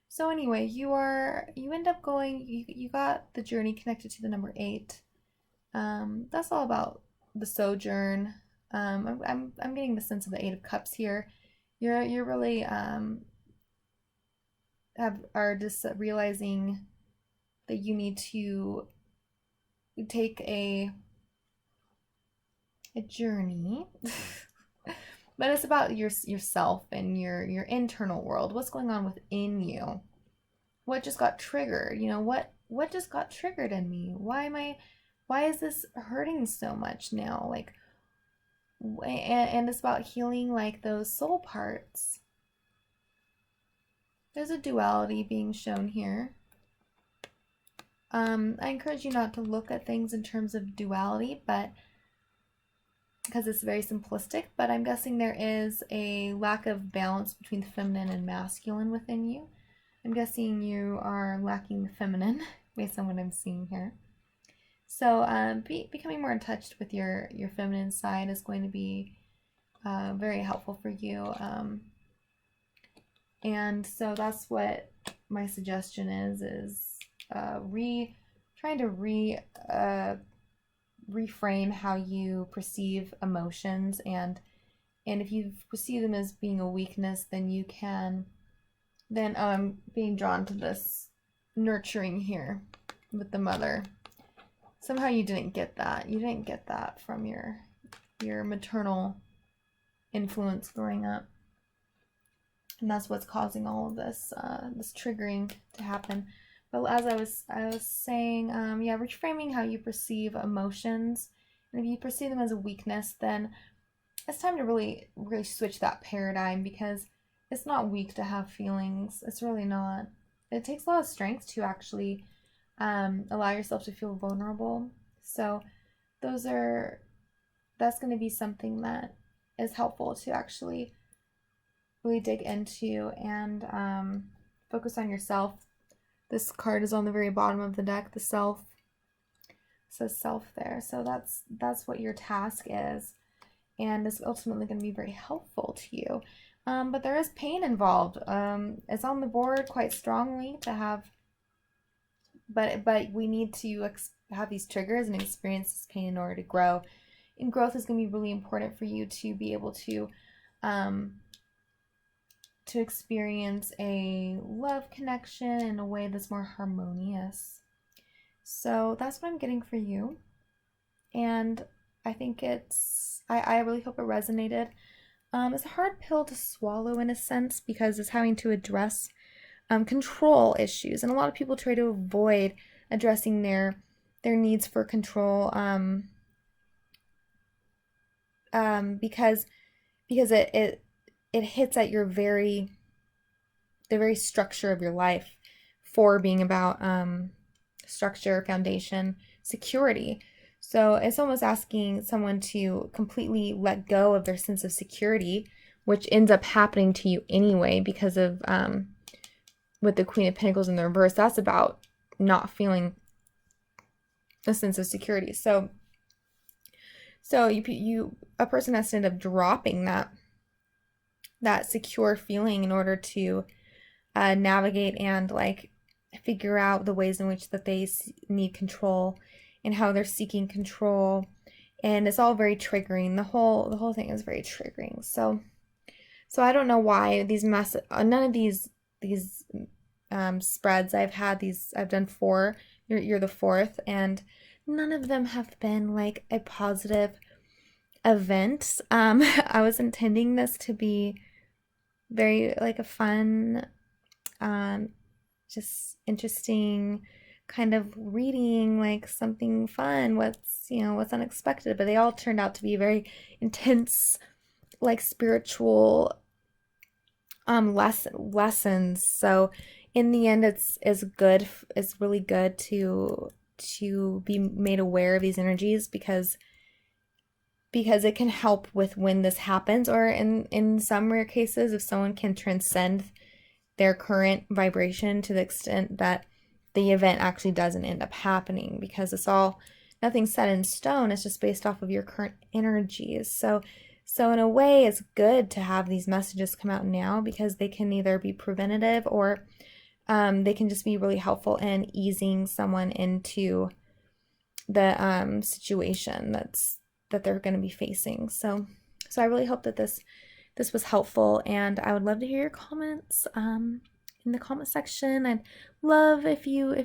So anyway, you end up going, you got the journey connected to the number 8. That's all about the sojourn. I'm getting the sense of the 8 of Cups here. You're really are just realizing that you need to take a journey. But it's about yourself and your internal world. What's going on within you? What just got triggered? You know, what just got triggered in me? Why is this hurting so much now? Like, and it's about healing like those soul parts. There's a duality being shown here. I encourage you not to look at things in terms of duality, but because it's very simplistic, but I'm guessing there is a lack of balance between the feminine and masculine within you. I'm guessing you are lacking the feminine based on what I'm seeing here. So becoming more in touch with your feminine side is going to be very helpful for you. And so that's what my suggestion is trying to reframe how you perceive emotions, and if you perceive them as being a weakness, then you can being drawn to this nurturing here with the mother. Somehow you didn't get that from your maternal influence growing up, and that's what's causing all of this this triggering to happen. But as I was saying, reframing how you perceive emotions, and if you perceive them as a weakness, then it's time to really switch that paradigm, because it's not weak to have feelings. It's really not. It takes a lot of strength to actually allow yourself to feel vulnerable. So that's going to be something that is helpful to actually really dig into and focus on yourself. This card is on the very bottom of the deck, the self. It says self there. So that's what your task is, and it's ultimately going to be very helpful to you. But there is pain involved. It's on the board quite strongly to have, but we need to have these triggers and experience this pain in order to grow. And growth is going to be really important for you to be able to experience a love connection in a way that's more harmonious. So that's what I'm getting for you. And I think I really hope it resonated. It's a hard pill to swallow in a sense, because it's having to address control issues. And a lot of people try to avoid addressing their needs for control because it hits at the very structure of your life, for being about structure, foundation, security. So it's almost asking someone to completely let go of their sense of security, which ends up happening to you anyway, because of with the Queen of Pentacles in the reverse. That's about not feeling a sense of security. So a person has to end up dropping that secure feeling in order to navigate and like figure out the ways in which that they need control and how they're seeking control. And it's all very triggering. The whole thing is very triggering. So I don't know why none of these spreads I've done 4. You're the 4th, and none of them have been like a positive event. I was intending this to be very like a fun, just interesting kind of reading, like something fun, what's unexpected, but they all turned out to be very intense like spiritual lessons. So in the end, it's really good to be made aware of these energies because it can help with when this happens, or in some rare cases, if someone can transcend their current vibration to the extent that the event actually doesn't end up happening, because nothing's set in stone. It's just based off of your current energies. So in a way, it's good to have these messages come out now, because they can either be preventative, or they can just be really helpful in easing someone into the situation that they're going to be facing. So I really hope that this was helpful, and I would love to hear your comments in the comment section. I'd love if you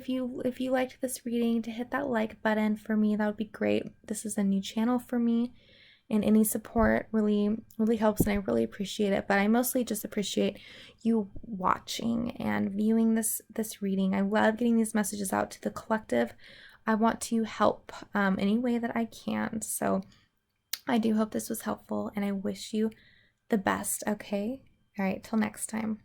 liked this reading to hit that like button for me. That would be great. This is a new channel for me, and any support really helps, and I really appreciate it. But I mostly just appreciate you watching and viewing this reading. I love getting these messages out to the collective. I want to help any way that I can. So I do hope this was helpful, and I wish you the best, okay? All right, till next time.